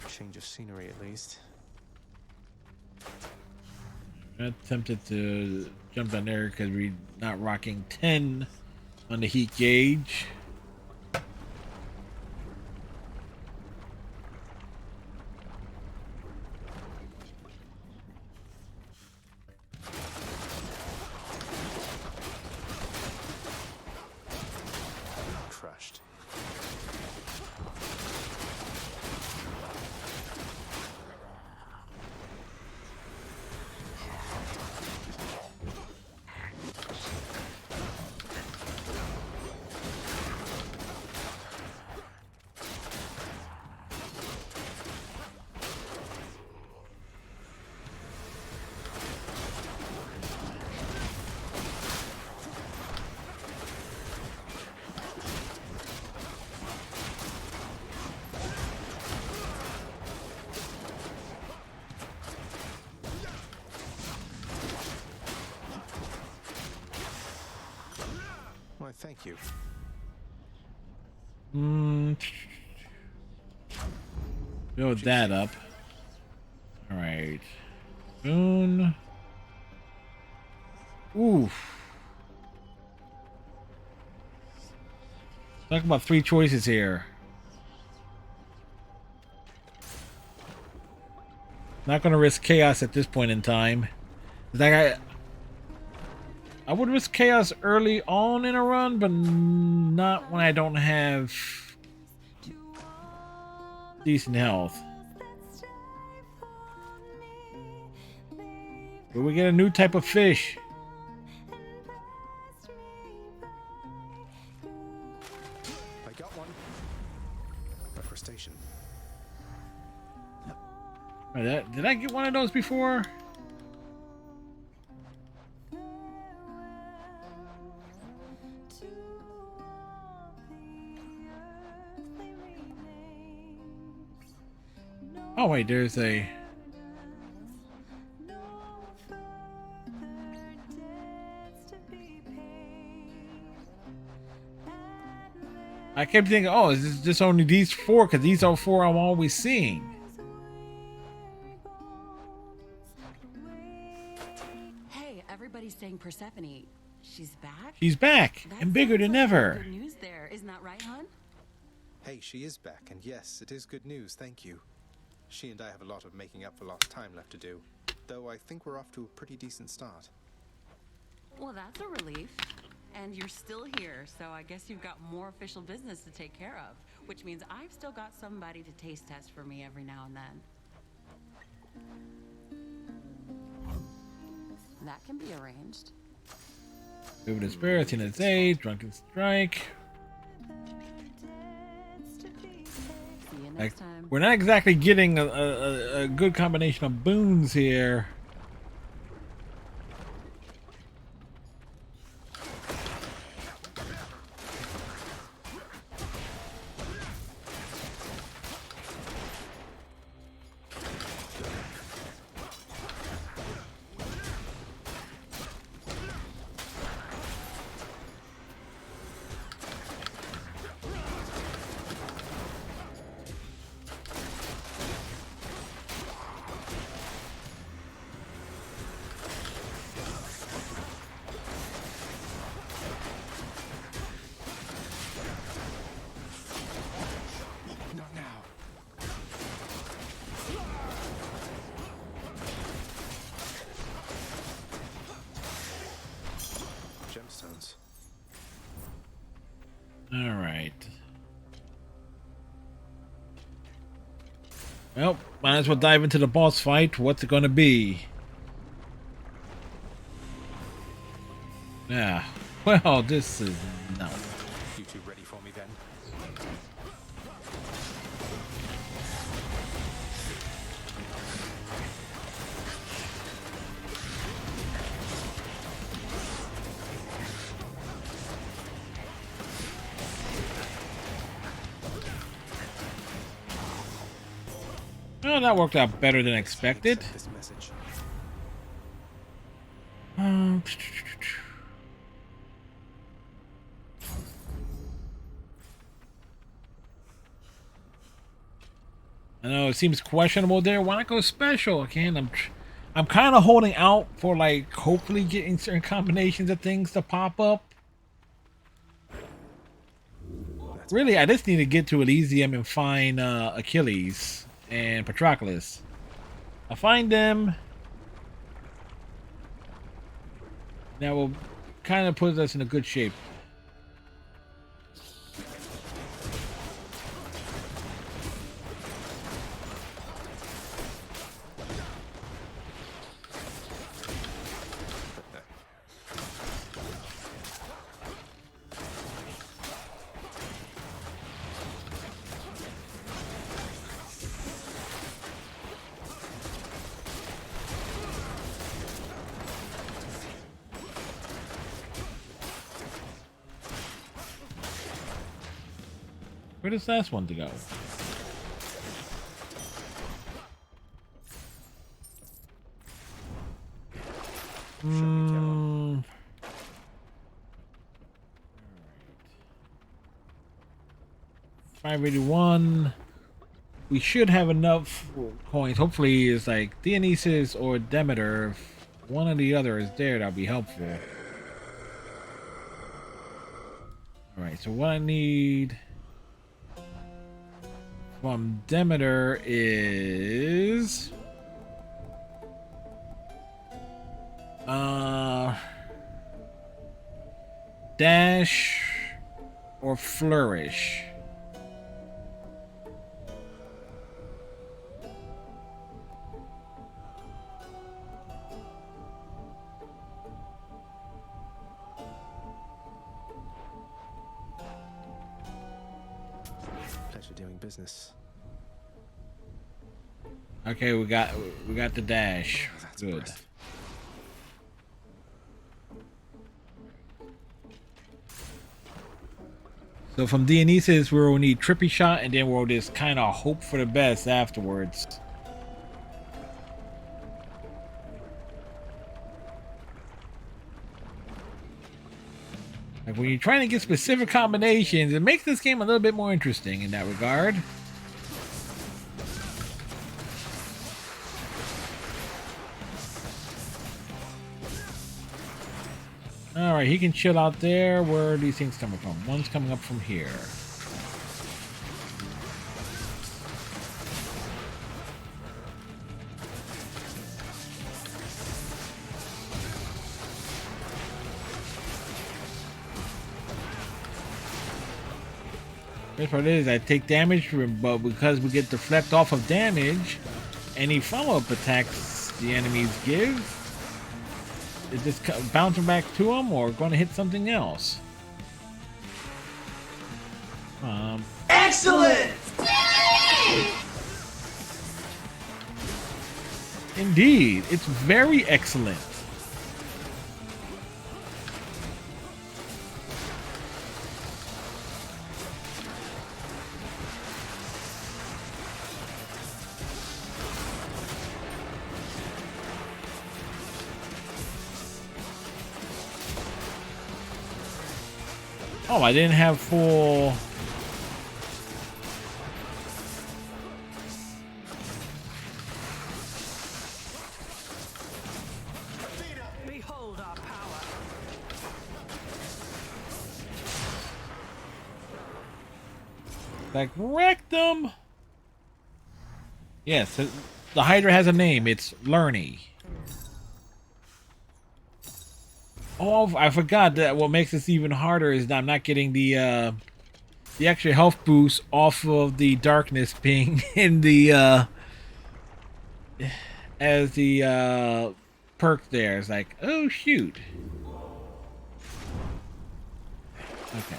Change of scenery, at least. I'm not tempted to jump down there because we're not rocking 10 on the heat gauge. Crushed. Why, thank you. Build that up. Alright. Boon. Oof. Talk about 3 choices here. Not gonna risk chaos at this point in time. I would risk chaos early on in a run, but not when I don't have decent health. But we get a new type of fish. I got one. Crustacean. Did I get one of those before? Oh wait, there's a... I kept thinking, oh, is this just only these 4? Because these are 4 I'm always seeing. Hey, everybody's saying Persephone. She's back? She's back, and bigger than ever. Good news there, isn't that right, hon? Hey, she is back, and yes, it is good news, thank you. She and I have a lot of making up for lost time left to do, though I think we're off to a pretty decent start. Well, that's a relief. And you're still here, so I guess you've got more official business to take care of, which means I've still got somebody to taste test for me every now and then. That can be arranged. Move to Spirits in its age, Drunken Strike. See you next time. We're not exactly getting a good combination of boons here. All right. Well, might as well dive into the boss fight. What's it gonna be? Yeah. Well, this is no. You two ready for me then? Well, that worked out better than expected. This message. I know it seems questionable there. Why not go special? Again, I'm kind of holding out for like hopefully getting certain combinations of things to pop up. Really, I just need to get to Elysium and find Achilles and Patroclus. I'll find them. That will kind of put us in a good shape. Where does this one to go? Hmm. 581. We should have enough coins. Hopefully, it's like Dionysus or Demeter. If one or the other is there, that'll be helpful. Alright, so what I need from Demeter is dash or flourish. Pleasure doing business. Okay, we got the dash. That's Good. impressive. So from Dionysus, we'll need Trippy Shot, and then we'll just kind of hope for the best afterwards. Like when you're trying to get specific combinations, it makes this game a little bit more interesting in that regard. Alright, he can chill out there. Where are these things coming from? One's coming up from here. That's what it is. I take damage, but because we get deflect off of damage, any follow-up attacks the enemies give, is this bouncing back to them or going to hit something else? Excellent! Indeed, it's very excellent. Oh, I didn't have full... Behold our power. Like, wrecked them! Yes, the Hydra has a name. It's Lerny. Oh, I forgot that what makes this even harder is that I'm not getting the the extra health boost off of the darkness being in the as the perk there. It's like, oh shoot. Okay.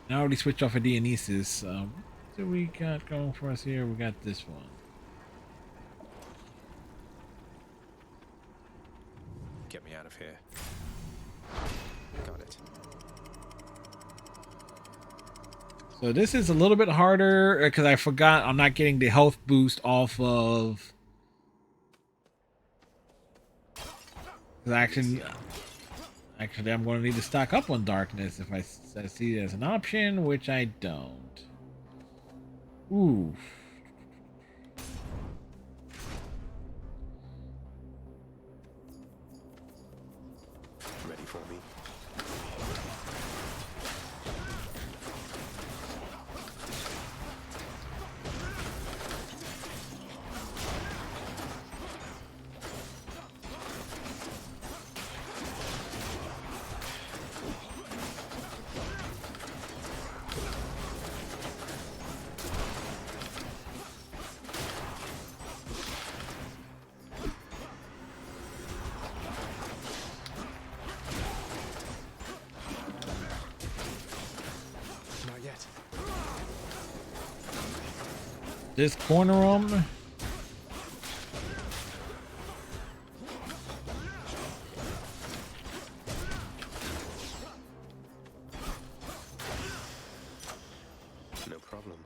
I already switched off of Dionysus. What do we got going for us here? We got this one. Get me out of here. Got it. So this is a little bit harder because I forgot I'm not getting the health boost off of. Actually, I'm going to need to stock up on darkness if I see it as an option, which I don't. Ooh. Ready for me? This corner room. No problem.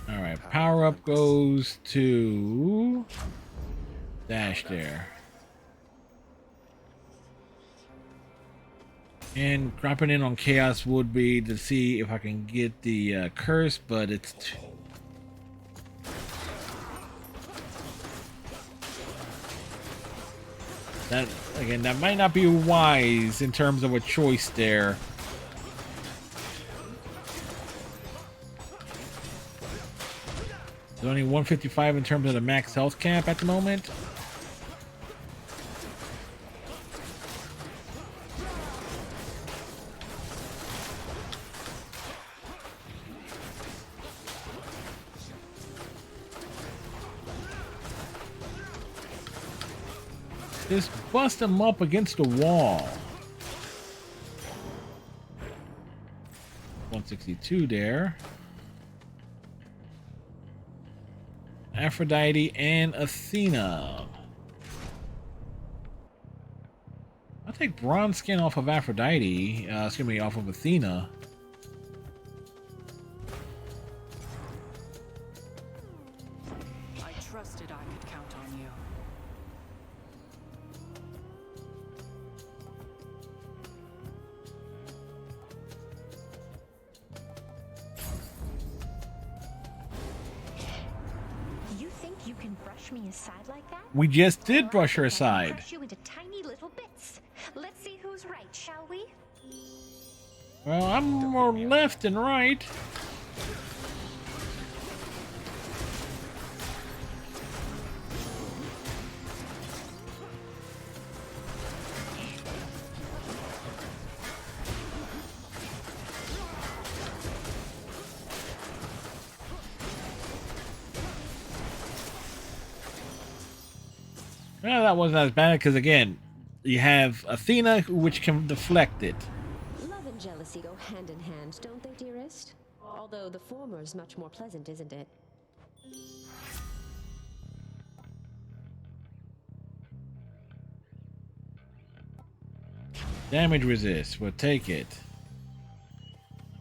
All right, power up goes to dash there. And dropping in on chaos would be to see if I can get the curse, but it's that again. That might not be wise in terms of a choice there. There's only 155 in terms of the max health cap at the moment. Just bust him up against the wall. 162 there. Aphrodite and Athena. I'll take bronze skin off of Aphrodite. Excuse me, off of Athena. I trusted I could count on you. You think you can brush me aside like that? We just did brush her aside. Crush you into tiny little bits. Let's see who's right, shall we? Well, I'm more left than right. Well, that wasn't as bad because, again, you have Athena, which can deflect it. Love and jealousy go hand in hand, don't they, dearest? Although the former is much more pleasant, isn't it? Damage resist. We'll take it.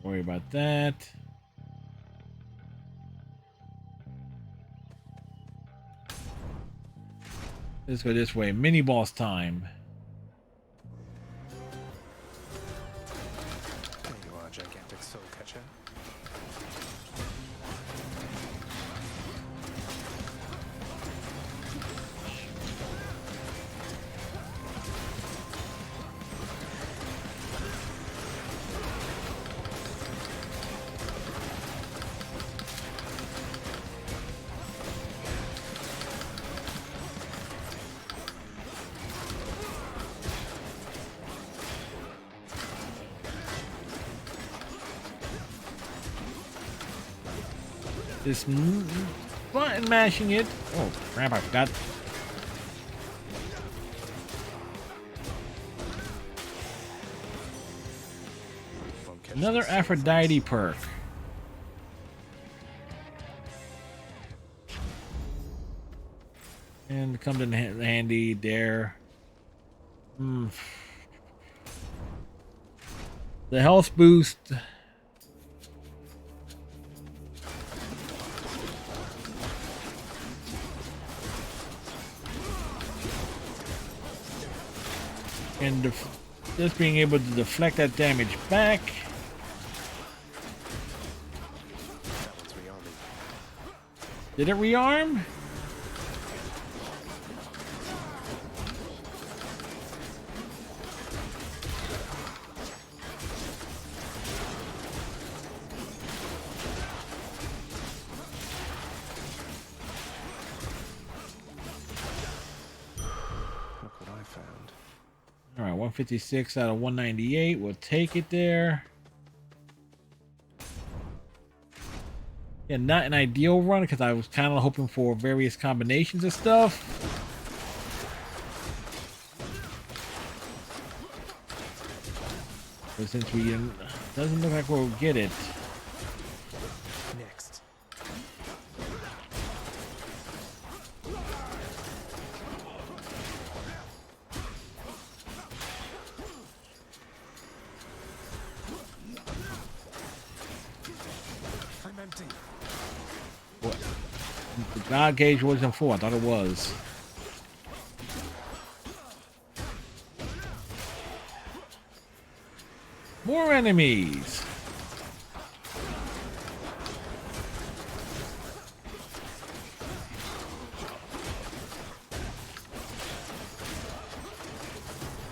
Don't worry about that. Let's go this way. Mini boss time. There you are, gigantic soul catcher. Just button mashing it. Oh crap! I forgot. Another Aphrodite perk. And comes in handy there. The health boost. And just being able to deflect that damage back. Did it rearm? Look what I found. All right, 156 out of 198. We'll take it there. Yeah, not an ideal run because I was kind of hoping for various combinations of stuff. But since we doesn't look like we'll get it. Next. I'm empty. What? The God gauge wasn't full. I thought it was. More enemies.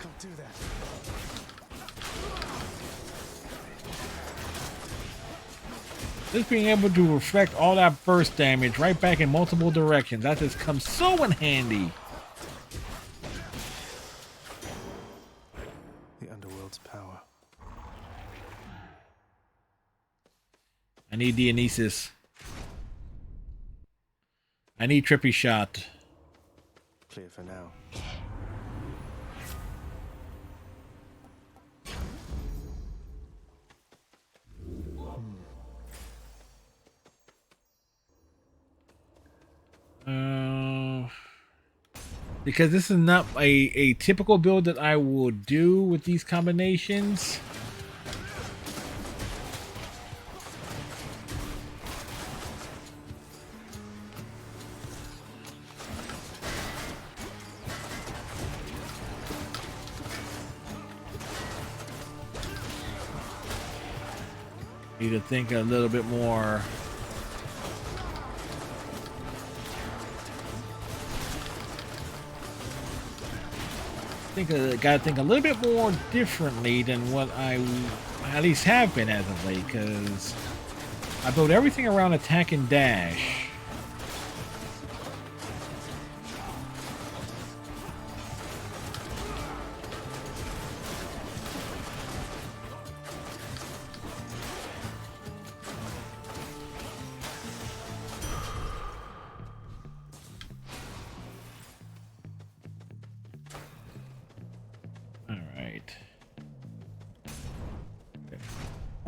Don't do that. Just being able to reflect all that burst damage right back in multiple directions. That just comes so in handy. The underworld's power. I need Dionysus. I need Trippy Shot. Clear for now. Because this is not a typical build that I would do with these combinations. Need to think a little bit more. Gotta think a little bit more differently than what I at least have been as of late, because I build everything around attack and dash.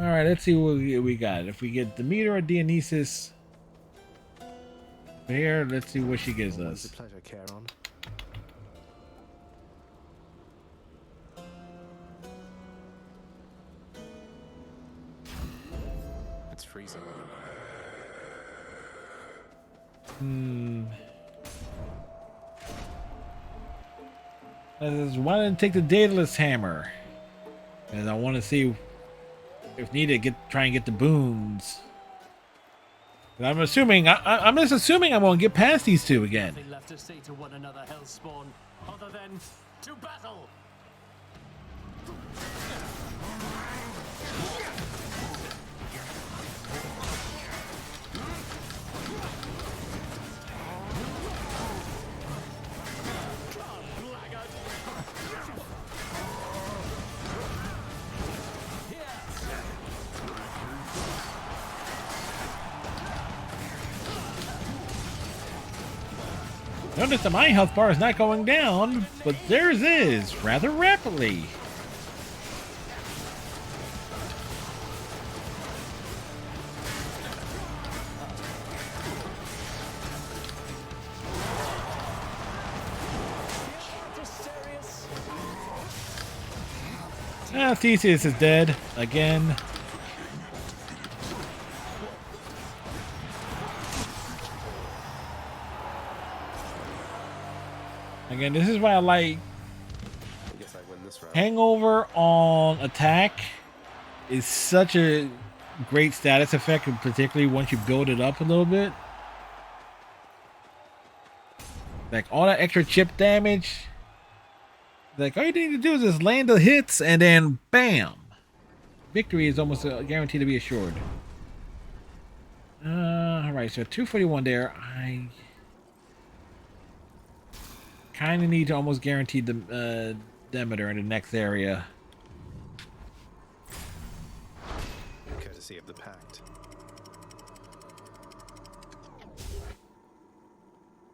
Alright, let's see what we got. If we get Demeter or Dionysus here, let's see what she gives us. It's a pleasure, Charon. It's freezing. Why didn't I take the Daedalus hammer? Because I want to see if needed, try and get the boons. I'm assuming I'm just assuming I'm gonna get past these two again. Nothing left to say to one another, Hellspawn, other than to battle. Notice that my health bar is not going down, but theirs is rather rapidly. Theseus is dead again. Again, this is why I like Hangover on attack is such a great status effect, particularly once you build it up a little bit. Like all that extra chip damage. Like all you need to do is just land the hits and then bam. Victory is almost guaranteed to be assured. Alright, so 241 there. I kind of need to almost guarantee the Demeter in the next area. Courtesy of the Pact.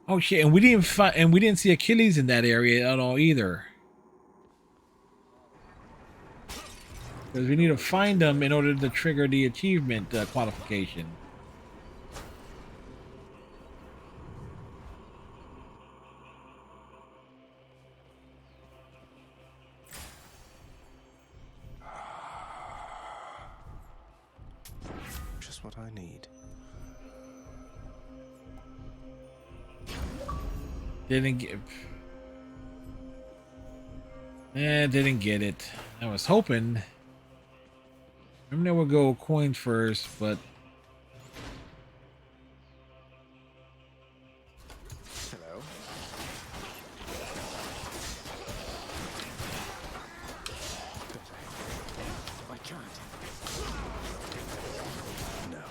Oh shit! And we didn't see Achilles in that area at all either. Because we need to find them in order to trigger the achievement qualification. Just what I need. Didn't get it. I was hoping. I'm gonna go coins first, but hello. I can't. No.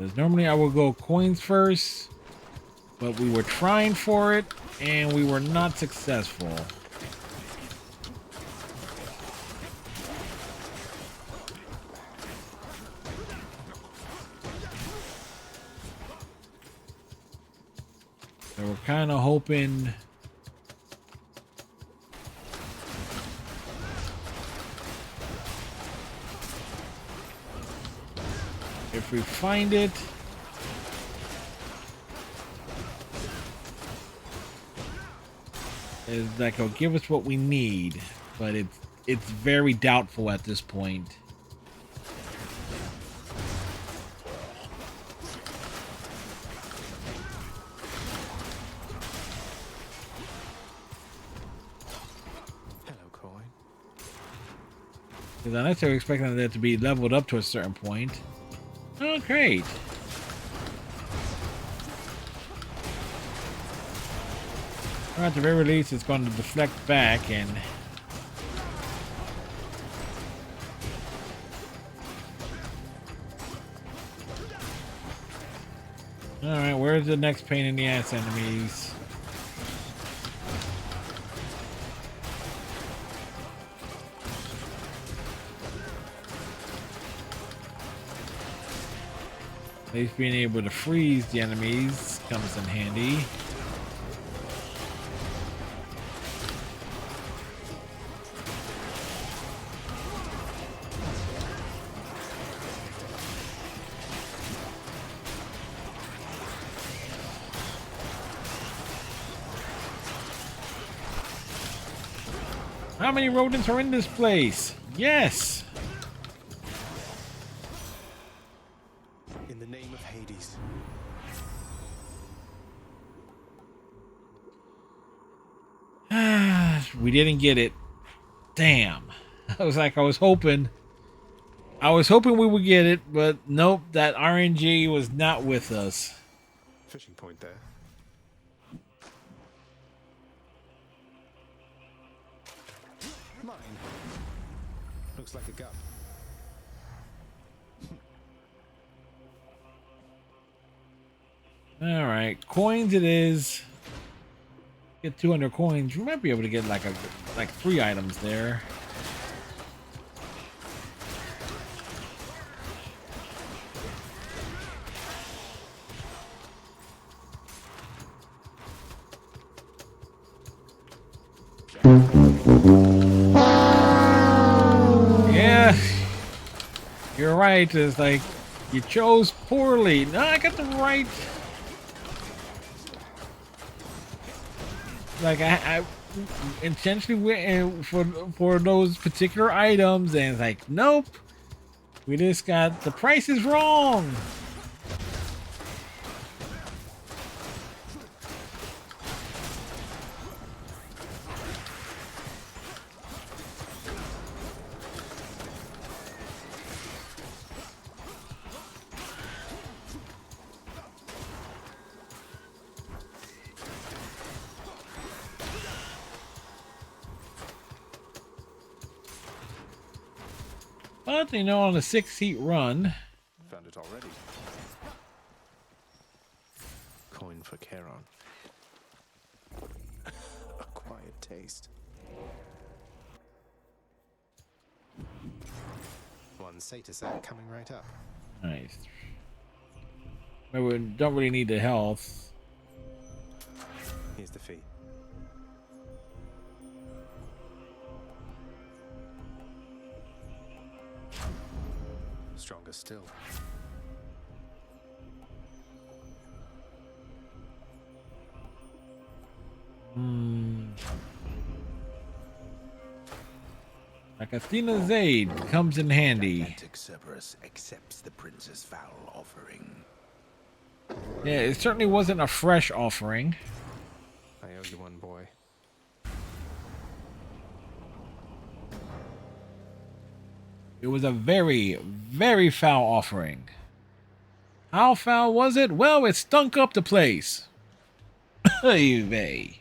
because normally I will go coins first, but we were trying for it and we were not successful. So we're kind of hoping if we find it, is that will give us what we need, but it's very doubtful at this point. Because unless they're expecting that to be leveled up to a certain point. Oh, great. Or at the very least, it's going to deflect back and... Alright, where's the next pain in the ass enemies? At least being able to freeze the enemies comes in handy. How many rodents are in this place? Yes! In the name of Hades. We didn't get it. Damn. I was hoping we would get it, but nope, that RNG was not with us. Fishing point there. Mine. Looks like a gut. Alright, coins it is. Get 200 coins. We might be able to get like 3 items there. Yeah, you're right. It's like you chose poorly. No, I got the right. Like I intentionally went for those particular items, and it's like, nope, we just got the prices wrong. But you know, on a 6-heat run, Found it already. Coin for Charon. Acquired taste. One Satyr set coming right up. nice. Maybe we don't really need the health. Here's the fee. Stronger still. Like Athena Zaid comes in handy. Gigantic Cerberus accepts the prince's foul offering. Yeah, it certainly wasn't a fresh offering. I owe you one, boy. It was a very, very foul offering. How foul was it? Well, it stunk up the place. Hey, vey.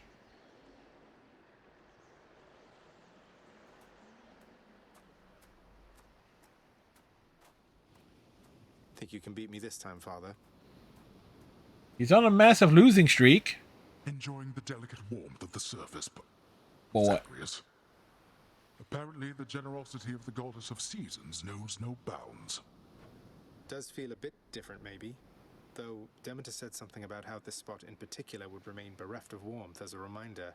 Think you can beat me this time, father? He's on a massive losing streak. Enjoying the delicate warmth of the surface, but Boy. Zacharias. Apparently, the generosity of the goddess of seasons knows no bounds. Does feel a bit different, maybe. Though Demeter said something about how this spot in particular would remain bereft of warmth as a reminder.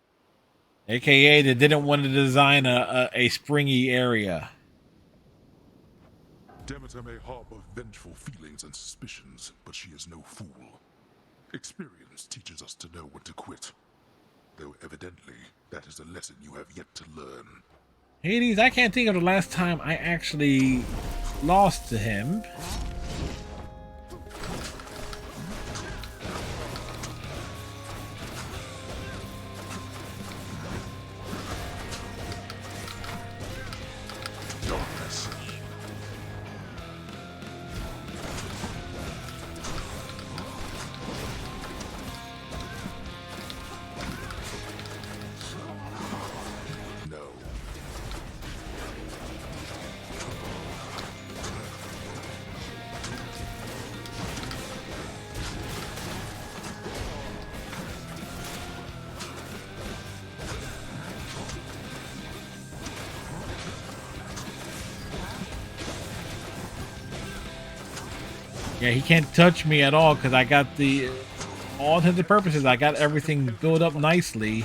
AKA, they didn't want to design a springy area. Demeter may harbor vengeful feelings and suspicions, but she is no fool. Experience teaches us to know when to quit. Though evidently, that is a lesson you have yet to learn. Hades, I can't think of the last time I actually lost to him. Darkness. No. Yeah, he can't touch me at all because I got the, all intents and purposes, I got everything built up nicely.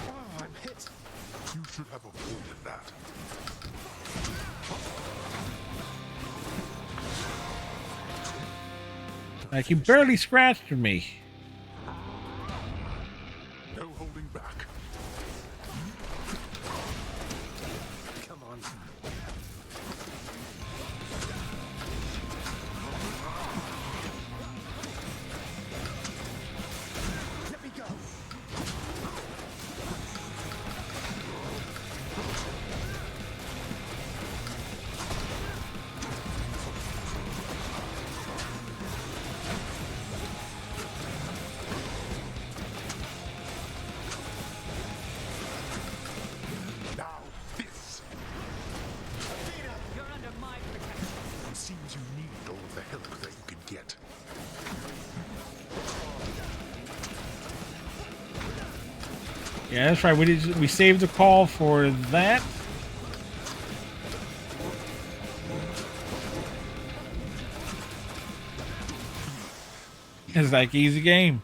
Oh, I'm hit. You should have avoided that. Like, he barely scratched me. No holding back. Come on. Let me go. Now, this. You're under my protection. It seems you need all of the help that you can get. Yeah, that's right. We saved the call for that. It's like easy game.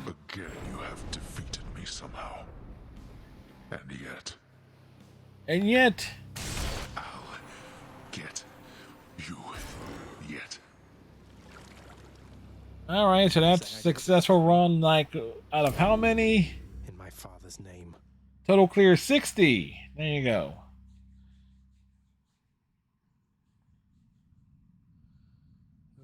Again, you have defeated me somehow. And yet, I'll get you yet. all right. So that's successful run. Like out of how many? In my father's name. Total clear 60. There you go.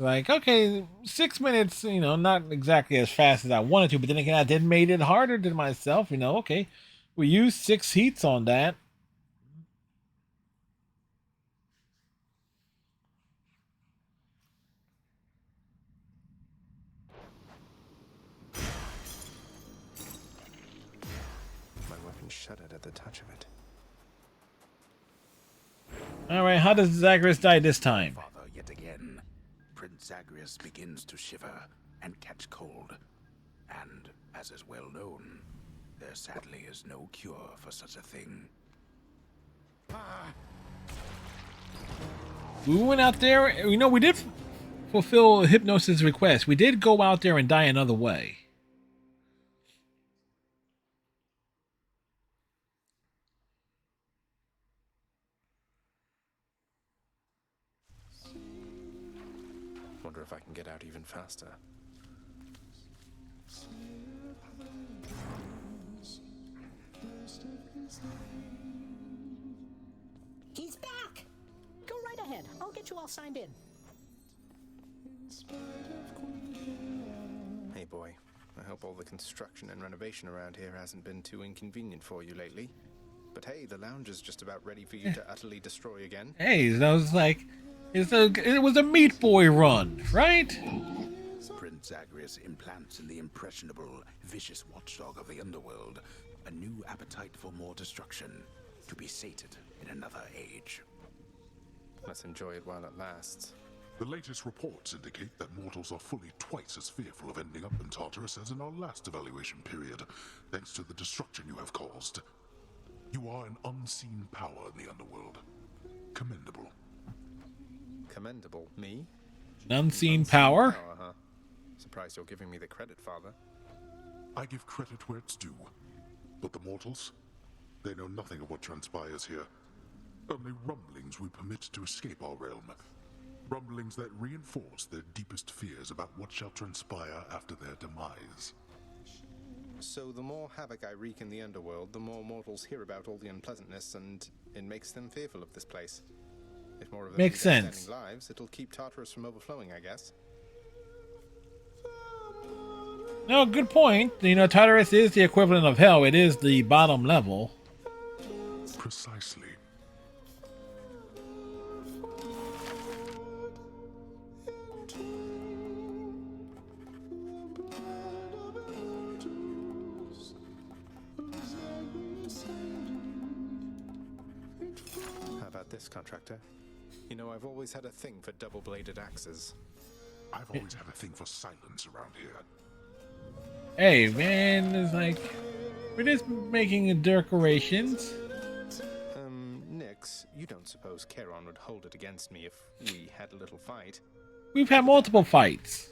Like, okay, 6 minutes, you know, not exactly as fast as I wanted to, but then again, I did made it harder to myself, you know, okay. We used 6 heats on that. My weapon shuddered at the touch of it. Alright, how does Zagreus die this time? Father, yet again. Prince Zagreus begins to shiver and catch cold. And, as is well known, there sadly is no cure for such a thing. We went out there, you know, we did fulfill Hypnosis' request. We did go out there and die another way. Wonder if I can get out even faster. He's back! Go right ahead. I'll get you all signed in. Hey boy, I hope all the construction and renovation around here hasn't been too inconvenient for you lately. But hey, the lounge is just about ready for you to utterly destroy again. Hey, that was like, it was a Meat Boy run, right? Prince Zagreus implants in the impressionable, vicious watchdog of the underworld a new appetite for more destruction, to be sated in another age. Let's enjoy it while it lasts. The latest reports indicate that mortals are fully twice as fearful of ending up in Tartarus as in our last evaluation period, thanks to the destruction you have caused. You are an unseen power in the underworld. Commendable. Commendable? Me? An unseen power? Huh? Surprised you're giving me the credit, Father. I give credit where it's due. But the mortals? They know nothing of what transpires here. Only rumblings we permit to escape our realm. Rumblings that reinforce their deepest fears about what shall transpire after their demise. So the more havoc I wreak in the underworld, the more mortals hear about all the unpleasantness, and it makes them fearful of this place. If more of them Makes lead sense. upstanding lives, it'll keep Tartarus from overflowing, I guess. No, good point. You know, Tartarus is the equivalent of hell. It is the bottom level. Precisely. How about this, contractor? You know, I've always had a thing for double-bladed axes. I've always had a thing for silence around here. Hey, man, it's like, we're just making decorations. Nix, you don't suppose Charon would hold it against me if we had a little fight? We've had multiple fights.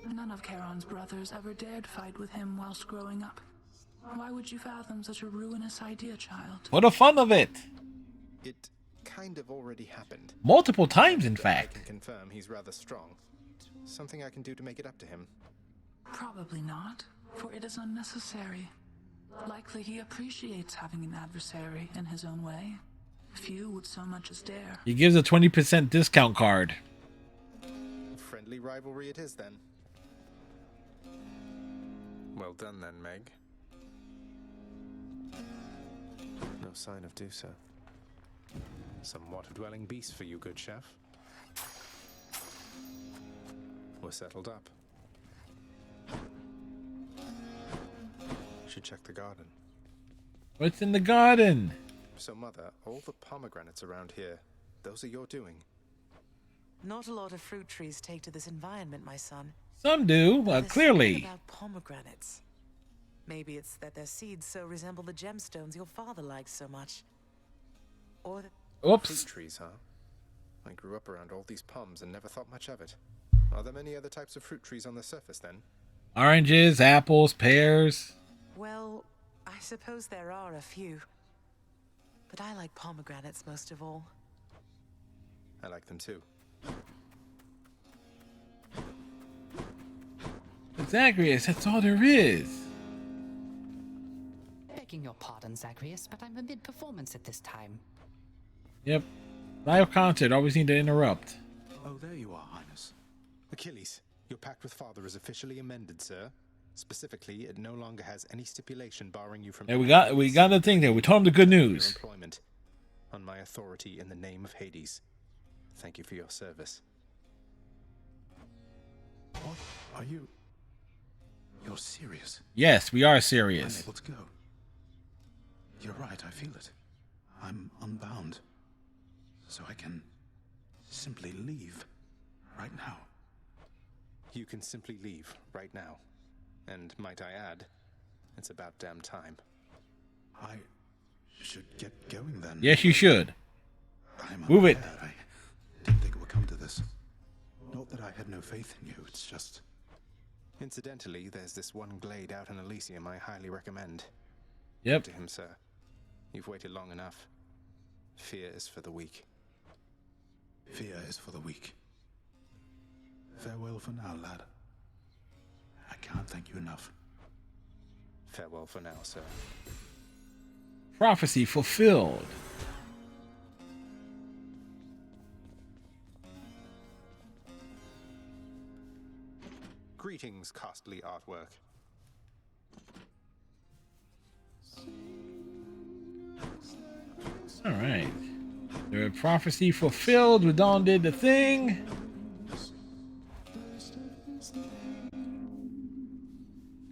None of Charon's brothers ever dared fight with him whilst growing up. Why would you fathom such a ruinous idea, child? For the fun of it. It kind of already happened. Multiple times, in I fact. can confirm he's rather strong. Something I can do to make it up to him. Probably not, for it is unnecessary. Likely he appreciates having an adversary in his own way. Few would so much as dare. He gives a 20% discount card. Friendly rivalry it is, then. Well done, then, Meg. No sign of Dusa. Some water-dwelling beast for you, good chef. We're settled up. Should check the garden. What's in the garden? So, Mother, all the pomegranates around here, those are your doing? Not a lot of fruit trees take to this environment, my son. Some do, There's clearly. something about pomegranates. Maybe it's that their seeds so resemble the gemstones your father liked so much. Or the... Oops. Fruit trees, huh? I grew up around all these poms and never thought much of it. Are there many other types of fruit trees on the surface then? Oranges, apples, pears. Well, I suppose there are a few. But I like pomegranates most of all. I like them too. Zagreus, that's all there is. Begging your pardon, Zagreus, but I'm amid performance at this time. Yep. Live concert, always need to interrupt. Oh, there you are, Highness. Achilles, your pact with father is officially amended, sir. Specifically, it no longer has any stipulation barring you from... Yeah, we got the thing there. We told him the good news. Your employment. On my authority in the name of Hades. Thank you for your service. What? Are you... You're serious? Yes, we are serious. I'm able to go. You're right, I feel it. I'm unbound. So I can simply leave right now. You can simply leave right now. And might I add, it's about damn time. I should get going then. Yes, you should. Move it. I didn't think it would come to this. Not that I had no faith in you, it's just... Incidentally, there's this one glade out in Elysium I highly recommend. Yep. To him, sir. You've waited long enough. Fear is for the weak. Fear is for the weak. Farewell for now, lad. I can't thank you enough. Farewell for now, sir. Prophecy fulfilled. Greetings, costly artwork. All right. The prophecy fulfilled. Radon did the thing.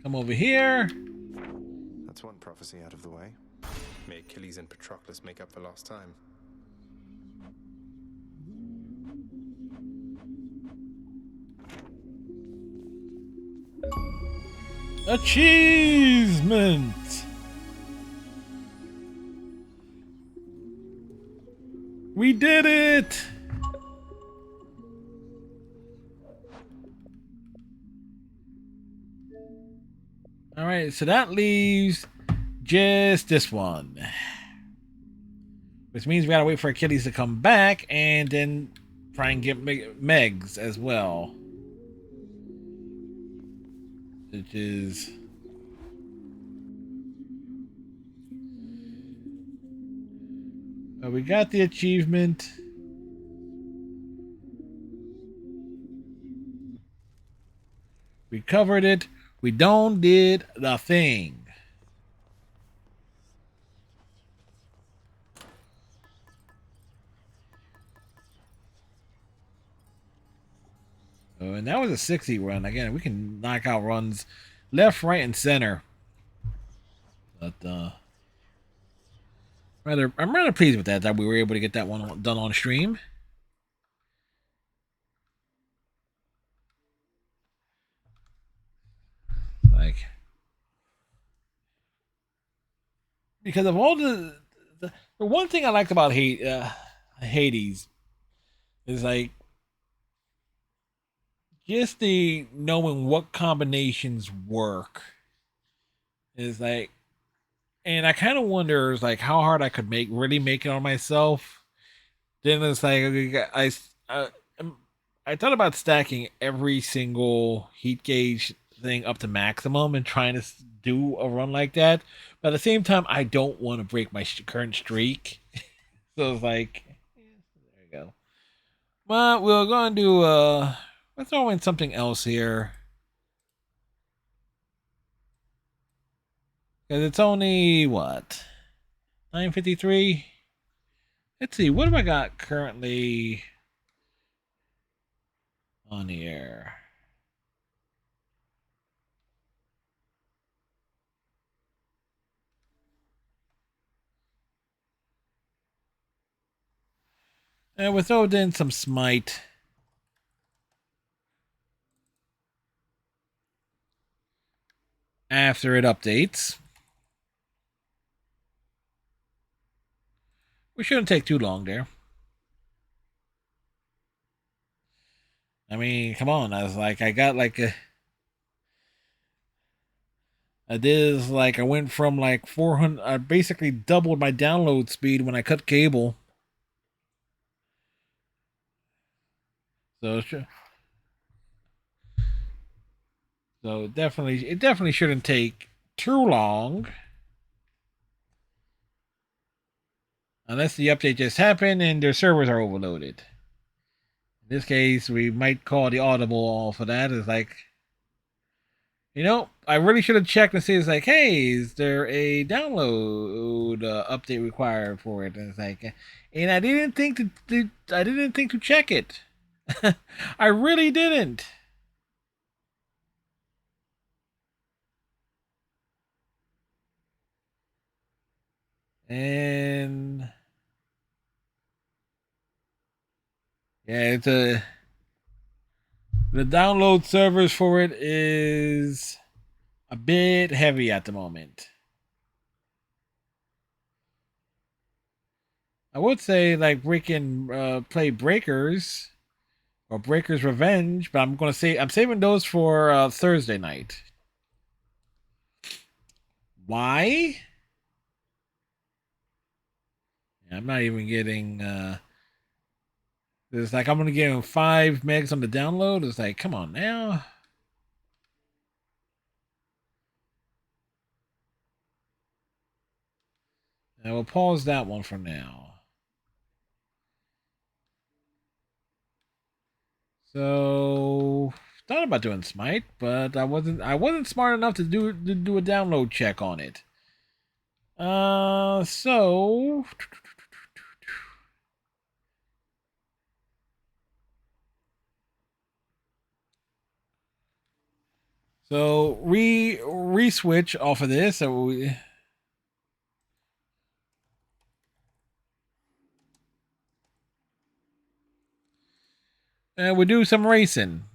Come over here. That's one prophecy out of the way. May Achilles and Patroclus make up for lost time. Achievement. We did it. All right, so that leaves just this one. Which means we gotta wait for Achilles to come back and then try and get Megs as well. Which is... we got the achievement. We covered it. We don't did the thing. And that was a 60 run. Again, we can knock out runs left, right, and center. But I'm rather pleased with that we were able to get that one done on stream. Like, because of all the one thing I liked about Hades is like just the knowing what combinations work is like, and I kind of wonder is like how hard I could really make it on myself. Then it's like I thought about stacking every single heat gauge thing up to maximum and trying to do a run like that, but at the same time I don't want to break my current streak. So it's like, there you go. But we're going to do let's throw in something else here, because it's only what, 9:53. Let's see, what have I got currently on the air? And we'll throw in some smite. After it updates. We shouldn't take too long there. mean, come on. I was like, I got like a. I did like I went from like 400. I basically doubled my download speed when I cut cable. So it definitely shouldn't take too long. Unless the update just happened and their servers are overloaded. In this case, we might call the audible for that. It's like, I really should have checked and see. It's like, hey, is there a download update required for it? And it's like, and I didn't think to check it. I really didn't. And yeah, the download servers for it is a bit heavy at the moment. I would say like we can play Breakers or Breakers Revenge, but I'm saving those for Thursday night. Why? I'm not even getting. It's like I'm gonna give him 5 megs on the download. It's like, come on now. I will pause that one for now. So thought about doing Smite, but I wasn't smart enough to do a download check on it. So re-switch off of this. So we do some racing.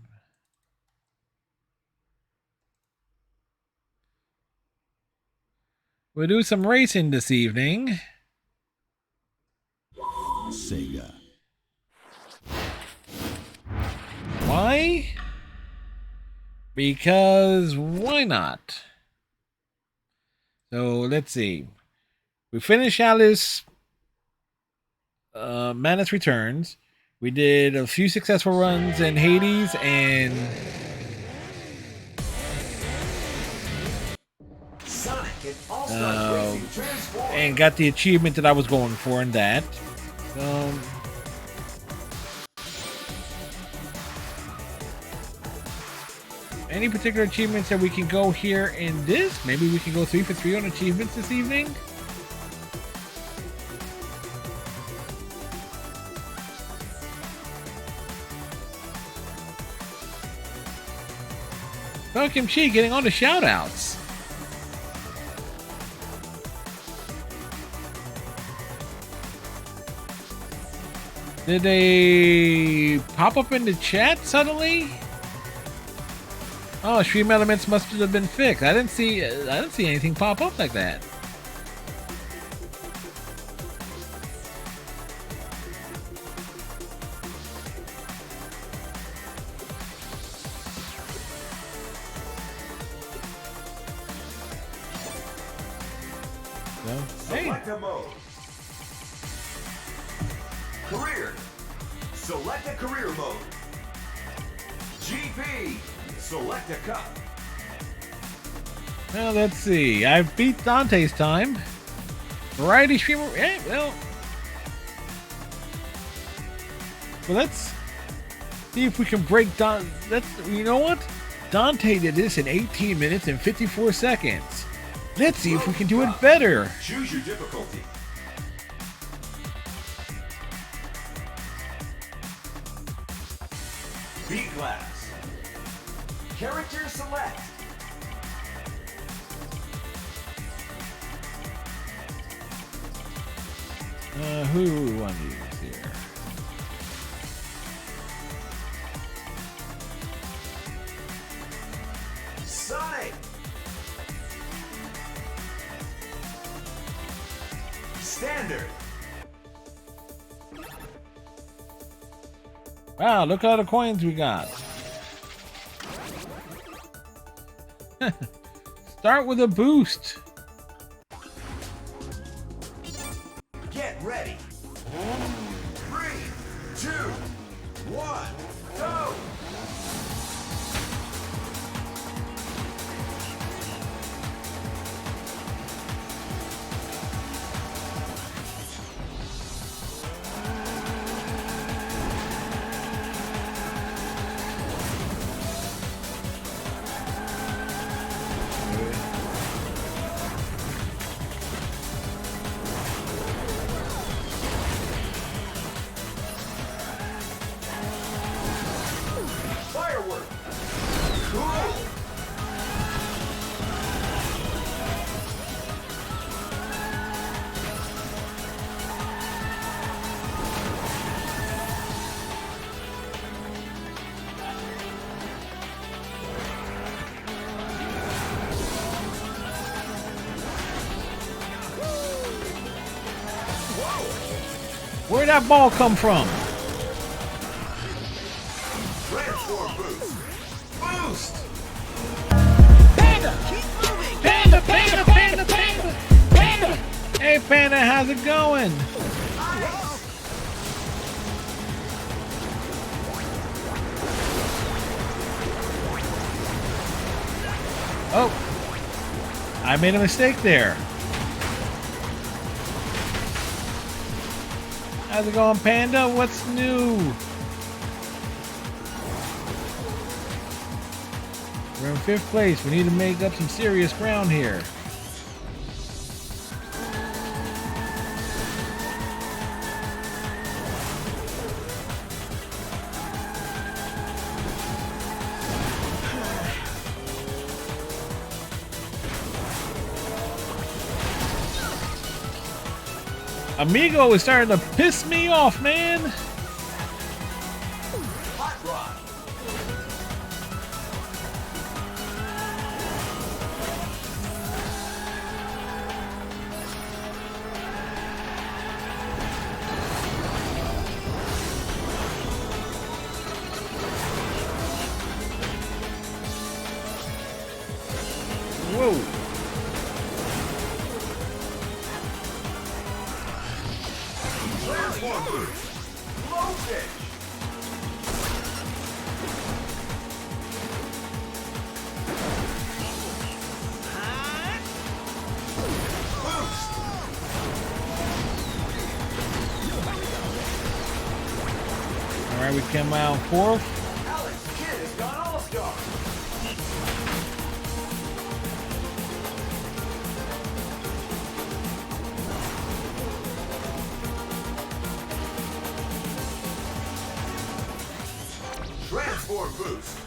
We'll do some racing this evening. Sega. Why? Because why not? So let's see. We finished Alice Manus Returns. We did a few successful runs in Hades and and got the achievement that I was going for in that. Any particular achievements that we can go here in this? Maybe we can go 3 for 3 on achievements this evening? Oh, Kim Chi getting on the shoutouts. Did they pop up in the chat suddenly? Oh, Stream Elements must have been fixed. I didn't see anything pop up like that. Select a mode. Career. Select a career mode. GP. Select a cup. Well, let's see. I beat Dante's time. Variety streamer. Well, let's see if we can break down. You know what? Dante did this in 18 minutes and 54 seconds. Let's see if we can do it better. Choose your difficulty. B class. Character select. Who do we want to use here? Sonic. Standard. Wow, look at all the coins we got. Start with a boost. Get ready. 3, 2, 1, go! Firework! Cool! Where'd that ball come from? Transform boost! Boost! Panda! Keep moving! Panda! Panda! Panda! Panda! Panda! Hey Panda, how's it going? Oh! I made a mistake there. How's it going, Panda? What's new? We're in 5th place. We need to make up some serious ground here. Amigo is starting to piss me off, man. Hot rod! Whoa. Transform boost! Low pitch! Boost! Alright, we came out 4th. Alex Kidd has gone all-star! Transform boost!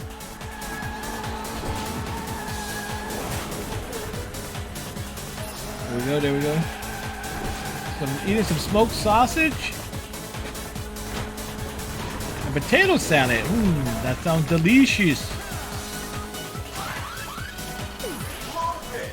There we go, there we go. Eating some smoked sausage. And potato salad. That sounds delicious. Low pitch!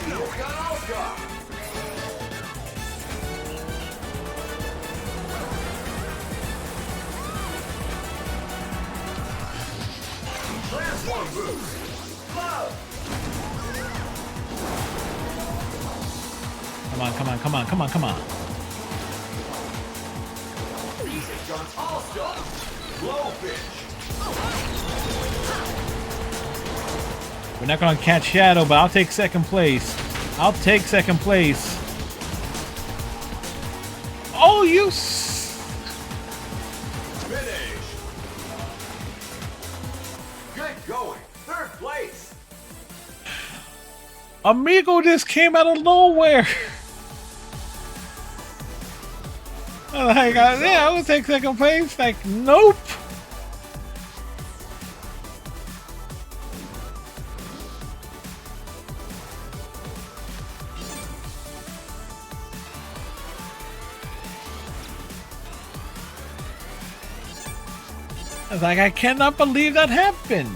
Eagles got all-star! Transform boost! Love! Come on, come on, come on, come on, come on. Beast has gone all-star! Low pitch! We're not gonna catch Shadow, but I'll take 2nd place. I'll take 2nd place. Oh, you Finish! Good going! 3rd place! Amigo just came out of nowhere. Like, yeah, I would take 2nd place. Like, nope. I was like, I cannot believe that happened.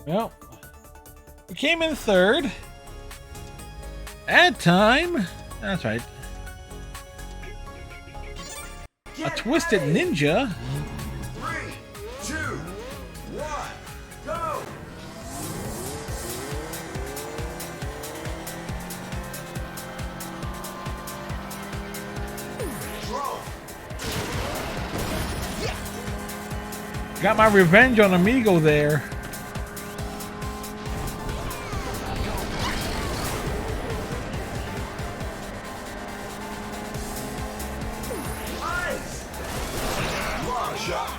Well, we came in third. Ad time. That's right. A twisted ninja. 3, 2, 1, go! Got my revenge on Amigo there. Nice! Long shot.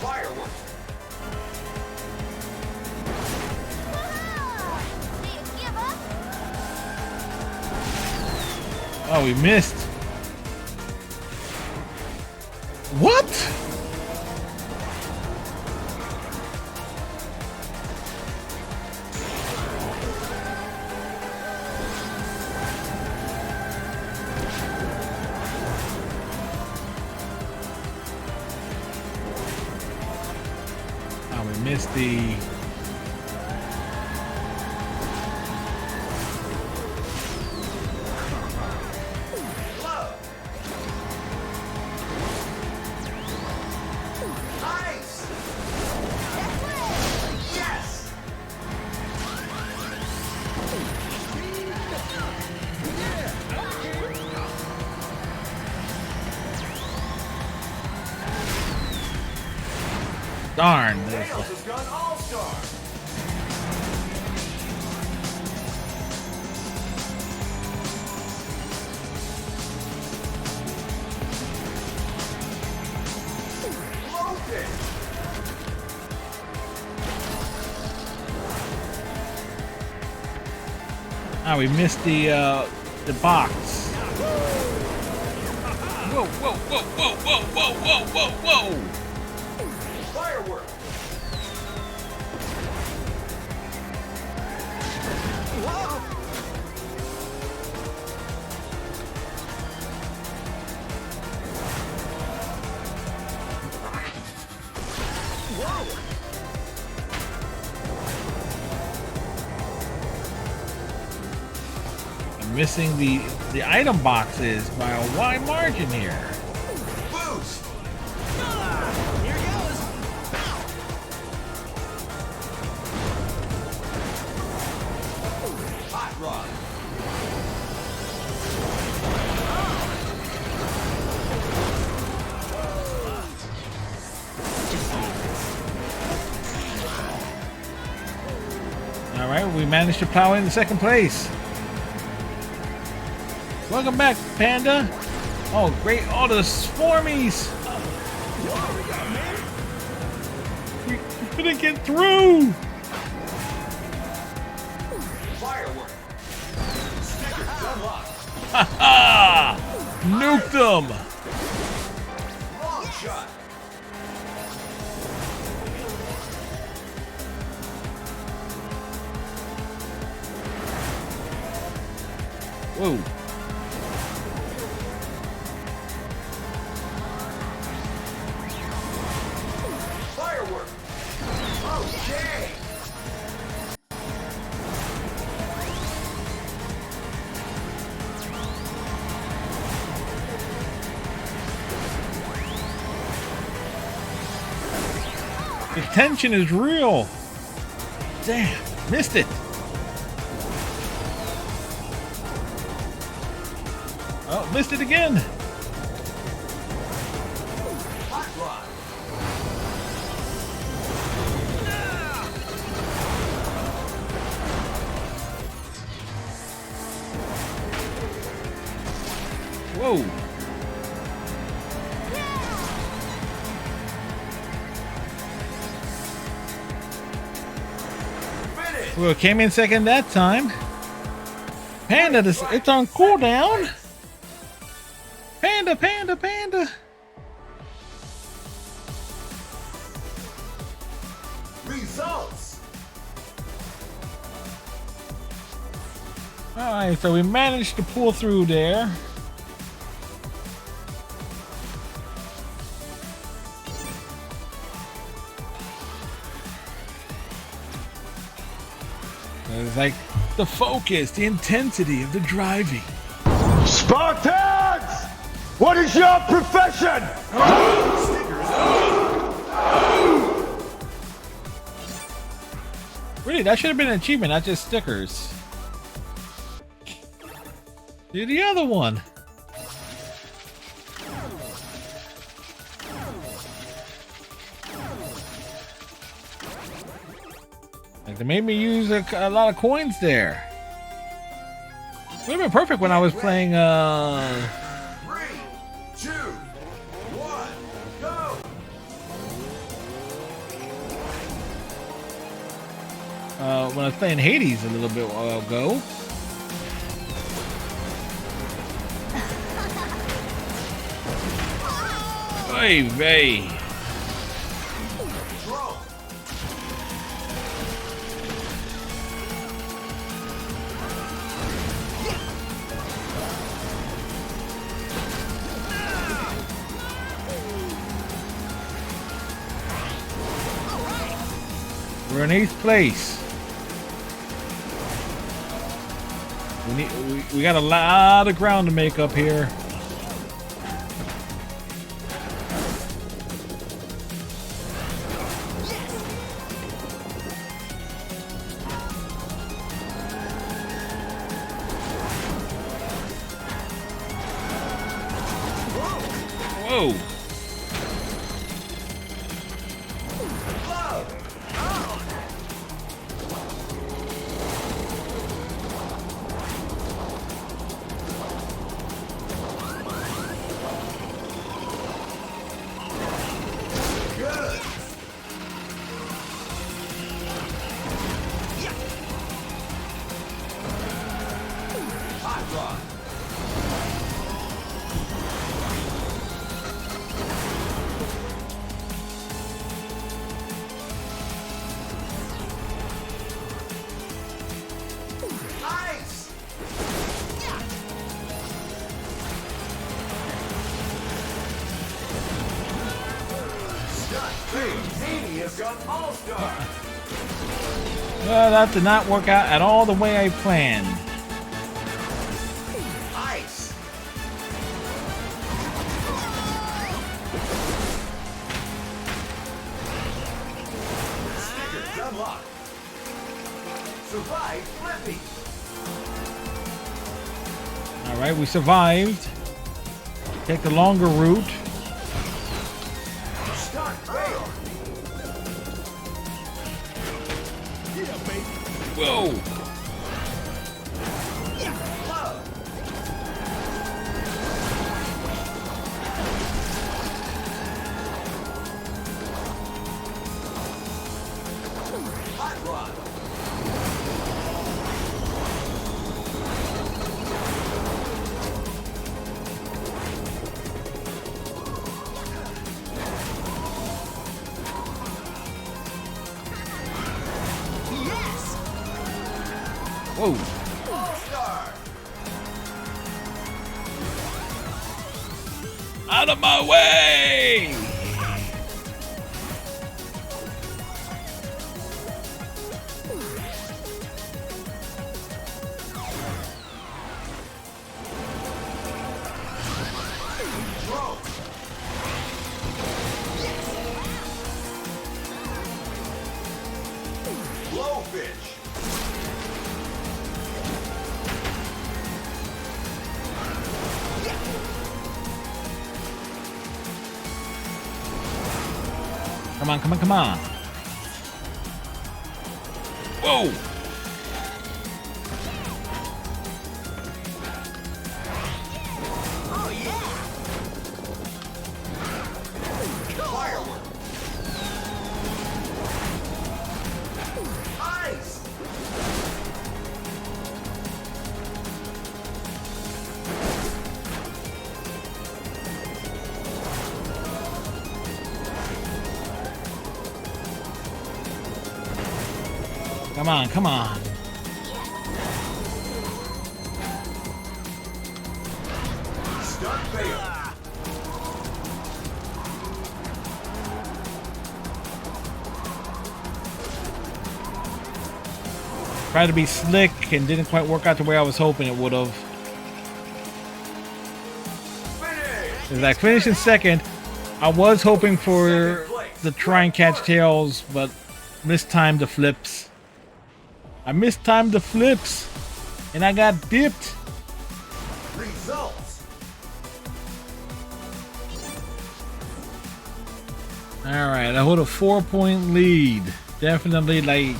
Firework. Oh, we missed. What? Oh, we missed the... Nice! Yes! Darn. Tails has gone all-star. Loaded. Ah, we missed the box. Whoa, whoa, whoa, whoa, whoa, whoa, whoa, whoa, whoa! Firework. I'm missing the item boxes by a wide margin here. Boost. Here goes. Hot rod. All right, we managed to plow into second place. Welcome back, Panda. Oh, great! All the swarmies. We couldn't get through. Firework. Stickers unlocked. Ha ha! Nuked them. Long shot. Whoa. Firework. Okay. The tension is real. Damn, missed it. Oh, missed it again. Hot rod. Whoa. Finish. Well, came in second that time. Panda, it's on cooldown. Panda, panda, panda. Results. Alright, so we managed to pull through there. It's like the focus, the intensity of the driving. Spartans! What is your profession? Really, that should have been an achievement, not just stickers. Do the other one. Like they made me use a lot of coins there. Would have been perfect when I was playing 3, 2, 1, go! When I was playing Hades a little bit while ago. Hey, hey. We're in 8th place. We got a lot of ground to make up here. Whoa. Well, that did not work out at all the way I planned. Ice! Stickers unlocked. Survive Flippy! Alright, we survived. Take the longer route. Whoa! Whoa! Out of my way! Blowfish! Come on, come on, come on. Whoa! Oh yeah! Firework! Ice! Come on, come on. None failed. Tried to be slick and didn't quite work out the way I was hoping it would have. As I finished in second, I was hoping for the try and catch tails, but mistimed the flips. I mistimed the flips, and I got dipped. Results. All right, I hold a 4-point lead. Definitely, like,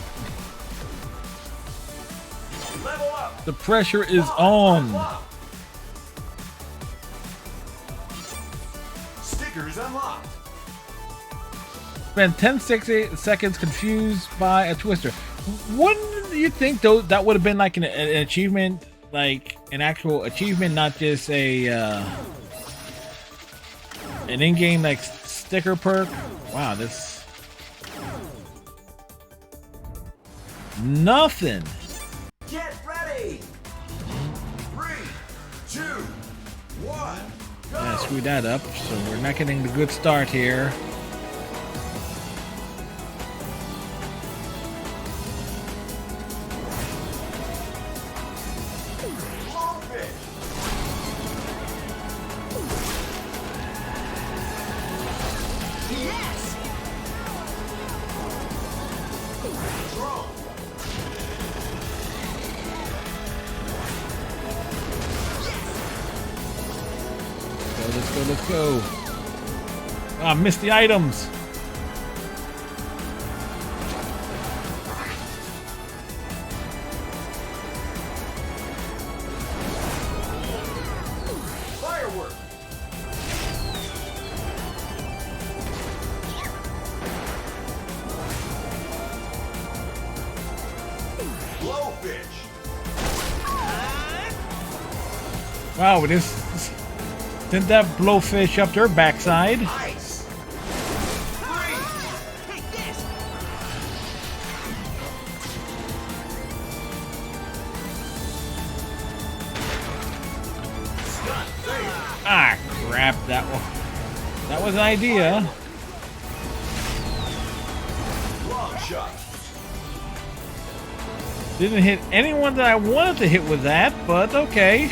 Level up. the pressure is on. Stickers unlocked. Spent 10 seconds confused by a twister. Wouldn't you think though that would have been like an achievement, like an actual achievement, not just a an in-game like sticker perk? Wow, this nothing. Get ready. 3, 2, 1. Go. I screwed that up, so we're not getting the good start here. Yes. Draw. Let's go. Ah, missed the items. Firework. Blowfish. Wow, this sent that blowfish up to her backside. Ice. Take this! Stunt fail. Ah, crap! That was an idea. Long shot. Didn't hit anyone that I wanted to hit with that, but okay.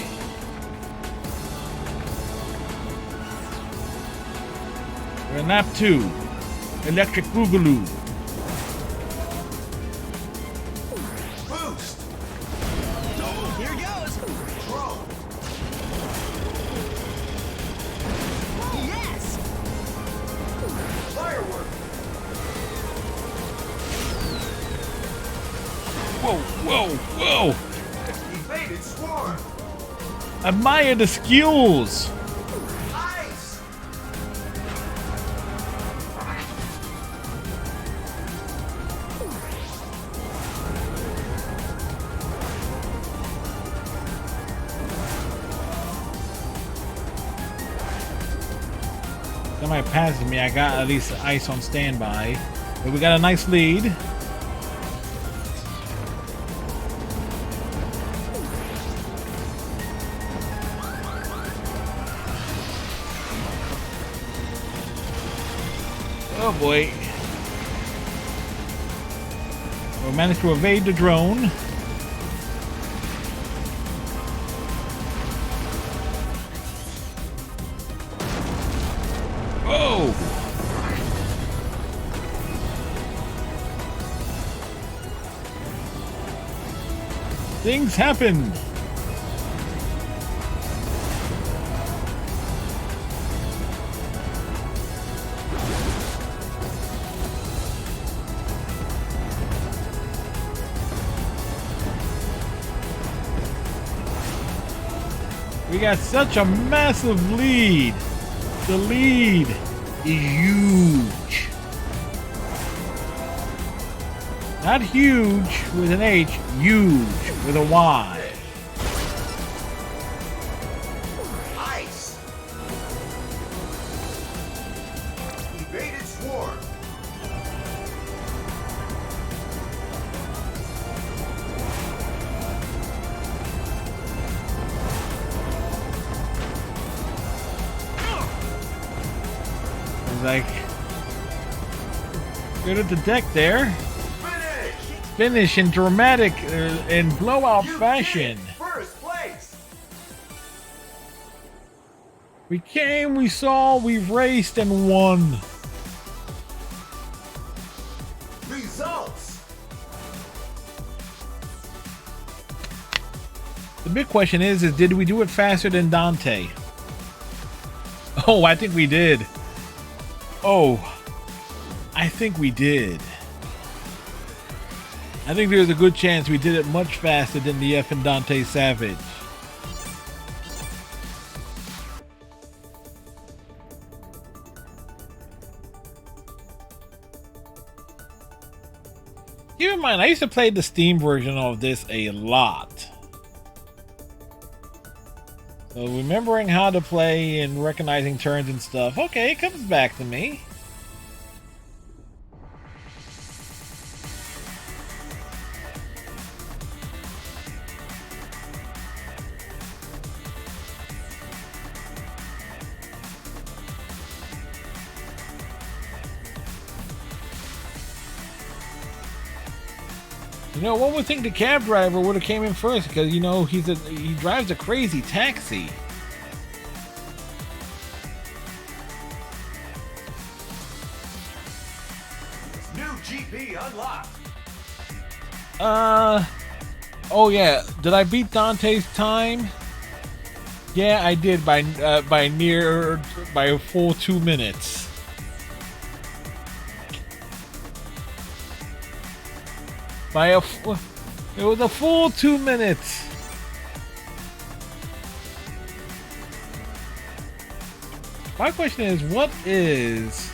We're in lap 2. Electric Boogaloo. Boost. Here goes! Draw. Yes! Firework. Whoa! Evaded swarm. Admire the skills. Ice. Somebody passes me. I got at least ice on standby. But we got a nice lead. Oh boy. We managed to evade the drone. Whoa! Things happen. We got such a massive lead. The lead is huge. Not huge with an H, huge with a Y. Ice. Evaded swarm. He's like, good at the deck there. Finish in dramatic, in blowout fashion. First place. We came, we saw, we raced and won. Results. The big question is did we do it faster than Dante? Oh, I think we did. Oh, I think we did. I think there's a good chance we did it much faster than the F and Dante Savage. Keep in mind, I used to play the Steam version of this a lot. So remembering how to play and recognizing turns and stuff, okay, it comes back to me. You know, one would think the cab driver would have came in first because, you know, he drives a crazy taxi. New GP unlocked. Oh yeah, did I beat Dante's time? Yeah, I did by a full 2 minutes. It was a full 2 minutes. My question is, what is...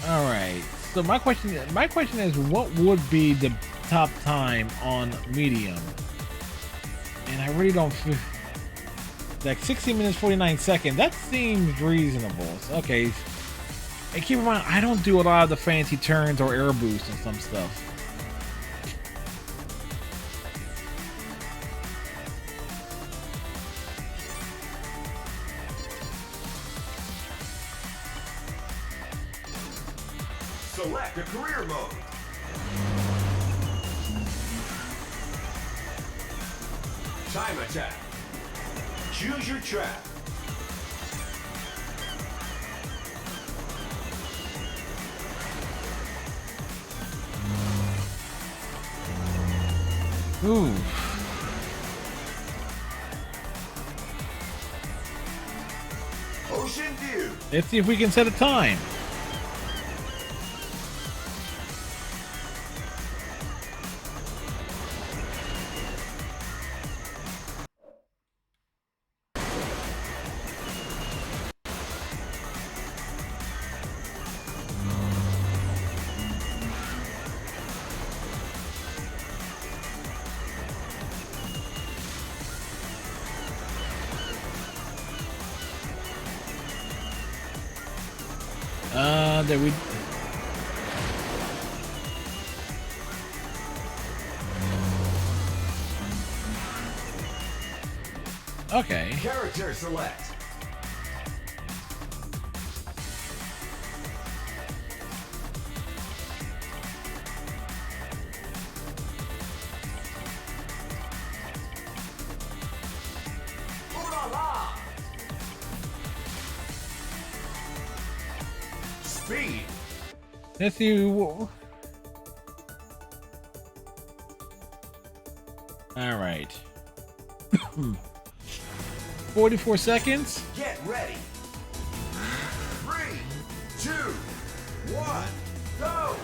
All right. So my question is, what would be the top time on medium? And I really don't feel like 16 minutes 49 seconds. That seems reasonable. Okay. And keep in mind, I don't do a lot of the fancy turns or air boosts and some stuff. Select a career mode. Time attack. Choose your track. Ooh. Ocean view. Let's see if we can set a time. There we... Okay. Character select. Ooh la la. Speed. Let's see. All right. 44 seconds. Get ready. 3, 2, 1, go.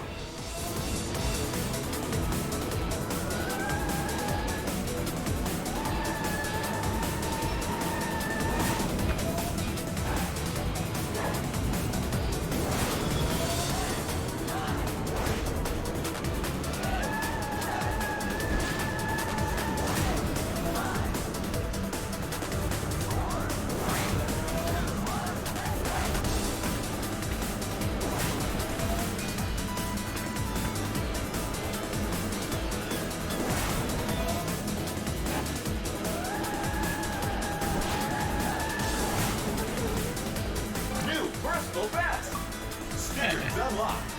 unlocked.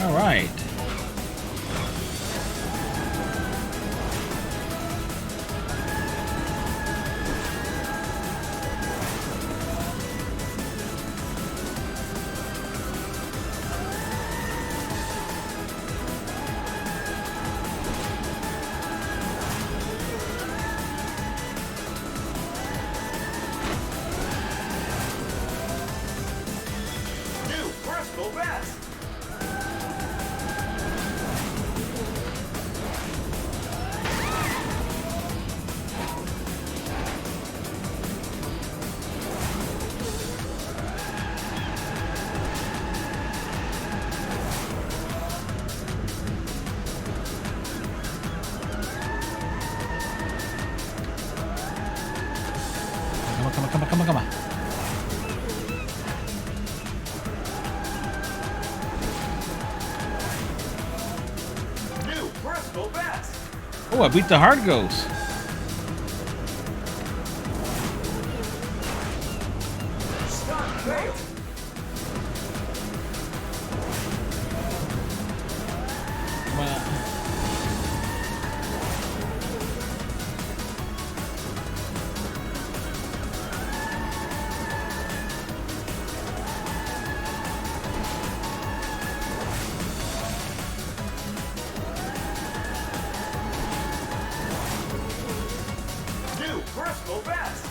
All right. New personal best. Come on. New personal best. Oh, I beat the hard ghost. Stunt failed. Come on. New personal best.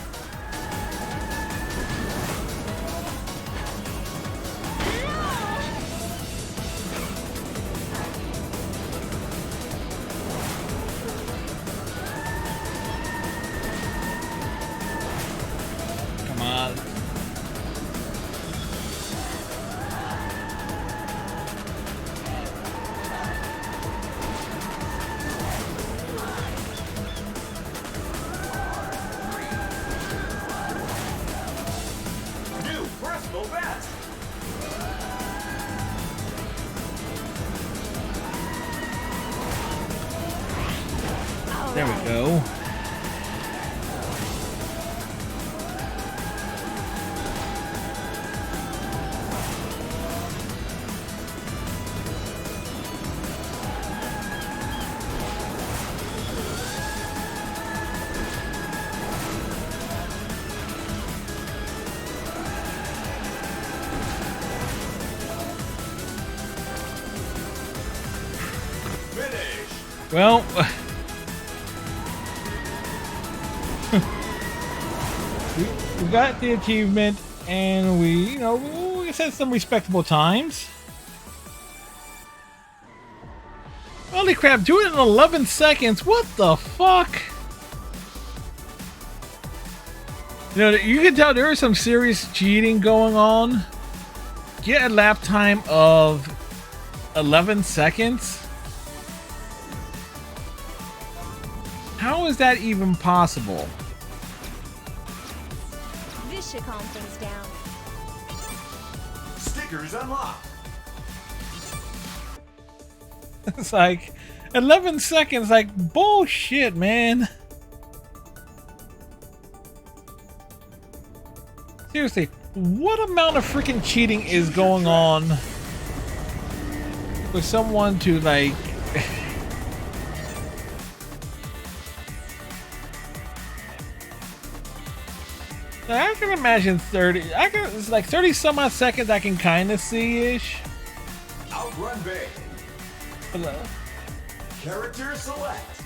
Come on. New personal best. There we go. Finish. Well, we got the achievement, and we set some respectable times. Holy crap, do it in 11 seconds. What the fuck? You can tell there is some serious cheating going on. Get a lap time of 11 seconds? How is that even possible? This should calm things down. Stickers unlocked. It's like 11 seconds, like bullshit, man. Seriously, what amount of freaking cheating is going on for someone to like I can imagine 30. It's like 30 some odd seconds I can kind of see-ish. Outrun Bay. Character select.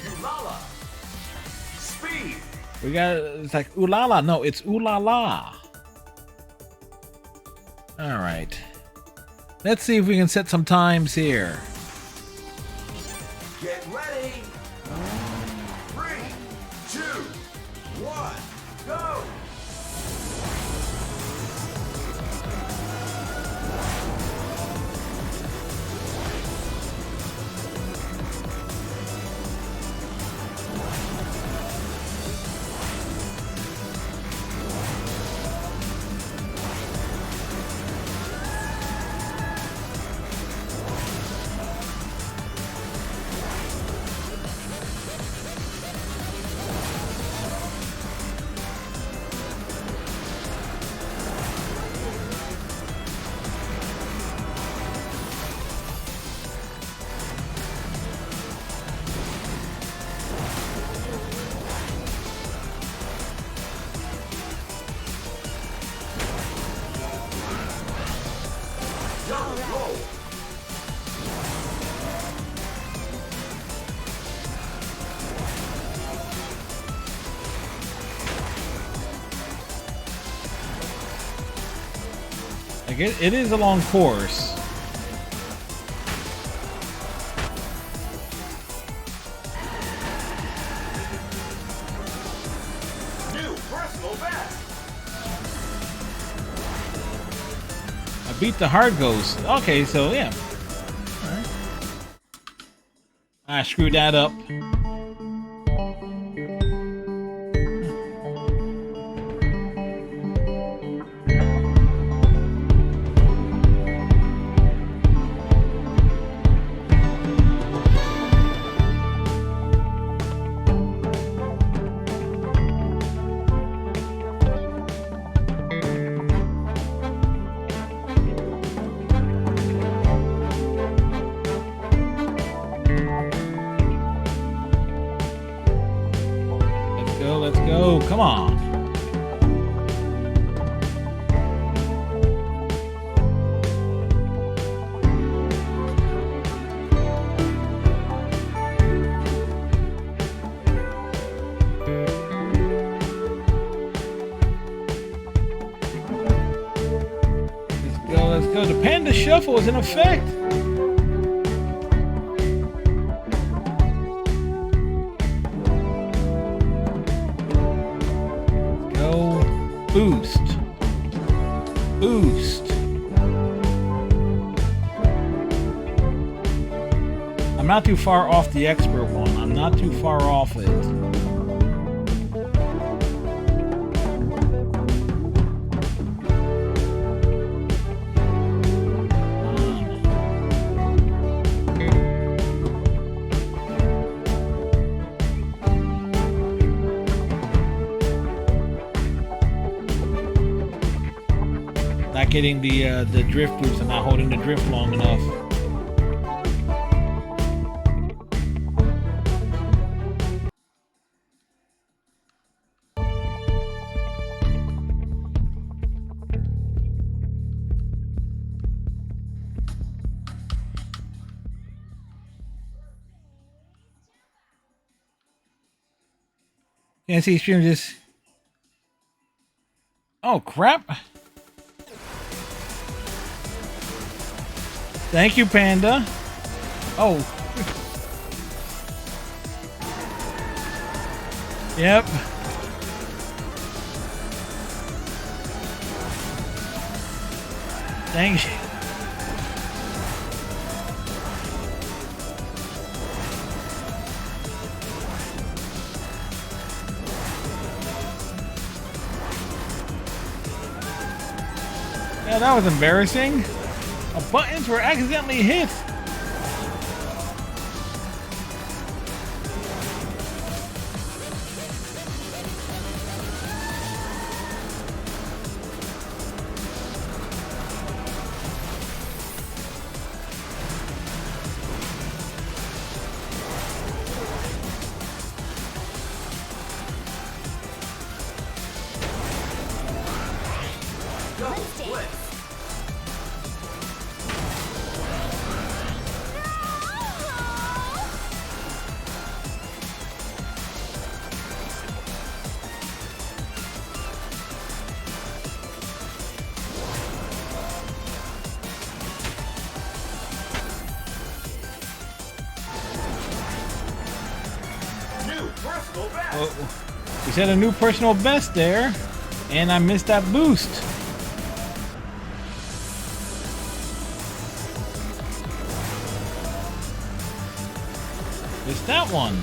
Ulala. Speed. We got, it's like ooh la la. No, it's ooh la la. All right. Let's see if we can set some times here. Get ready. 3, 2, 1, go. Like it is a long course. New personal best. I beat the hard ghost. Okay, so yeah. Alright. I screwed that up. Let's go. Come on. Let's go. The Panda Shuffle is in effect. Boost. Boost. I'm not too far off the expert one. I'm not too far off it. Not getting the drift boost. I'm not holding the drift long enough. Can't see stream just. Oh crap! Thank you, Panda. Oh. Yep. Thank you. Yeah, that was embarrassing. Buttons were accidentally hit. We set a new personal best there, and I missed that boost. Missed that one.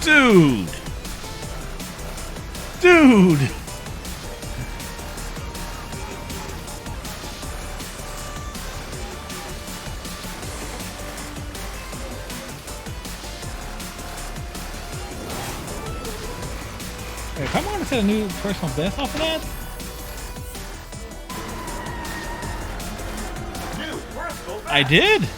Dude! Dude! Wait, if I'm going to set a new personal best off of that? I did.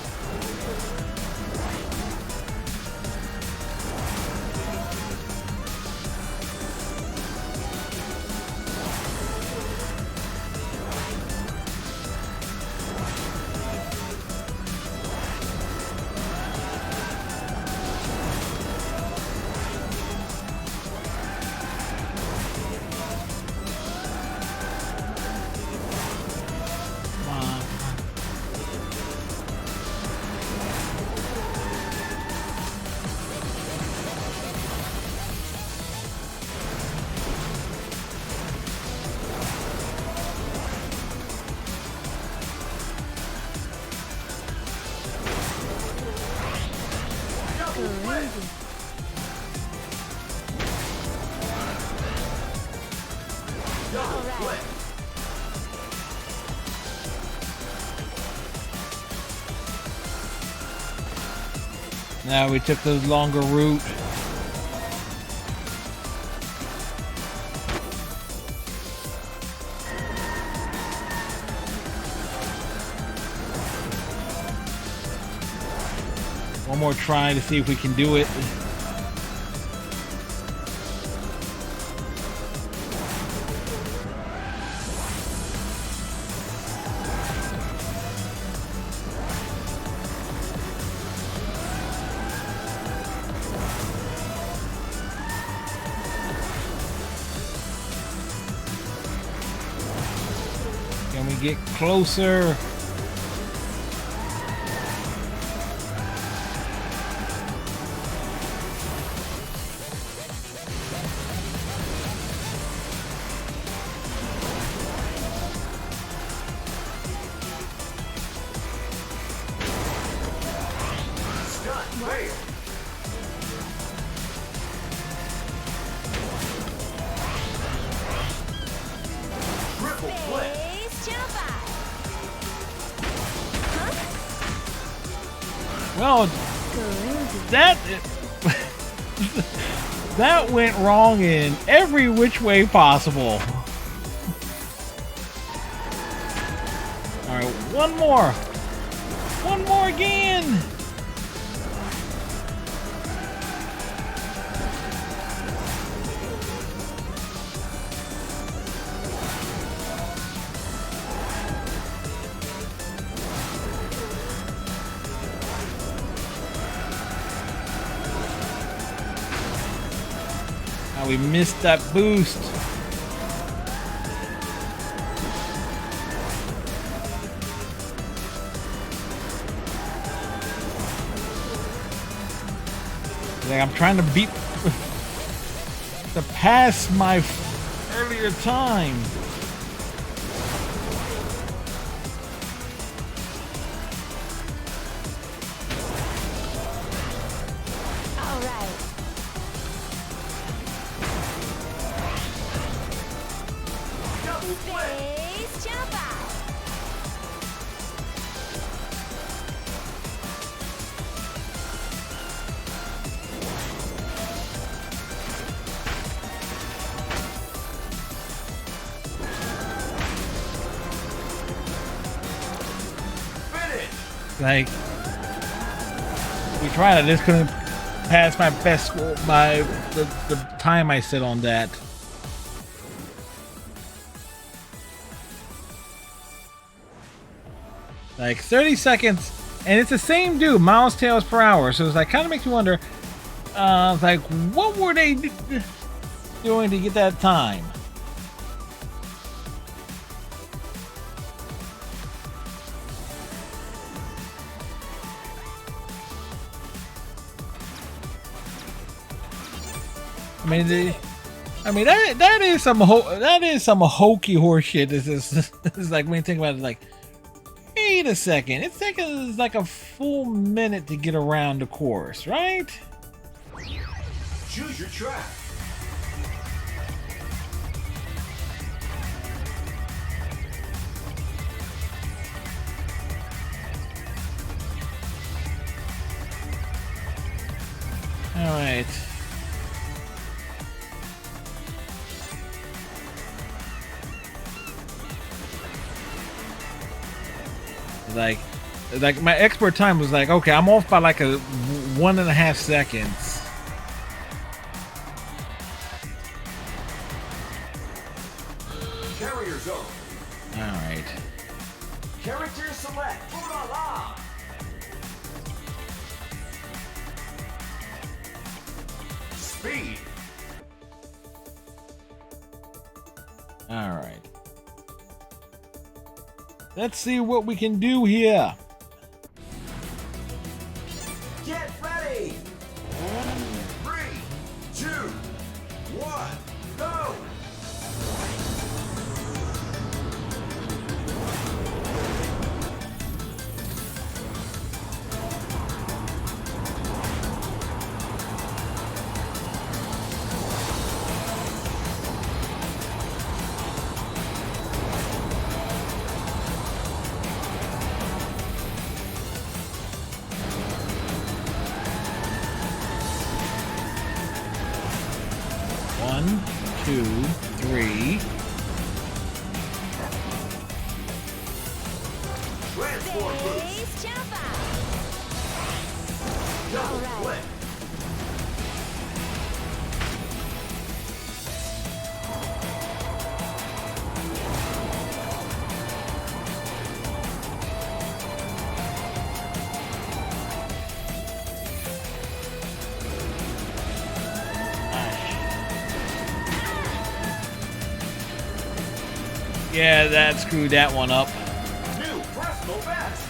Now we took the longer route. One more try to see if we can do it. Can we get closer? Well, that went wrong in every which way possible. All right, one more again. We missed that boost. Like I'm trying to pass my earlier time. Like we tried, I just couldn't pass my best score, the time I set on that. Like 30 seconds, and it's the same dude, miles tails per hour. So it's like kind of makes me wonder, like what were they doing to get that time? I mean that is some hokey horse shit. This is like when you think about it, like wait a second, it's taking like a full minute to get around the course, right? Choose your track. All right. Like my expert time was like, okay, I'm off by like a 1.5 seconds. Carrier zone. All right. Character select. Ooh la la. Speed. All right. Let's see what we can do here. Get ready. 3, 2, 1, go. One, 2, 3. Transport boost. Daze, jump out. Double flip. Yeah, that screwed that one up. New personal best.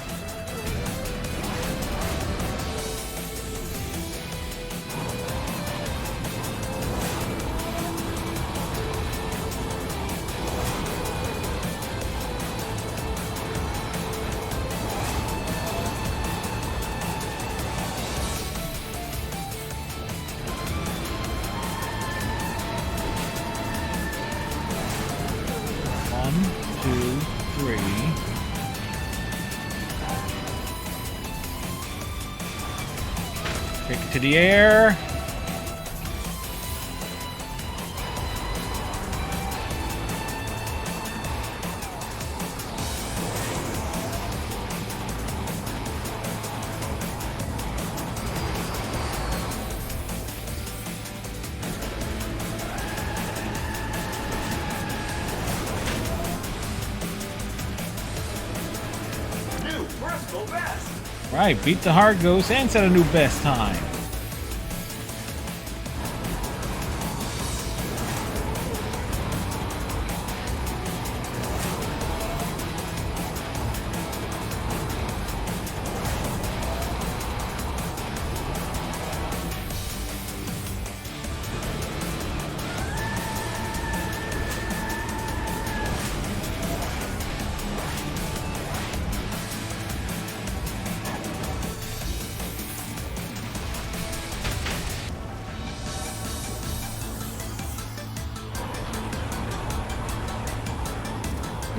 One, 2, 3. Take it to the air. New personal best. Right, beat the hard ghost and set a new best time.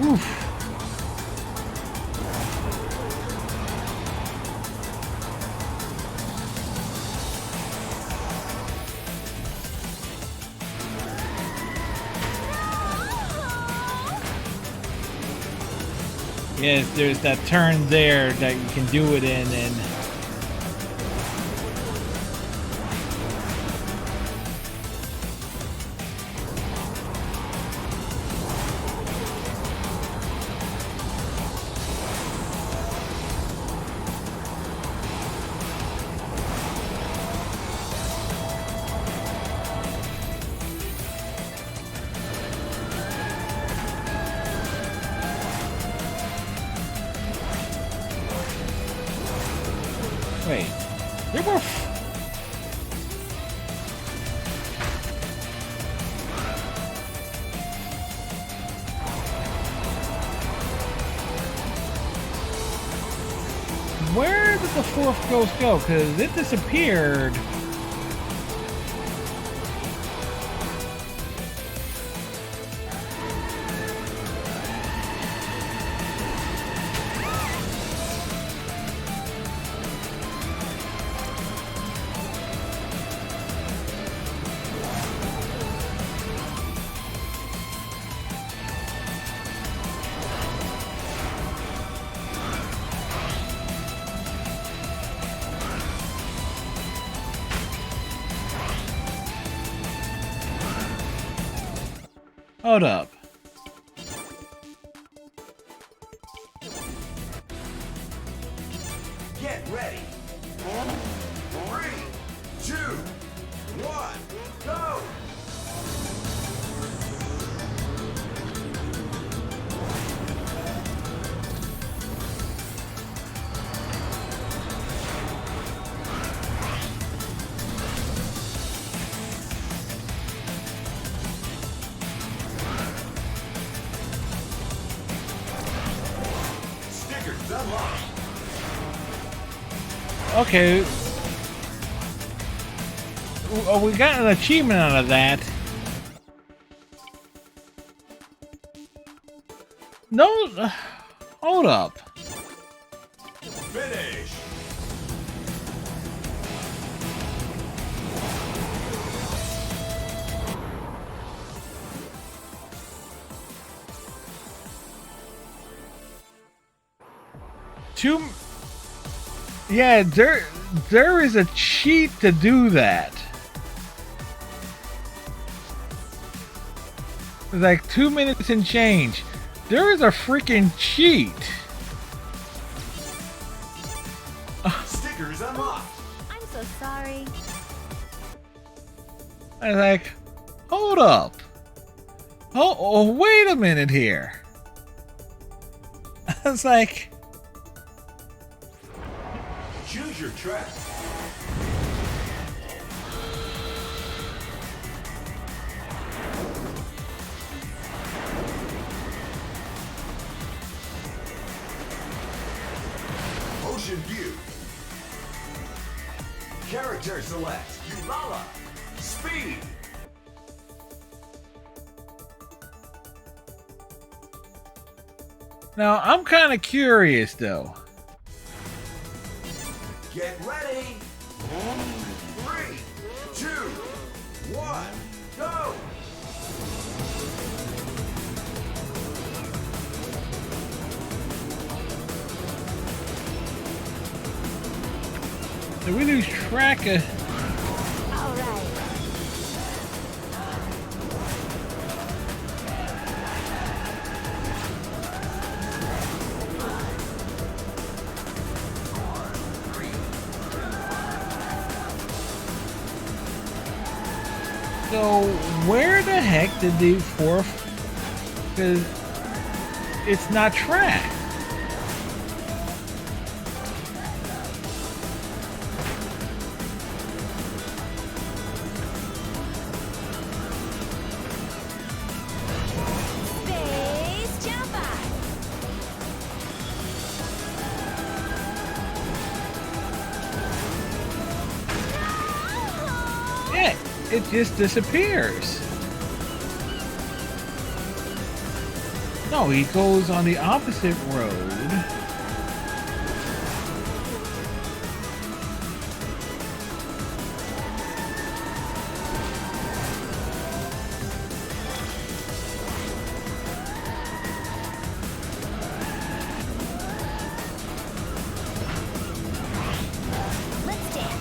Oof. Yes, there's that turn there that you can do it in, and wait, there were. Where did the fourth ghost go? Because it disappeared. Hold up. Get ready. 3, 2, 1, go! Stickers unlocked. Okay. Oh, we got an achievement out of that. No, hold up. Finish. Yeah, there is a cheat to do that. It's like 2 minutes and change. There is a freaking cheat. Stickers unlocked. I'm so sorry. I was like, hold up. Oh, wait a minute here. I was like, Choose your track. Ocean view. Character select. Ulala. Speed. now I'm kind of curious though. Get ready. 3, 2, 1, go! Did we lose track of? All right. So where the heck did the fourth? Because it's not tracked. Space jumper. Yeah, it just disappears. No, he goes on the opposite road. Let's dance.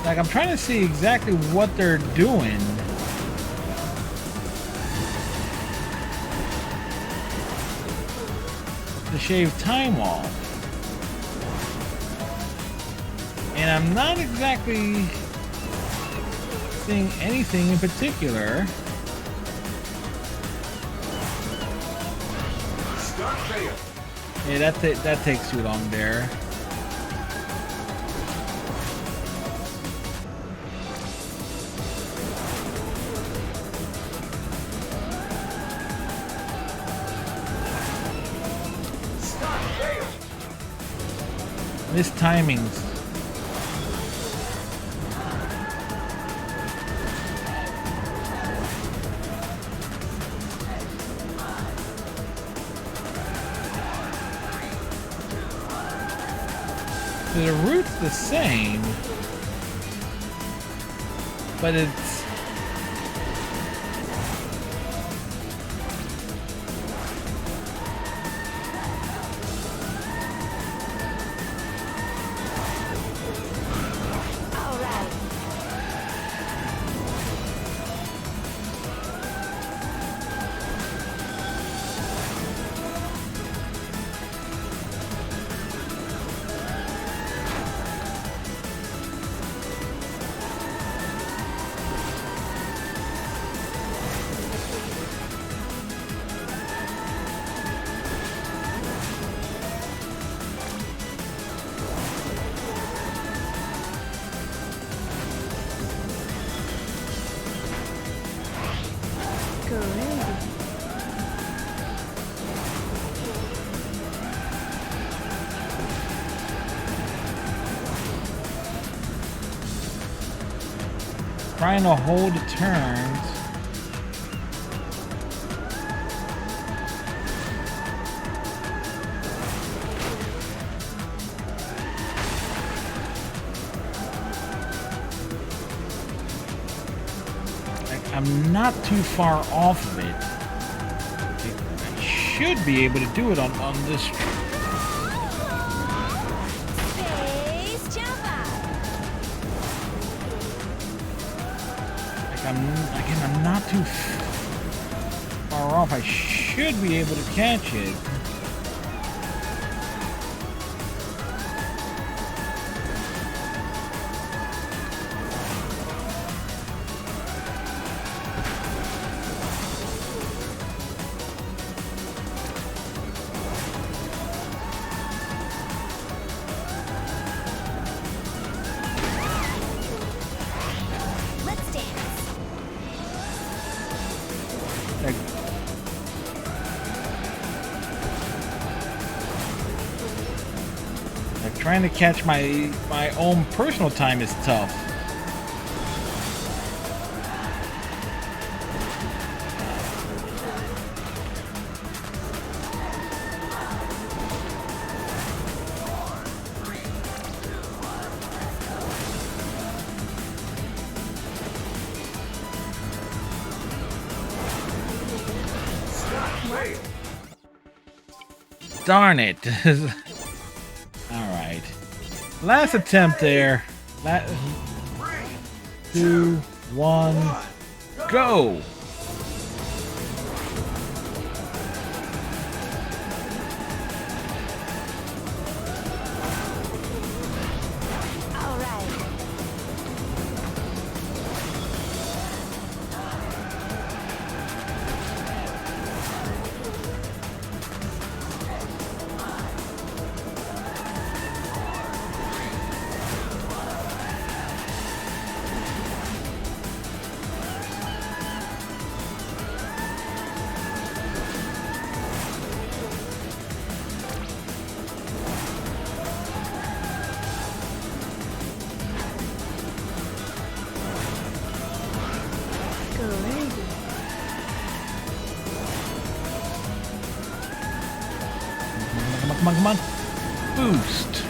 Like, I'm trying to see exactly what they're doing. To shave time off. And I'm not exactly seeing anything in particular. Start fail. Yeah, that takes too long there. Start fail. Missed timings. The route's the same, but it's trying to hold the turns. Like, I'm not too far off of it. I should be able to do it on this. I'm not too far off. I should be able to catch it. Trying to catch my own personal time is tough. Darn it. Alright. Last attempt there. 2, 1, go! Come on. Boost.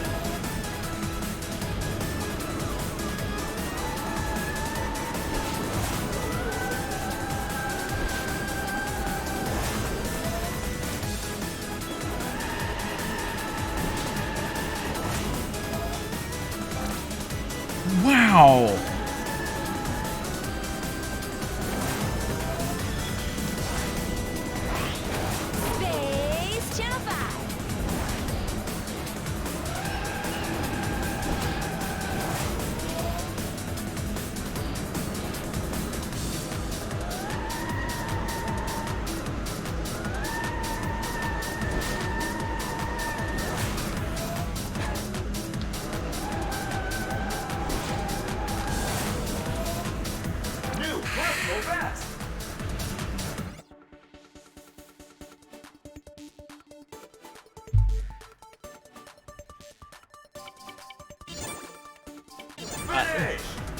Wow.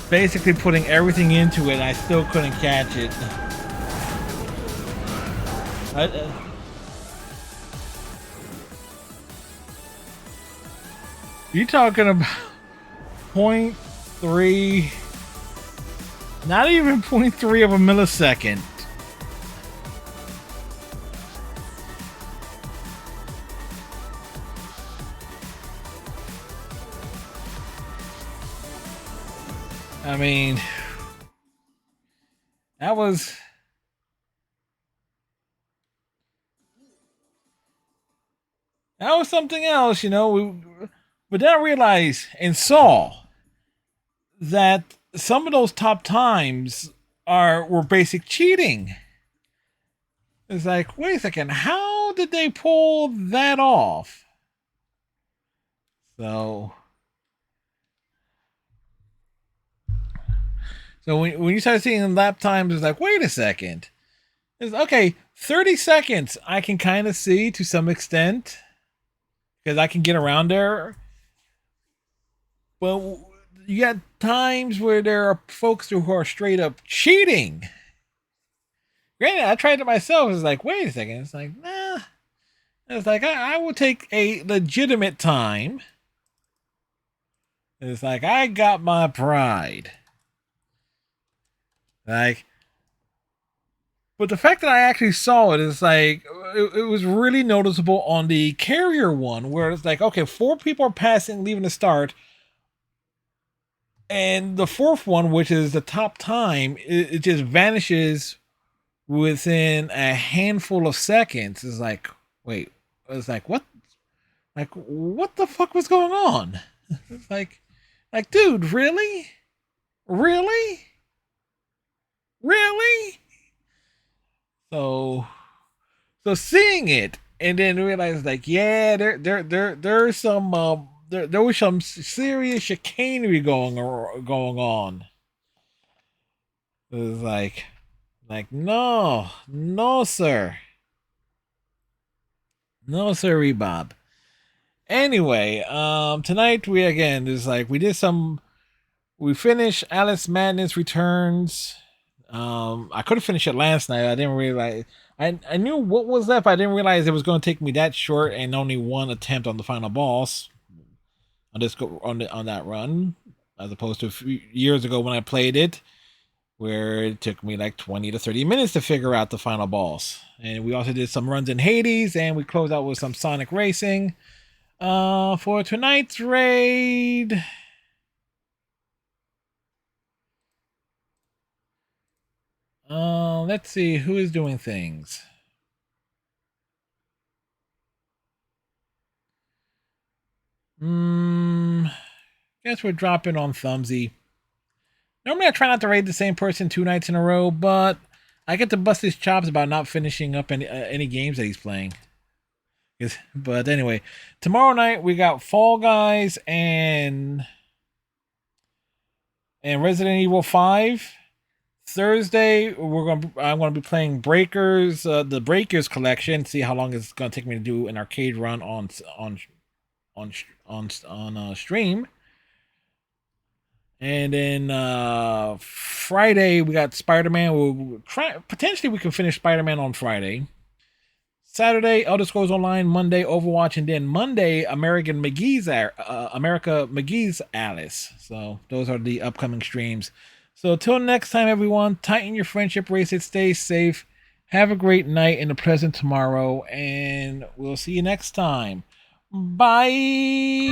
Basically putting everything into it, and I still couldn't catch it. You talking about 0.3, not even 0.3 of a millisecond. I mean, that was something else, you know. But then I realized and saw that some of those top times were basic cheating. It's like, wait a second, how did they pull that off? So when you start seeing lap times, it's like, wait a second. It's okay, 30 seconds I can kind of see to some extent because I can get around there. But you got times where there are folks who are straight up cheating. Granted, I tried it myself. It's like, wait a second. It's like, nah. It's like, I will take a legitimate time. It's like, I got my pride. Like, but the fact that I actually saw it is like, it was really noticeable on the carrier one where it's like, okay, 4 people are passing, leaving the start. And the 4th one, which is the top time, it just vanishes within a handful of seconds. It's like, wait, it's like, what? Like, what the fuck was going on? It's like, dude, really? Really? Really? So seeing it and then realize like, yeah, there's some there was some serious chicanery going on. It was like no, sir. No, sir, Bob. Anyway, tonight we finished Alice Madness Returns. I could have finished it last night. I didn't realize. I knew what was left. I didn't realize it was going to take me that short and only one attempt on the final boss. On that run, as opposed to a few years ago when I played it, where it took me like 20 to 30 minutes to figure out the final boss. And we also did some runs in Hades, and we closed out with some Sonic Racing. For tonight's raid, let's see who is doing things. Guess we're dropping on Thumbsy. Normally I try not to raid the same person 2 nights in a row, but I get to bust his chops about not finishing up any games that he's playing. But anyway, tomorrow night we got Fall Guys and Resident Evil 5. Thursday I'm gonna be playing Breakers, the Breakers collection. See how long it's gonna take me to do an arcade run on stream. And then Friday we got Spider-Man. Potentially we can finish Spider-Man on Friday. Saturday, Elder Scrolls Online. Monday, Overwatch, and then Monday, America McGee's Alice. So those are the upcoming streams. So till next time, everyone, tighten your friendship bracelet, stay safe, have a great night and a pleasant tomorrow, and we'll see you next time. Bye.